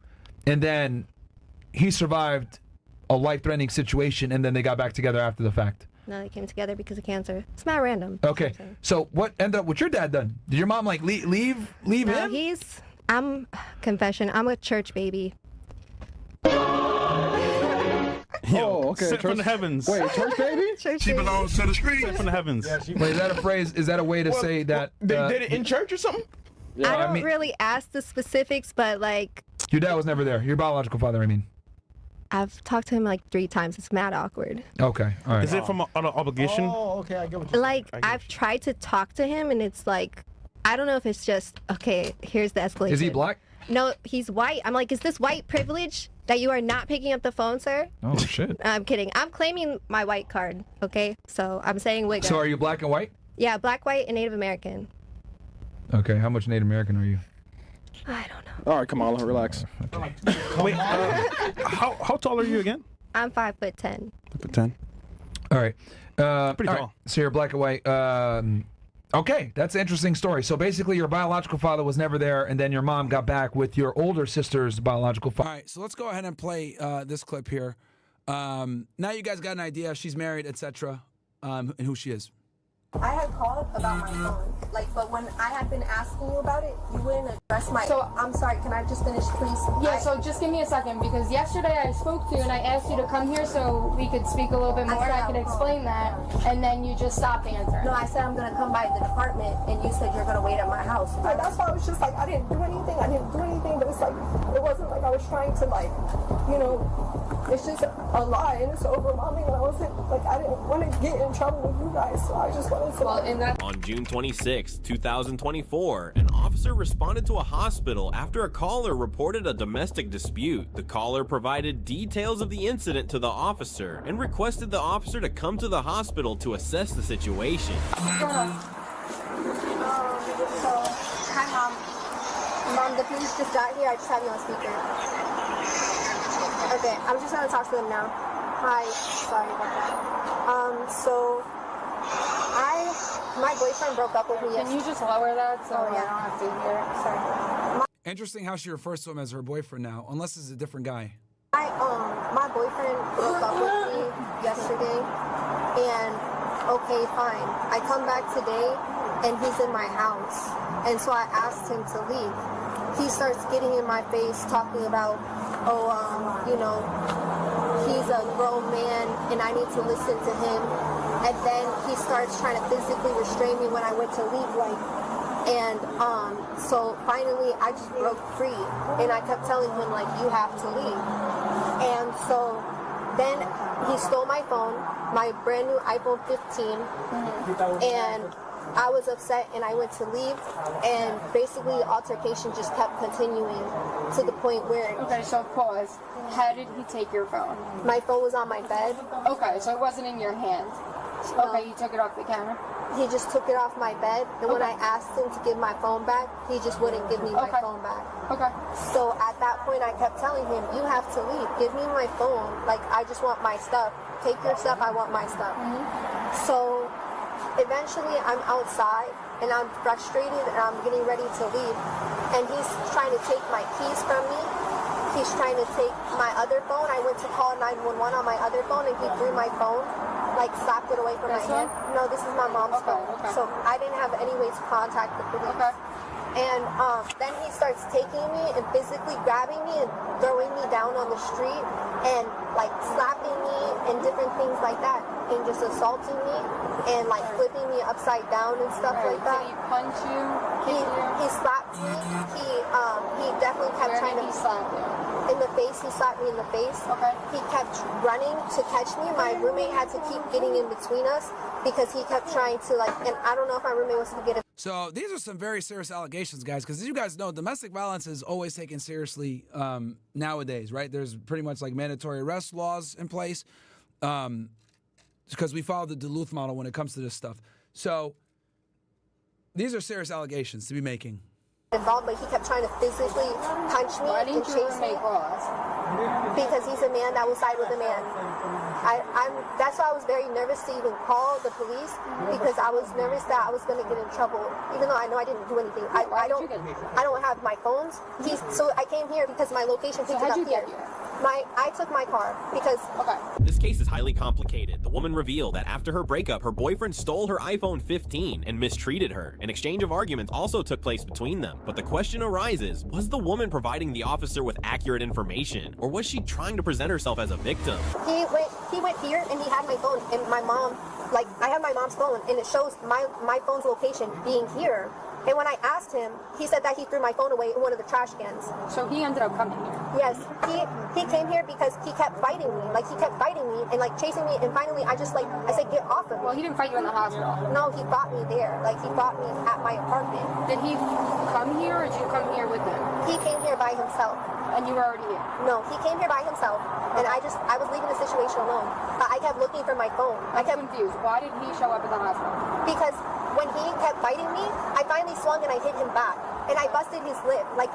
and then he survived a life-threatening situation, and then they got back together after the fact. No, they came together because of cancer. It's not random. Okay. So what ended up with your dad then? Did your mom like leave No, him? I'm a church baby. Oh, okay. Sent from the heavens. Wait, church baby? Church She baby. belongs to the streets. Sent from the heavens. Wait, is that a phrase? Is that a way to say that They did it in church or something? I don't I mean- really ask the specifics, but like, your dad was never there? Your biological father, I mean. I've talked to him like 3 times. It's mad awkward. Okay. All right. Is it from an obligation? Oh, okay, I get what you're Like, saying. I've tried to talk to him, and it's like, I don't know if it's just, okay, here's the escalation. Is he black? No, he's white. I'm like, is this white privilege that you are not picking up the phone, sir? Oh shit. I'm kidding. I'm claiming my white card, okay? So I'm saying wigger. So are you black and white? Yeah, black, white, and Native American. Okay. How much Native American are you? I don't know. All right, Kamala, relax. Wait, how tall are you again? I'm 5'10". 10. All right. Pretty all tall. right. So you're black and white. Okay, that's an interesting story. So basically, your biological father was never there, and then your mom got back with your older sister's biological father. All right, so let's go ahead and play this clip here. Now you guys got an idea. She's married, etc., and who she is. I had called about my phone, but when I had been asking you about it, you wouldn't address my. So I'm sorry. Can I just finish, please? Yeah. So just give me a second, because yesterday I spoke to you and I asked you to come here so we could speak a little bit more. I could explain that, and then you just stopped answering. No, I said I'm gonna come by the department, and you said you're gonna wait at my house. And that's why I was just like, I didn't do anything. But it's like, it wasn't like I was trying to it's just a lie, and it's overwhelming. And I didn't want to get in trouble with you guys, so I just wanted to. On June 26, 2024, an officer responded to a hospital after a caller reported a domestic dispute. The caller provided details of the incident to the officer and requested the officer to come to the hospital to assess the situation. Hi, Mom. Mom, the police just got here. I just have you on speaker. Okay, I'm just gonna talk to them now. Hi, sorry about that. So my boyfriend broke up with me yesterday. Can you just lower that so I I don't have to hear it? Sorry. Interesting how she refers to him as her boyfriend now, unless it's a different guy. My boyfriend broke up with me yesterday, and okay, fine. I come back today, and he's in my house, and so I asked him to leave. He starts getting in my face, talking about, he's a grown man, and I need to listen to him. And then he starts trying to physically restrain me when I went to leave, so finally I just broke free, and I kept telling him, you have to leave. And so then he stole my phone, my brand new iPhone 15, and I was upset and I went to leave, and basically the altercation just kept continuing to the point where... Okay, so pause. How did he take your phone? My phone was on my bed. Okay, so it wasn't in your hand. No. Okay, you took it off the counter? He just took it off my bed, and when I asked him to give my phone back, he just wouldn't give me my phone back. Okay. So at that point, I kept telling him, you have to leave. Give me my phone. Like, I just want my stuff. Take your stuff, I want my stuff. So eventually, I'm outside, and I'm frustrated, and I'm getting ready to leave, and he's trying to take my keys from me. He's trying to take my other phone. I went to call 911 on my other phone, and he threw my phone, like slapped it away from my hand. No, this is my mom's phone. So I didn't have any way to contact the police. And then he starts taking me and physically grabbing me and throwing me down on the street and like slapping me and different things like that, and just assaulting me and like flipping me upside down and stuff like that. Did he punch you? He slapped me. He definitely kept trying to slap you. In the face, he slapped me in the face. Okay. He kept running to catch me. My roommate had to keep getting in between us because he kept trying to like, and I don't know if my roommate was to get it. So these are some very serious allegations, guys, because as you guys know, domestic violence is always taken seriously nowadays, right? There's pretty much like mandatory arrest laws in place because we follow the Duluth model when it comes to this stuff. So these are serious allegations to be making. Involved, but he kept trying to physically punch me and chase me because he's a man that will side with a man. That's why I was very nervous to even call the police because I was nervous that I was going to get in trouble, even though I know I didn't do anything. I don't have my phones. So I came here because my location picked it up here. I took my car because... This case is highly complicated. The woman revealed that after her breakup, her boyfriend stole her iPhone 15 and mistreated her. An exchange of arguments also took place between them. But the question arises, was the woman providing the officer with accurate information, or was she trying to present herself as a victim? He went here and he had my phone, and my mom, like, I have my mom's phone, and it shows my phone's location being here. And when I asked him, he said that he threw my phone away in one of the trash cans. So he ended up coming here? Yes. He came here because he kept fighting me. Like, he kept fighting me and, like, chasing me. And finally, I said, get off of me. Well, he didn't fight you in the hospital. No, he fought me there. Like, he fought me at my apartment. Did he come here, or did you come here with him? He came here by himself. And you were already here? No, he came here by himself. And I was leaving the situation alone. I kept looking for my phone. I'm confused. Why did he show up at the hospital? Because when he kept fighting me, I finally swung and I hit him back. And I busted his lip. I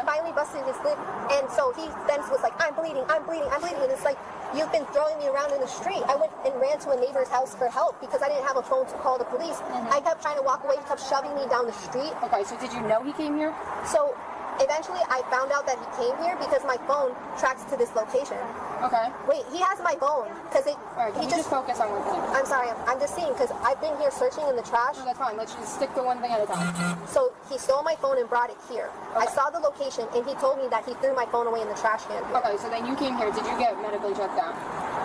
finally busted his lip. And so he then was like, I'm bleeding. And it's like, you've been throwing me around in the street. I went and ran to a neighbor's house for help because I didn't have a phone to call the police. I kept trying to walk away. He kept shoving me down the street. Okay, so did you know he came here? So eventually I found out that he came here because my phone tracks to this location. Okay. Wait, he has my phone because he just focus on one thing. I'm sorry, I'm just saying because I've been here searching in the trash. No, that's fine. Let's just stick to one thing at a time. So he stole my phone and brought it here. I saw the location and he told me that he threw my phone away in the trash can here. Okay, so then you came here. Did you get medically checked out?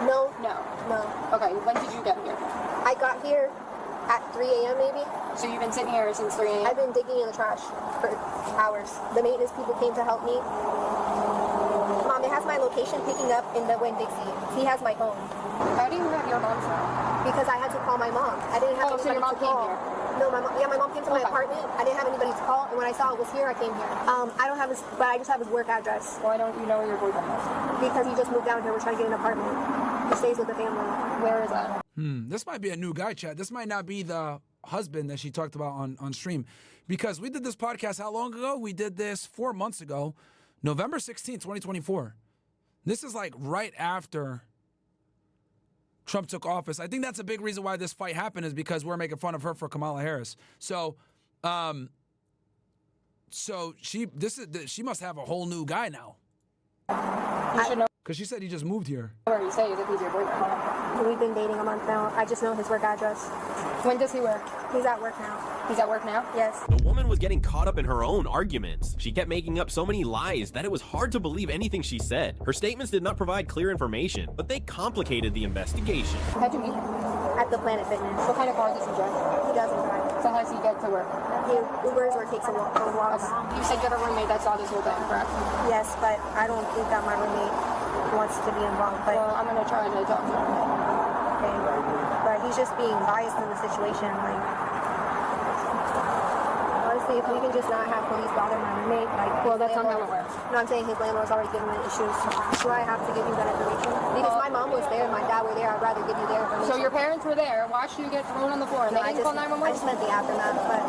No. No. Okay, when did you get here? I got here at 3 a.m. maybe. So you've been sitting here since 3 a.m.? I've been digging in the trash for hours. The maintenance people came to help me. Mom, it has my location picking up in the Winn-Dixie. He has my phone. How do you have your mom's phone? Because I had to call my mom. I didn't have anybody so your mom to call. Came here? No, my mom came to my apartment. I didn't have anybody to call, and when I saw it was here, I came here. I don't have his, but I just have his work address. Why don't you know where your boyfriend is? Because he just moved down here. We're trying to get an apartment. He stays with the family. Where is that? This might be a new guy, Chad. This might not be the husband that she talked about on stream, because we did this podcast how long ago? We did this 4 months ago, November 16th, 2024. This is like right after Trump took office. I think that's a big reason why this fight happened, is because we're making fun of her for Kamala Harris. So she must have a whole new guy now. You should know. Because she said he just moved here. Where you say is if he's your boyfriend. We've been dating a month now. I just know his work address. When does he work? He's at work now. He's at work now? Yes. The woman was getting caught up in her own arguments. She kept making up so many lies that it was hard to believe anything she said. Her statements did not provide clear information, but they complicated the investigation. How'd you meet him? At the Planet Fitness. What kind of car does he drive? He doesn't drive. So how does he get to work? He Ubers or takes a walk. You said you had a roommate that saw this whole thing, correct? Yes, but I don't think that my roommate wants to be involved. But well, I'm gonna try to talk to him. Okay. But he's just being biased in the situation. Like, honestly, if we can just not have police bother my roommate, like, well, that's not how it works. No, I'm saying his landlord's already given me issues. Do I have to give you that information? Because my mom was there, my dad were there. I'd rather give you their information. So your parents were there, watched you get thrown on the floor, and they didn't call 911? I just meant the aftermath, but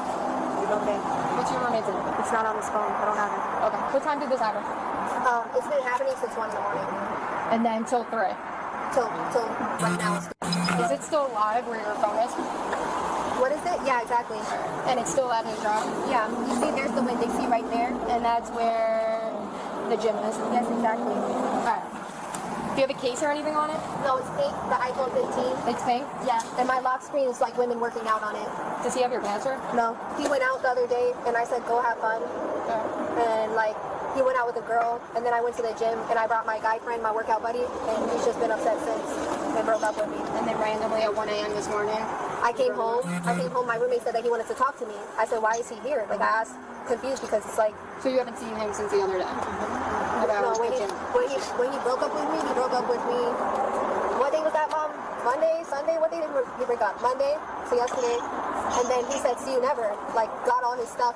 okay. What's your roommate's name? It's not on his phone. I don't have it. Okay. What time did this happen? It's been happening since 1 in the morning. And then till 3? Till right now. Is it still live where your phone is? What is it? Yeah, exactly. And it's still at his job? Yeah. You see, there's the window. You see right there? And that's where the gym is? Yes, exactly. Alright. Do you have a case or anything on it? No, it's pink. The iPhone 15. It's pink? Yeah. And my lock screen is like women working out on it. Does he have your password? No. He went out the other day, and I said, go have fun. And like, he went out with a girl, and then I went to the gym, and I brought my guy friend, my workout buddy, and he's just been upset since. They broke up with me. And then randomly at 1 a.m. this morning? I came home, my roommate said that he wanted to talk to me. I said, why is he here? Like, I asked, confused, because it's like... So you haven't seen him since the other day? No, when he broke up with me, he broke up with me... What day was that, Mom? Monday? Sunday? What day did he break up? Monday? So yesterday. And then he said, see you never. Like, got all his stuff.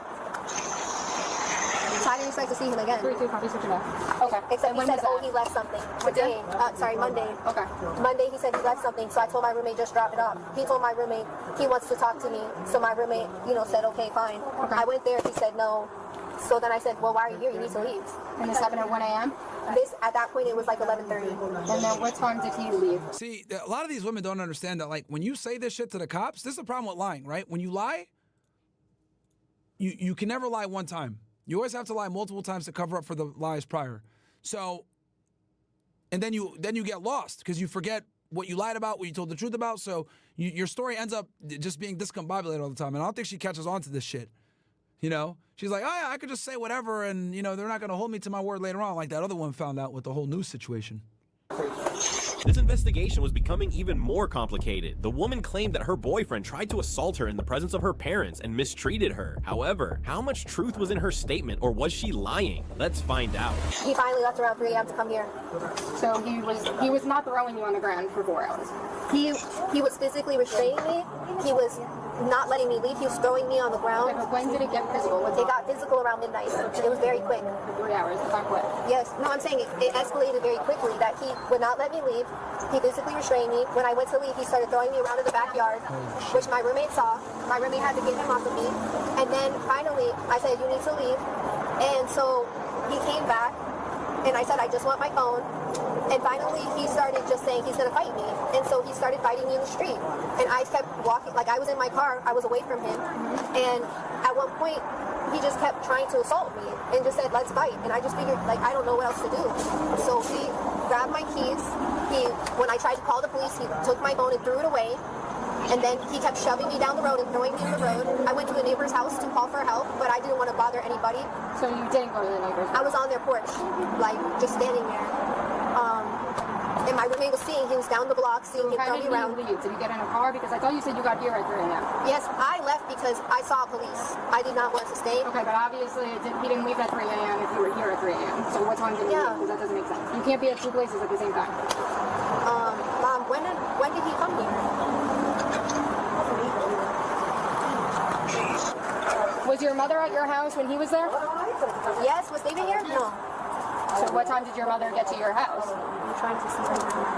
So I didn't expect to see him again. 3-2 copy, switch it off. Okay. Except he said, oh, he left something. Today. Monday. Okay. Monday he said he left something, so I told my roommate, just drop it off. He told my roommate he wants to talk to me. So my roommate, said, okay, fine. Okay. I went there, he said no. So then I said, well, why are you here? You need to leave. And this happened at 1 a.m.? At that point, it was like 11:30. And then what time did he leave? See, a lot of these women don't understand that, like, when you say this shit to the cops, this is the problem with lying, right? When you lie, you can never lie one time. You always have to lie multiple times to cover up for the lies prior. So, and then you get lost because you forget what you lied about, what you told the truth about. So your story ends up just being discombobulated all the time. And I don't think she catches on to this shit. She's like, oh yeah, I could just say whatever, and they're not gonna hold me to my word later on, like that other one found out with the whole news situation. This investigation was becoming even more complicated. The woman claimed that her boyfriend tried to assault her in the presence of her parents and mistreated her. However, how much truth was in her statement, or was she lying? Let's find out. He finally left around 3 a.m. to come here. So he was not throwing you on the ground for 4 hours? He was physically restraining me. He was not letting me leave. He was throwing me on the ground. Okay, but when did it get physical? It got physical around midnight. It was very quick. 3 hours, it's not quick. Yes. No, I'm saying it escalated very quickly, that he would not let me leave. He physically restrained me. When I went to leave, he started throwing me around in the backyard, which my roommate saw. My roommate had to get him off of me. And then finally, I said, you need to leave. And so he came back, and I said, I just want my phone. And finally, he started just saying he's going to fight me. And so he started fighting me in the street. And I kept walking, like I was in my car, I was away from him. And at one point, he just kept trying to assault me and just said, let's fight. And I just figured, like, I don't know what else to do. So he grabbed my keys. When I tried to call the police, he took my phone and threw it away. And then he kept shoving me down the road and throwing me in the road. I went to a neighbor's house to call for help, but I didn't want to bother anybody. So you didn't go to the neighbor's house? I was on their porch, like, just standing there. And my roommate was seeing, he was down the block, seeing him throw me around. Did you get in a car? Because I thought you said you got here at 3 a.m. Yes, I left because I saw police. I did not want to stay. Okay, but obviously he didn't leave at 3 a.m. if you were here at 3 a.m. So what time did he leave? Because that doesn't make sense. You can't be at two places at the same time. Mom, when did he come here? Was your mother at your house when he was there? Yes, was David here? No. So what time did your mother get to your house? I'm trying to see.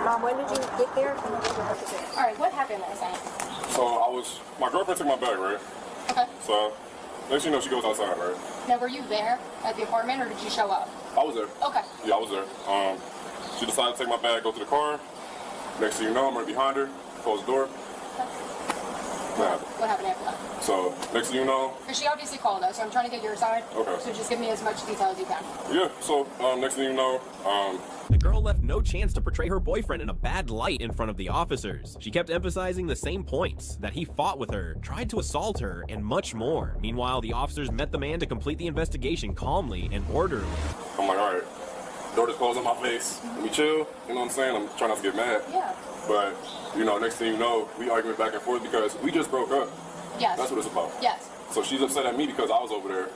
Mom, when did you get there? All right, what happened last night? So my girlfriend took my bag, right? Okay. So next thing you know, she goes outside, right? Now, were you there at the apartment, or did you show up? I was there. Okay. Yeah, I was there. She decided to take my bag, go to the car. Next thing you know, I'm right behind her, close the door. What happened after that? So, next thing you know... Because she obviously called us, so I'm trying to get your side. Okay. So just give me as much detail as you can. Yeah, so next thing you know... The girl left no chance to portray her boyfriend in a bad light in front of the officers. She kept emphasizing the same points, that he fought with her, tried to assault her, and much more. Meanwhile, the officers met the man to complete the investigation calmly and orderly. I'm like, all right, door just closed on my face. Let me chill, you know what I'm saying? I'm trying not to get mad. Yeah. But, next thing you know, we arguing back and forth because we just broke up. Yes. That's what it's about. Yes. So she's upset at me because I was over there.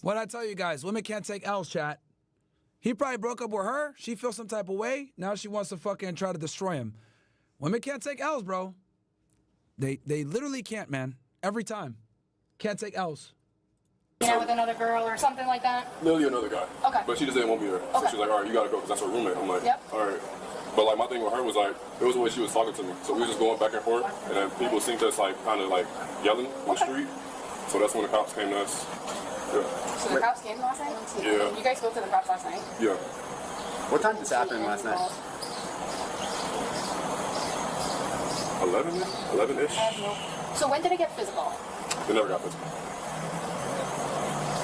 What'd I tell you guys? Women can't take L's, chat. He probably broke up with her. She feels some type of way. Now she wants to fucking try to destroy him. Women can't take L's, bro. They literally can't, man. Every time. Can't take L's. You know, with another girl or something like that? Literally another guy. Okay. But she just didn't want me there. So Okay. she's like, all right, you gotta go because that's her roommate. I'm like, Yep. all right. But like my thing with her was like, it was the way she was talking to me. So we were just going back and forth, and then people seemed to us like kind of like yelling in the street. So that's when the cops came to us. Yeah. So the cops came last night? Yeah. You guys spoke to the cops last night? Yeah. What time did this happen last night? 11-ish. So when did it get physical? They never got physical.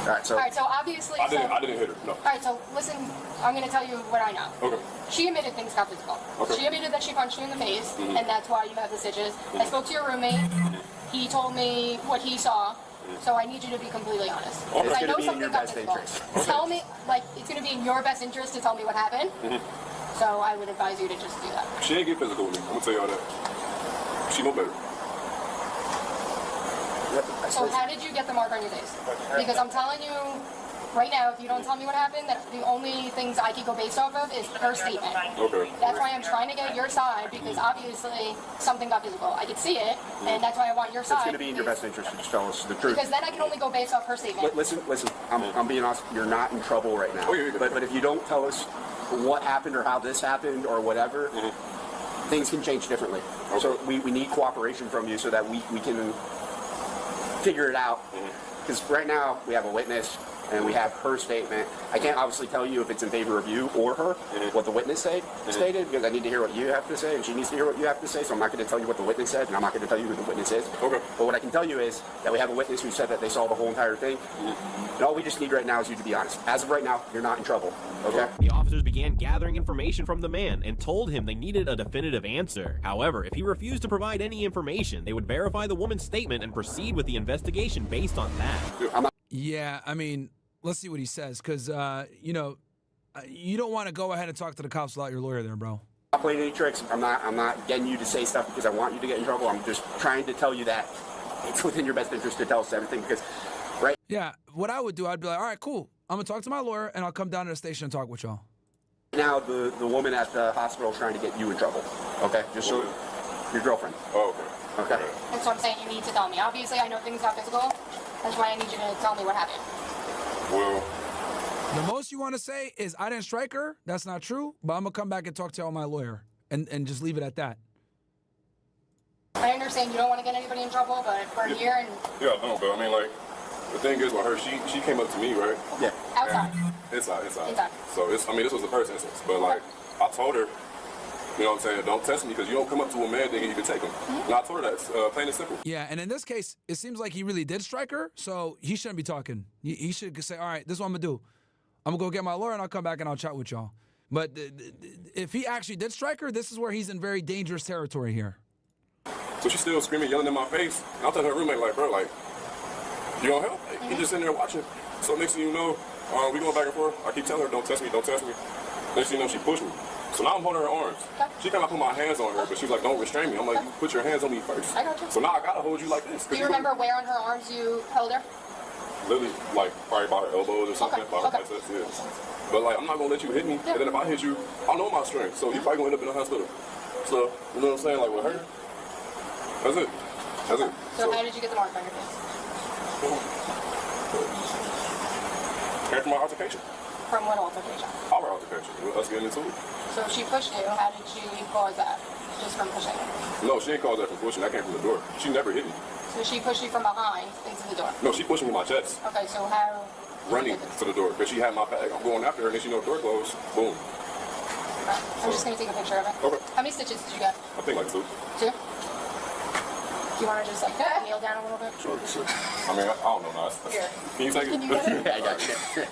All right, so obviously... I didn't hit her, no. All right, so listen, I'm going to tell you what I know. Okay. She admitted things got physical. Okay. She admitted that she punched you in the face, Mhm. and that's why you have the stitches. I spoke to your roommate. He told me what he saw, so I need you to be completely honest. Okay. Because I know It's gonna be in something your got best physical. interest. Tell me, like, it's going to be in your best interest to tell me what happened, so I would advise you to just do that. She ain't get physical with me. I'm gonna tell you all that. She know better. So how did you get the mark on your face? Because I'm telling you right now, if you don't tell me what happened, then the only things I can go based off of is her statement. Okay. That's why I'm trying to get your side, because obviously something got physical. I can see it, and that's why I want your it's side. going to be in your best interest to just tell us the truth. Because then I can only go based off her statement. Listen. I'm being honest. You're not in trouble right now. But if you don't tell us what happened or how this happened or whatever, things can change differently. So we need cooperation from you so that we can figure it out. Because right now we have a witness and we have her statement. I can't obviously tell you if it's in favor of you or her, what the witness stated, because I need to hear what you have to say, and she needs to hear what you have to say, so I'm not going to tell you what the witness said, and I'm not going to tell you who the witness is. Okay. But what I can tell you is that we have a witness who said that they saw the whole entire thing, and all we just need right now is you to be honest. As of right now, you're not in trouble, okay? The officers began gathering information from the man and told him they needed a definitive answer. However, if he refused to provide any information, they would verify the woman's statement and proceed with the investigation based on that. Yeah, I mean, let's see what he says, because, you know, you don't want to go ahead and talk to the cops without your lawyer there, bro. I'm not playing any tricks. I'm not getting you to say stuff because I want you to get in trouble. I'm just trying to tell you that it's within your best interest to tell us everything because, right? Yeah, what I would do, I'd be like, all right, cool. I'm going to talk to my lawyer, and I'll come down to the station and talk with y'all. Now the woman at the hospital is trying to get you in trouble, okay? Just so your girlfriend. Oh, okay. Okay. That's what I'm saying. You need to tell me. Obviously, I know things got physical. That's why I need you to tell me what happened. Well, the most you want to say is, I didn't strike her. That's not true, but I'm going to come back and talk to my lawyer and just leave it at that. I understand you don't want to get anybody in trouble, but we're here and... Yeah, no, but I mean, like, the thing is with her, she came up to me, right? Yeah. Outside. Inside. Inside. So, I mean, this was the first instance, but, like, I told her, you know what I'm saying, don't test me because you don't come up to a man thinking you can take him. And I told her that, plain and simple. Yeah, and in this case, it seems like he really did strike her, so he shouldn't be talking. He should say, all right, this is what I'm going to do. I'm going to go get my lawyer, and I'll come back and I'll chat with y'all. But if he actually did strike her, this is where he's in very dangerous territory here. So she's still screaming, yelling in my face. And I tell her roommate, like, bro, like, you gonna help? Like, he just sitting there watching. So next thing you know, we going back and forth. I keep telling her, don't test me, don't test me. Next thing you know, she pushed me. So now I'm holding her arms. She kind of put my hands on her, but she's like, don't restrain me. I'm like, you put your hands on me first. I got you. So now I gotta hold you like this. Do you remember where on her arms you held her? Literally, like, probably by her elbows or something. By her biceps, yeah. But, like, I'm not gonna let you hit me. And then if I hit you, I know my strength. So you probably gonna end up in the hospital. So, you know what I'm saying? Like, with her, that's it. That's it. So how did you get the mark on your face? Came from my altercation. From what altercation? Our altercation. Us getting into it. So she pushed you. How did she cause that? Just from pushing? No, she didn't cause that from pushing. That came from the door. She never hit me. So she pushed you from behind into the door? No, she pushed me in my chest. Okay, so how? Running to the door because she had my bag. I'm going after her, and then she know the door closed. Boom. Okay. I'm just going to take a picture of it. Okay. How many stitches did you get? I think like 2. 2? Do you want to just like kneel down a little bit? Sure. I mean, I don't know. Here. Can you take it? Can you get it? Yeah, I got you.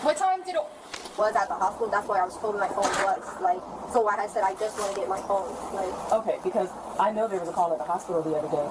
What time did it? Was at the hospital. That's where I was told my phone was. Like, so I said I just want to get my phone. Like, okay, because I know there was a call at the hospital the other day,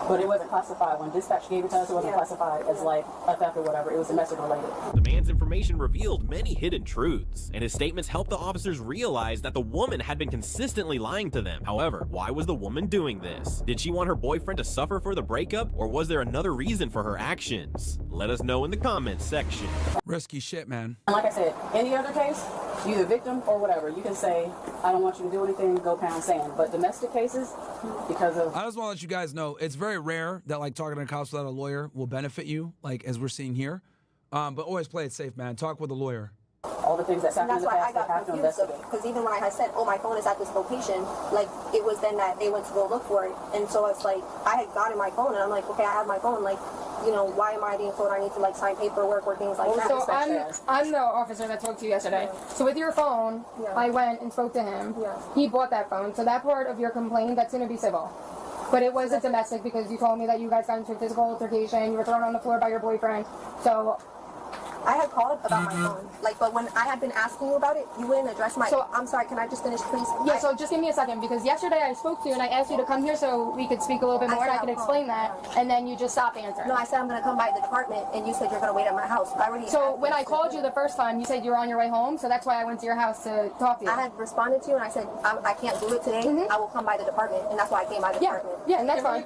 but it wasn't classified. When dispatch gave it to us, it wasn't classified as like a theft or whatever. It was domestic related. The man's information revealed many hidden truths, and his statements helped the officers realize that the woman had been consistently lying to them. However, why was the woman doing this? Did she want her boyfriend to suffer for the breakup, or was there another reason for her actions? Let us know in the comments section. Risky shit, man. And like I said, any other case, you're the victim or whatever. You can say, I don't want you to do anything, go pound sand. But domestic cases, because of... I just want to let you guys know, it's very rare that, like, talking to cops without a lawyer will benefit you, like, as we're seeing here. But always play it safe, man. Talk with a lawyer. All the things that's happened in the past, they have to investigate. Because even when I had said, oh, my phone is at this location, like, it was then that they went to go look for it. And so it's like, I had gotten my phone, and I'm like, okay, I have my phone, like, you know, why am I being told I need to, like, sign paperwork or things like that? So I'm the officer that talked to you yesterday. So with your phone, I went and spoke to him. He bought that phone. So that part of your complaint, that's going to be civil. But it wasn't domestic because you told me that you guys got into a physical altercation. You were thrown on the floor by your boyfriend. So... I had called about my phone, like, but when I had been asking you about it, you wouldn't address my... So, I'm sorry, can I just finish, please? Yeah, so just give me a second, because yesterday I spoke to you and I asked you to come here so we could speak a little bit more and I could explain that, and then you just stopped answering. No, I said I'm going to come by the department, and you said you're going to wait at my house. So when I called you the first time, you said you were on your way home, so that's why I went to your house to talk to you. I had responded to you, and I said, I can't do it today. I will come by the department, and that's why I came by the department. Yeah, and that's fine.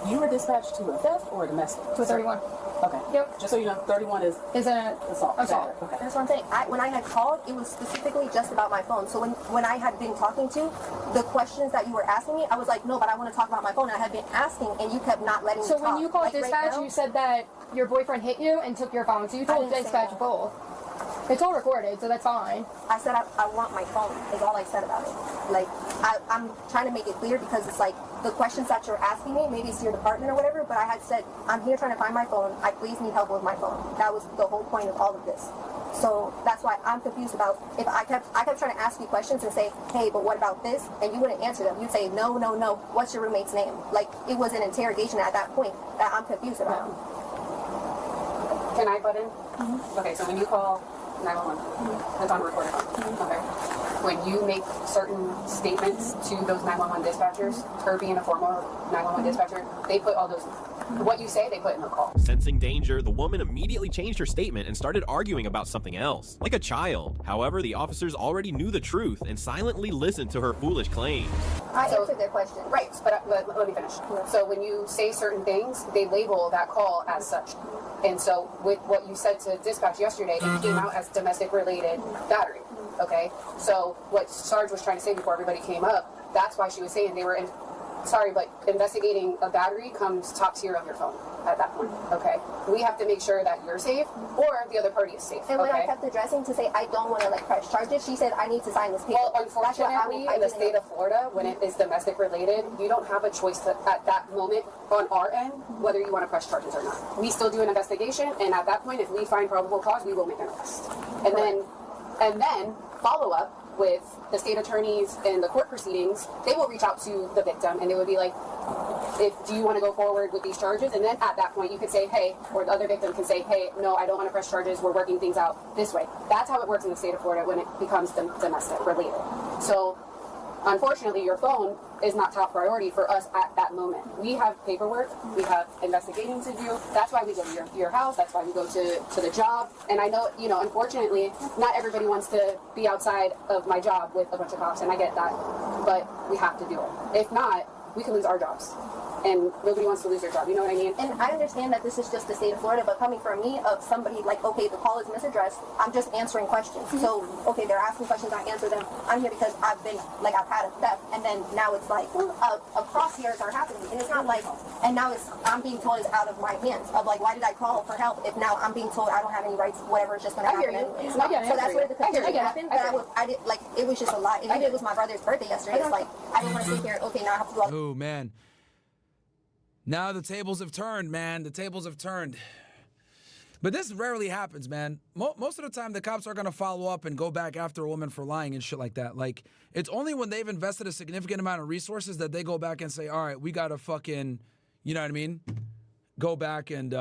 You were dispatched to a theft or a domestic? To a 31. Okay. Yep. Just so you know, 31 is an assault. Okay. That's what I'm saying. When I had called, it was specifically just about my phone. So when I had been talking to the questions that you were asking me, I was like, no, but I want to talk about my phone. And I had been asking, and you kept not letting me talk. So when you called dispatch, you said that your boyfriend hit you and took your phone. So you told dispatch both. It's all recorded, so that's fine. I said I want my phone, is all I said about it. Like, I'm trying to make it clear because it's like, the questions that you're asking me, maybe it's your department or whatever, but I had said, I'm here trying to find my phone. I please need help with my phone. That was the whole point of all of this. So that's why I'm confused about, if I kept trying to ask you questions and say, hey, but what about this? And you wouldn't answer them. You'd say, no, no, no. What's your roommate's name? Like, it was an interrogation at that point that I'm confused about. Can I butt in? Okay, so when you call 911, it's on recorded phone. Okay. When you make certain statements to those 911 dispatchers, her being a former 911 dispatcher, they put all those, what you say, they put in the call. Sensing danger, the woman immediately changed her statement and started arguing about something else, like a child. However, the officers already knew the truth and silently listened to her foolish claims. I answered their question. Right, but let me finish. So when you say certain things, they label that call as such. And so with what you said to dispatch yesterday, it came out as domestic-related battery. Okay, so what Sarge was trying to say before everybody came up, that's why she was saying they were sorry, but investigating a battery comes top tier of your phone at that point. Okay, we have to make sure that you're safe or the other party is safe. And when I kept addressing to say I don't want to like press charges, she said I need to sign this paper. Well, unfortunately, in the state of Florida, when it is domestic related, you don't have a choice to, at that moment on our end whether you want to press charges or not. We still do an investigation, and at that point, if we find probable cause, we will make an arrest. And then follow up with the state attorneys and the court proceedings. They will reach out to the victim and they would be like, do you want to go forward with these charges? And then at that point you could say, hey, or the other victim can say, hey, no, I don't want to press charges. We're working things out this way. That's how it works in the state of Florida when it becomes domestic related. So unfortunately, your phone is not top priority for us at that moment. We have paperwork, we have investigating to do. That's why we go to your house, that's why we go to the job. And I know, unfortunately, not everybody wants to be outside of my job with a bunch of cops, and I get that. But we have to do it. If not, we can lose our jobs. And nobody wants to lose their job, you know what I mean? And I understand that this is just the state of Florida, but coming from me of somebody like, okay, the call is misaddressed, I'm just answering questions. So, okay, they're asking questions, I answer them. I'm here because I've had a theft, and then now it's like, crosshairs are happening. And it's not like, and now I'm being told it's out of my hands, of like, why did I call for help if now I'm being told I don't have any rights, whatever, it's just going to happen anyway. So that's where the confusion happened, but I did, like, it was just a lot. And it was my brother's birthday yesterday. It's like, I didn't want to sit here, okay, now I have to do all. Oh, man. Now the tables have turned, man. The tables have turned. But this rarely happens, man. Most of the time, the cops are going to follow up and go back after a woman for lying and shit like that. Like, it's only when they've invested a significant amount of resources that they go back and say, all right, we got to fucking, you know what I mean? Go back and,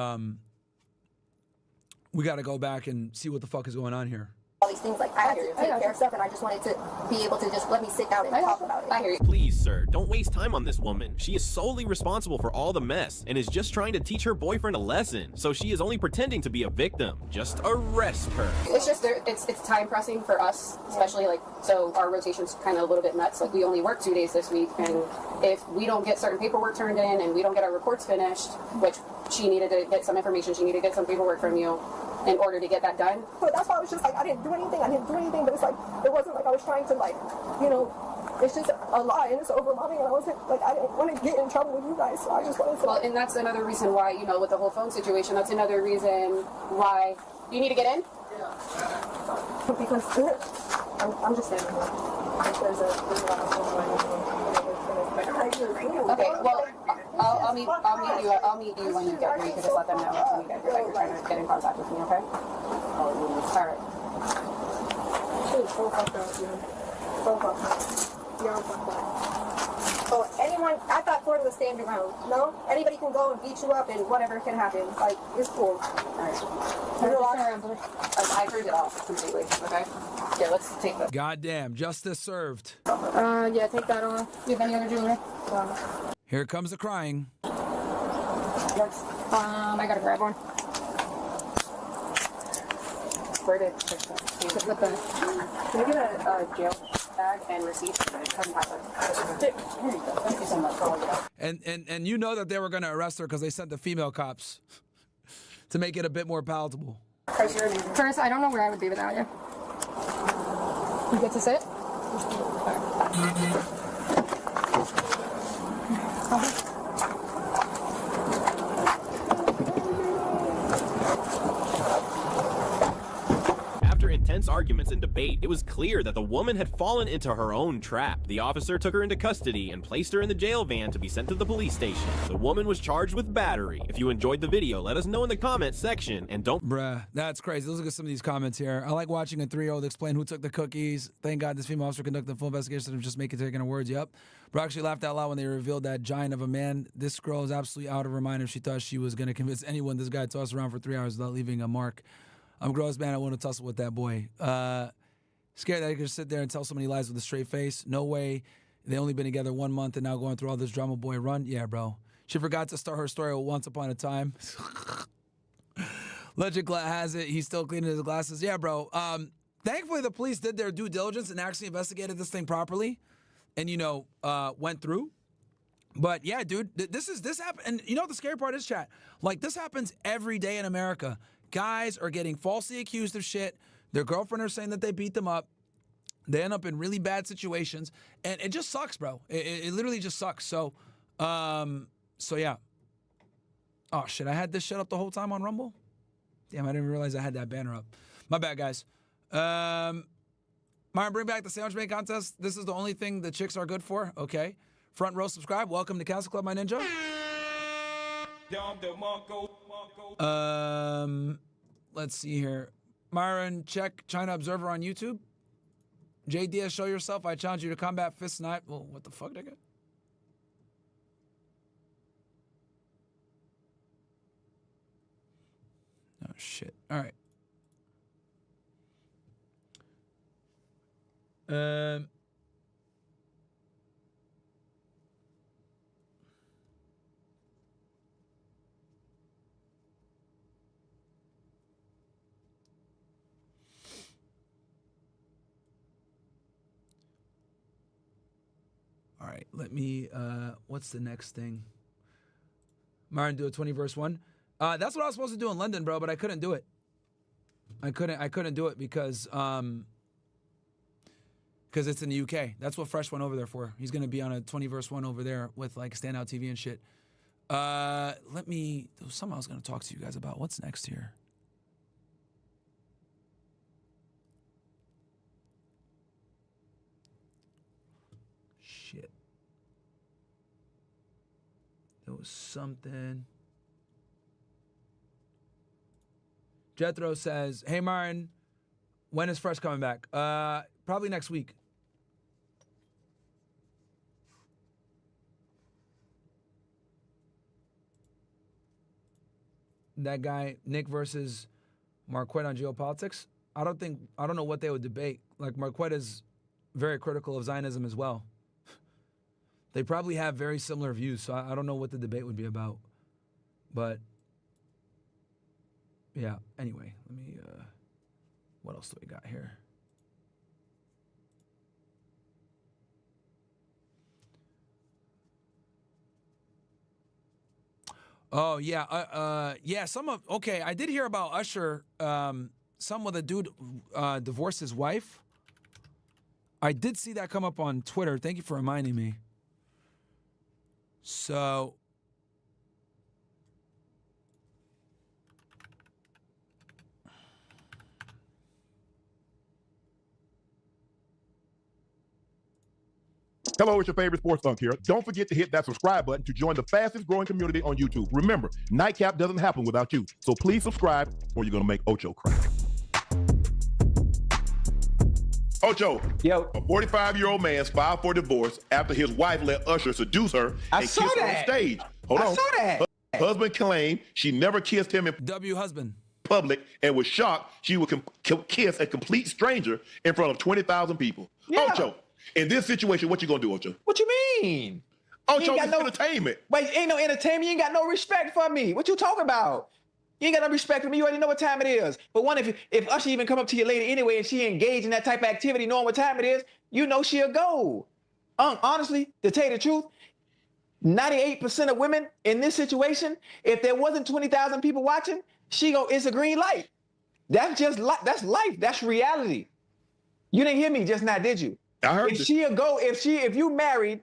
we got to go back and see what the fuck is going on here. All these things, like, I had to take care of stuff, and I just wanted to be able to just let me sit down and talk about it. I hear you. Please, sir, don't waste time on this woman. She is solely responsible for all the mess and is just trying to teach her boyfriend a lesson. So she is only pretending to be a victim. Just arrest her. It's just it's time pressing for us, especially so our rotation's kind of a little bit nuts. Like, we only work 2 days this week, and if we don't get certain paperwork turned in and we don't get our reports finished, which she needed to get some information, she needed to get some paperwork from you, in order to get that done. But that's why I was just like, I didn't do anything, but it's like, it wasn't like I was trying to like, you know, it's just a lie and it's overwhelming, and I wasn't like, I didn't want to get in trouble with you guys, so I just wanted to. Well, and that's another reason why, you know, with the whole phone situation, that's another reason why you need to get in. Because I'm just standing here. There's a lot of Okay, well, I'll meet you when you get here. You can just let them know when you get here that you're trying to get in contact with me, okay? All right. So fucked up, dude. So fucked up. Yeah, I'm fucked up. So anyone, I thought Florida was stand around. No? Anybody can go and beat you up and whatever can happen. Like, it's cool. Alright. I turned it off completely, okay? Yeah, let's take this. Goddamn, justice served. Yeah, take that off. Do you have any other jewelry? Here comes the crying. I gotta grab one. Where did can we get a jail bag and receipt? Come back. Here you go. Thank you so much for all your help. And you know that they were gonna arrest her because they sent the female cops to make it a bit more palatable. First, I don't know where I would be without you. You get to sit? After intense arguments and debate, it was clear that the woman had fallen into her own trap. The officer took her into custody and placed her in the jail van to be sent to the police station. The woman was charged with battery. If you enjoyed the video, let us know in the comments section, and don't— Bruh, that's crazy. Let's look at some of these comments here. I like watching a 3-year-old explain who took the cookies. Thank God this female officer conducted a full investigation instead of just taking her words. Yep. Bro actually laughed out loud when they revealed that giant of a man. This girl is absolutely out of her mind if she thought she was going to convince anyone this guy tossed around for 3 hours without leaving a mark. I'm a gross man. I want to tussle with that boy. Scared that I could sit there and tell so many lies with a straight face. No way. They only been together 1 month and now going through all this drama. Boy, run. Yeah, bro. She forgot to start her story with once upon a time. Legend has it. He's still cleaning his glasses. Yeah, bro. Thankfully, the police did their due diligence and actually investigated this thing properly and, you know, went through. But yeah, dude, this happened. And you know what the scary part is, chat? Like, this happens every day in America. Guys are getting falsely accused of shit. Their girlfriend are saying that they beat them up. They end up in really bad situations. And it just sucks, bro. It literally just sucks. So yeah. Oh, shit. I had this shit up the whole time on Rumble? Damn, I didn't realize I had that banner up. My bad, guys. Myron, bring back the sandwich making contest. This is the only thing the chicks are good for. Okay. Front row subscribe. Welcome to Castle Club, my ninja. Let's see here. Myron, check China Observer on YouTube. JDS, show yourself. I challenge you to combat fist snipe. Well, what the fuck, nigga? Oh, shit. All right. All right, let me, what's the next thing? Myron, do a 20 verse 1. That's what I was supposed to do in London, bro, but I couldn't do it. I couldn't do it because it's in the UK. That's what Fresh went over there for. He's going to be on a 20 verse 1 over there with like standout TV and shit. There was something I was going to talk to you guys about. What's next here? Shit. There was something. Jethro says, hey, Myron, when is Fresh coming back? Probably next week. That guy, Nick versus Marquette on geopolitics. I don't know what they would debate. Like, Marquette is very critical of Zionism as well. They probably have very similar views, so I don't know what the debate would be about. But, yeah, anyway, let me, what else do we got here? Oh yeah, yeah. Okay, I did hear about Usher. Some with a dude divorced his wife. I did see that come up on Twitter. Thank you for reminding me. So. Hello, it's your favorite sports thunk here. Don't forget to hit that subscribe button to join the fastest growing community on YouTube. Remember, Nightcap doesn't happen without you. So please subscribe or you're going to make Ocho cry. Ocho, yo, a 45-year-old man filed for divorce after his wife let Usher seduce her and kiss her on stage. Hold on. I saw that. Her husband claimed she never kissed him in public and was shocked she would kiss a complete stranger in front of 20,000 people. Yeah. Ocho, in this situation, what you gonna do, Ocho? What you mean? Ocho, it's entertainment. Wait, ain't no entertainment. You ain't got no respect for me. What you talking about? You ain't got no respect for me. You already know what time it is. But if Usher even come up to your lady anyway and she engaged in that type of activity, knowing what time it is, you know she'll go. Honestly, to tell you the truth, 98% of women in this situation, if there wasn't 20,000 people watching, it's a green light. That's just that's life. That's reality. You didn't hear me just now, did you? I heard if you married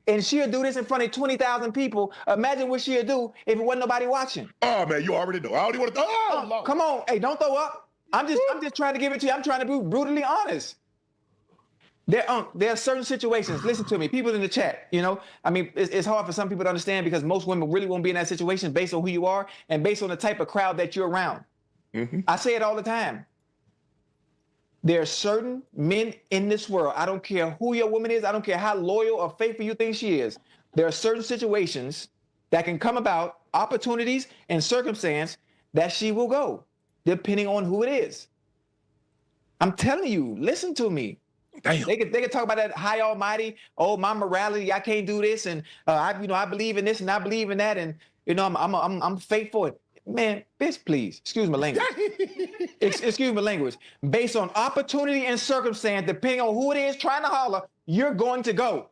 and she'll do this in front of 20,000 people, imagine what she'll do if it wasn't nobody watching. Oh man, you already know. I already want to. Oh, come on, hey, don't throw up. I'm just trying to give it to you. I'm trying to be brutally honest. There are certain situations. Listen to me, people in the chat. You know, I mean, it's hard for some people to understand because most women really won't be in that situation based on who you are and based on the type of crowd that you're around. Mm-hmm. I say it all the time. There are certain men in this world, I don't care who your woman is, I don't care how loyal or faithful you think she is, there are certain situations that can come about, opportunities and circumstance that she will go, depending on who it is. I'm telling you, listen to me. Damn. They could talk about that high almighty, oh, my morality, I can't do this, and I believe in this and I believe in that, and I'm faithful. Man, bitch, please. Excuse my language. Excuse my language. Based on opportunity and circumstance, depending on who it is trying to holler, you're going to go.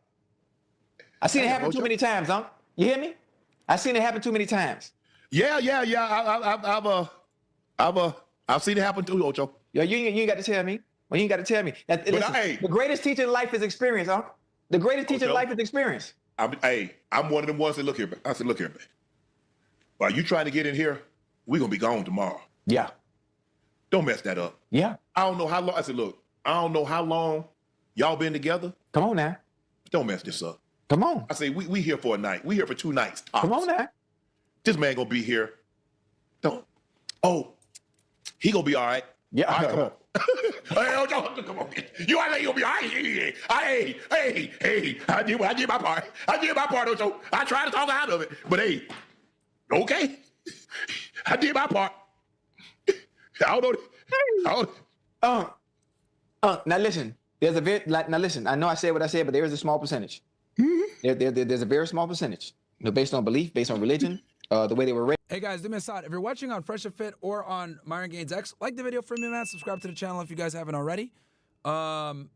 I've seen it happen too many times, huh? You hear me? I've seen it happen too many times. Yeah. I've seen it happen too, Ocho. Yeah, you ain't got to tell me. Well, you ain't got to tell me. The greatest teacher in life is experience, huh? The greatest teacher in life is experience. I'm one of them ones that look here. I said, look here, man. While you trying to get in here, we're going to be gone tomorrow. Yeah. Don't mess that up. Yeah. I don't know how long. I said, look, I don't know how long y'all been together. Come on now. Don't mess this up. Come on. I say, we here for a night. We here for 2 nights. Tops. Come on now. This man going to be here. He going to be all right. Yeah. All right, come on. Hey, come on. You ain't gonna be all right. Hey, I did my part. Ocho. I tried to talk out of it. But hey, okay. I did my part. I don't know. Now listen. Now listen. I know I said what I said, but there is a small percentage. Mm-hmm. There's a very small percentage. Based on belief, based on religion, the way they were raised. Hey guys, do me a side. If you're watching on FreshandFit or on Myron Gaines X, like the video for me, man. Subscribe to the channel if you guys haven't already. The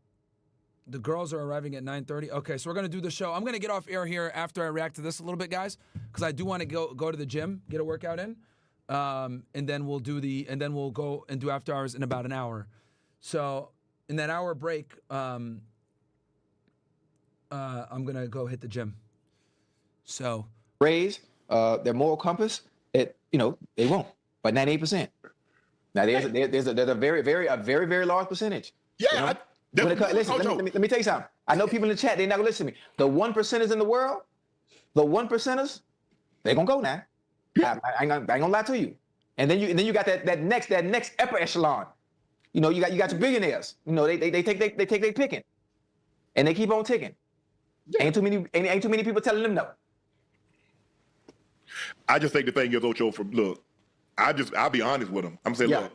girls are arriving at 9:30. Okay, so we're gonna do the show. I'm gonna get off air here after I react to this a little bit, guys, because I do want to go to the gym, get a workout in, and then we'll go and do after hours in about an hour. So in that hour break, I'm gonna go hit the gym. So raise their moral compass. They won't, but 98%. Now there's a very very large percentage. Yeah. Listen, let me tell you something. I know people in the chat, they're not gonna listen to me. The 1%ers in the world, the 1%ers, they're gonna go now. Yeah. I ain't gonna lie to you. And then you got that next upper echelon. You got your billionaires. They take their picking, and they keep on ticking. Yeah. Ain't too many people telling them no. I just think the thing is, Ocho, I'll be honest with him. I'm saying, look,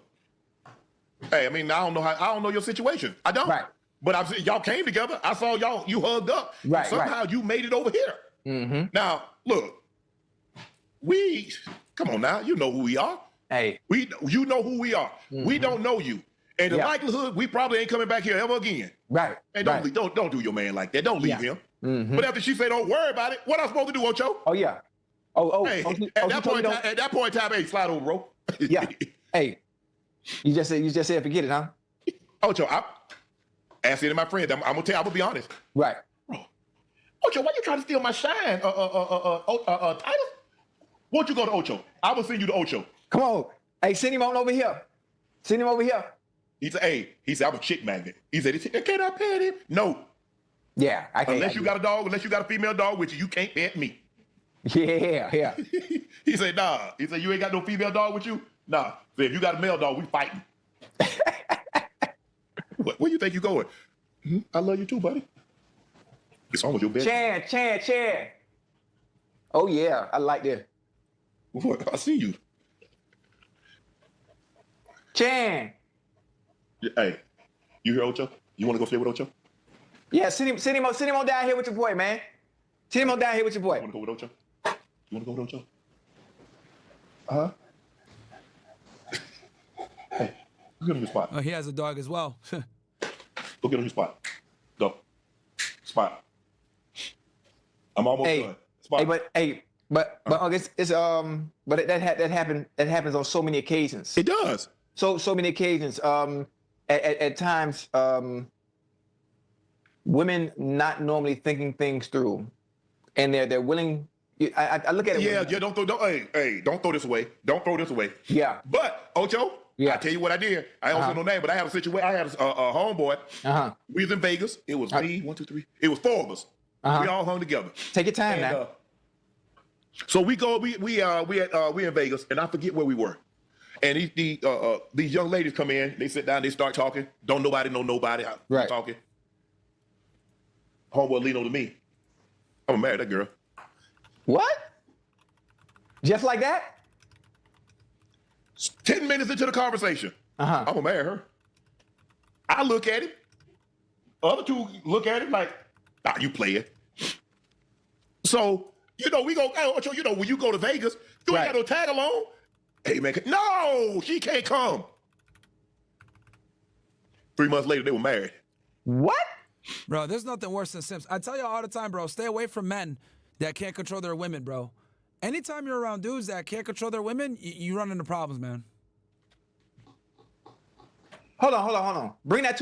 hey, I mean, I don't know your situation. I don't. Right. But I'm saying y'all came together. I saw you hugged up. Right. Somehow you made it over here. Mm-hmm. Now, look, come on now, you know who we are. Hey. You know who we are. Mm-hmm. We don't know you. And the likelihood, we probably ain't coming back here ever again. Right. And don't do your man like that. Don't leave him. Mm-hmm. But after she said, don't worry about it, what I'm supposed to do, Ocho? Oh, yeah. Hey, at that point in time, hey, slide over, bro. Yeah. Hey, you just said forget it, huh? Ocho, ask any of my friends. I'm gonna be honest. Right. Ocho, why you trying to steal my shine? Title? Won't you go to Ocho? I will send you to Ocho. Come on. Hey, send him on over here. Send him over here. He said, I'm a chick magnet. He said, can I pet him? No. Yeah, I can't. Unless you got a dog, unless you got a female dog with you, you can't pet me. Yeah. He said, nah. He said, you ain't got no female dog with you? Nah. So if you got a male dog, we fighting. Where you think you going? I love you too, buddy. It's almost your bed. Chan. Oh, yeah. I like this. What? I see you. Chan. Hey, you hear Ocho? You want to go stay with Ocho? Yeah, send him on down here with your boy, man. Send him on down here with your boy. You want to go with Ocho? You want to go with Ocho? Uh-huh. Hey, go get him your spot. Oh, he has a dog as well. Go get him your spot. Go. Spot. I'm almost done. Spot. But that happens on so many occasions. It does. So many occasions. At times, women not normally thinking things through, and they're willing. I look at it. Yeah. Don't throw this away. Don't throw this away. Yeah. But Ocho, I tell you what I did. I don't say no name, but I had a situation. I had a homeboy. We was in Vegas. It was me, 1, 2, 3. It was 4 of us. We all hung together. Take your time now. So we go. We in Vegas, and I forget where we were. And these young ladies come in. They sit down. They start talking. Don't nobody know nobody. Right. Talking. Homeboy lean over to me. I'm gonna marry that girl. What? Just like that? 10 minutes into the conversation. I'm gonna marry her. I look at him. Other two look at him like, nah, you play it. So, we go, when you go to Vegas, you ain't got no tag along. Hey, man, no, she can't come. 3 months later, they were married. What? Bro, there's nothing worse than simps. I tell you all the time, bro, stay away from men that can't control their women, bro. Anytime you're around dudes that can't control their women, you run into problems, man. Hold on. Bring that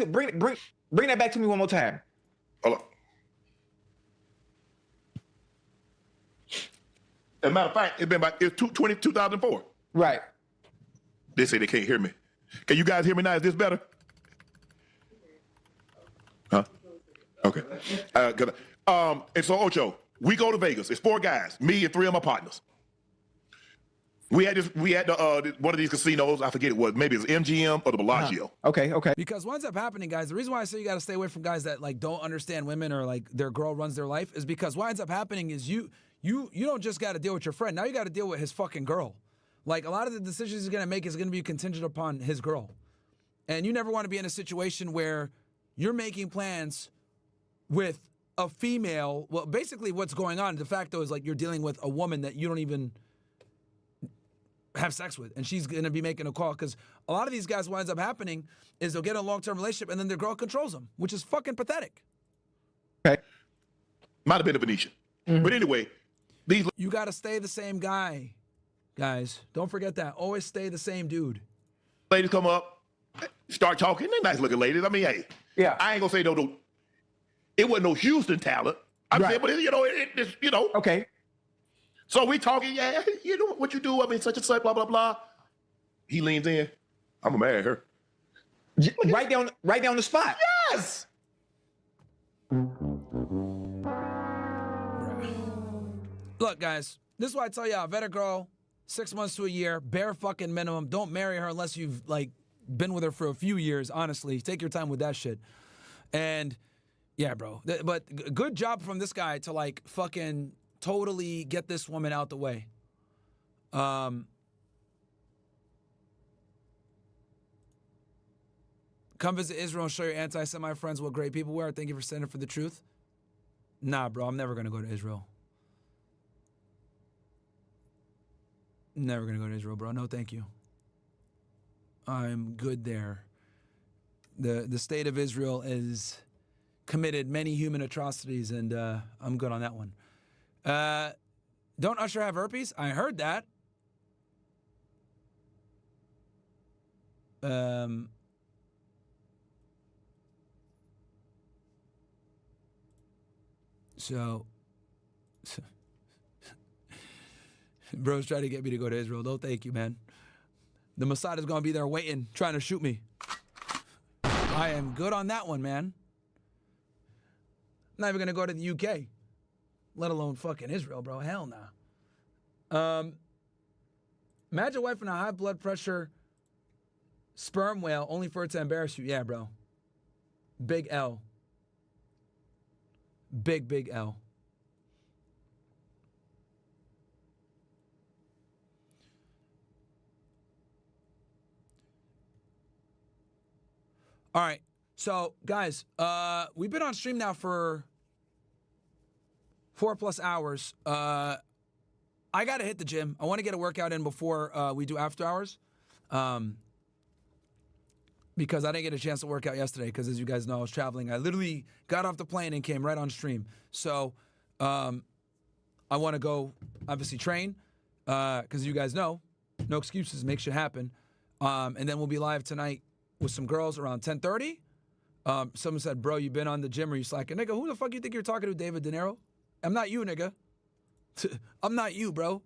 back to me one more time. Hold on. As a matter of fact, it's 2004. Right. They say they can't hear me. Can you guys hear me now? Is this better? Huh? Okay. And so Ocho, we go to Vegas. It's 4 guys, me and 3 of my partners. We had one of these casinos. I forget it was. Maybe it's MGM or the Bellagio. Okay. Because what ends up happening, guys, the reason why I say you got to stay away from guys that like don't understand women or like their girl runs their life is because what ends up happening is you don't just got to deal with your friend. Now you got to deal with his fucking girl. Like a lot of the decisions he's gonna make is gonna be contingent upon his girl, and you never want to be in a situation where you're making plans with a female. Well, basically, what's going on de facto is like you're dealing with a woman that you don't even have sex with, and she's gonna be making a call because a lot of these guys, what ends up happening is they'll get in a long-term relationship and then their girl controls them, which is fucking pathetic. Okay. Might have been a Venetian, but anyway, you got to stay the same guy. Guys, don't forget that. Always stay the same dude. Ladies come up, start talking. They're nice looking ladies. I mean, hey. Yeah. I ain't gonna say no. It wasn't no Houston talent. I'm saying, but it's. Okay. So we talking, yeah, what you do? I mean, such and such, blah, blah, blah. He leans in. I'm gonna marry her. Right down the spot. Yes. Look, guys, this is why I tell y'all, vet a girl, 6 months to a year, bare fucking minimum. Don't marry her unless you've like been with her for a few years. Honestly, take your time with that shit. And yeah, bro. But good job from this guy to like fucking totally get this woman out the way. Come visit Israel and show your anti-Semite friends what great people we are. Thank you for standing for the truth. Nah, bro, I'm never gonna go to Israel. Never gonna go to Israel, bro. No, thank you. I'm good there. The state of Israel has committed many human atrocities, and I'm good on that one. Don't Usher have herpes? I heard that. So, bro's trying to get me to go to Israel. No, thank you, man. The Mossad is going to be there waiting, trying to shoot me. I am good on that one, man. I'm not even going to go to the UK, let alone fucking Israel, bro. Hell nah. Imagine wife in a high blood pressure sperm whale only for it to embarrass you. Yeah, bro. Big L. Big L. All right. So, guys, we've been on stream now for 4+ hours. I got to hit the gym. I want to get a workout in before we do after hours. Because I didn't get a chance to work out yesterday because, as you guys know, I was traveling. I literally got off the plane and came right on stream. So I want to go, obviously, train because you guys know, no excuses, make shit happen. And then we'll be live tonight with some girls around 10:30. Someone said, bro, you been on the gym or you slacking? Nigga, who the fuck you think you're talking to, David De Niro? I'm not you, nigga. I'm not you, bro.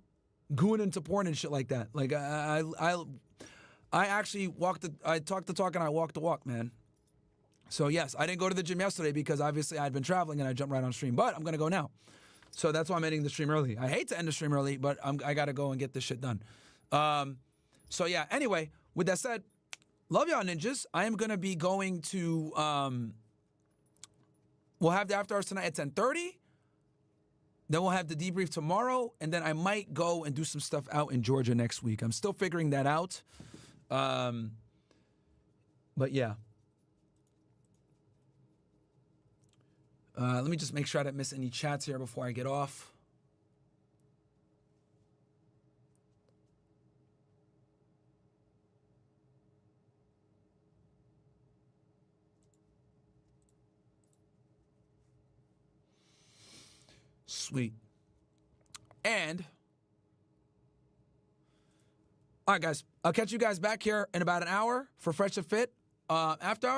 Going into porn and shit like that. Like, I actually I talked the talk and I walked the walk, man. So, yes, I didn't go to the gym yesterday because obviously I'd been traveling and I jumped right on stream. But I'm going to go now. So that's why I'm ending the stream early. I hate to end the stream early, but I got to go and get this shit done. So, yeah, anyway, with that said, love y'all, ninjas. I am going to be going to, we'll have the after hours tonight at 10:30. Then we'll have the debrief tomorrow. And then I might go and do some stuff out in Georgia next week. I'm still figuring that out. But yeah. Let me just make sure I didn't miss any chats here before I get off. Sweet. And all right, guys, I'll catch you guys back here in about an hour for Fresh and Fit after hours.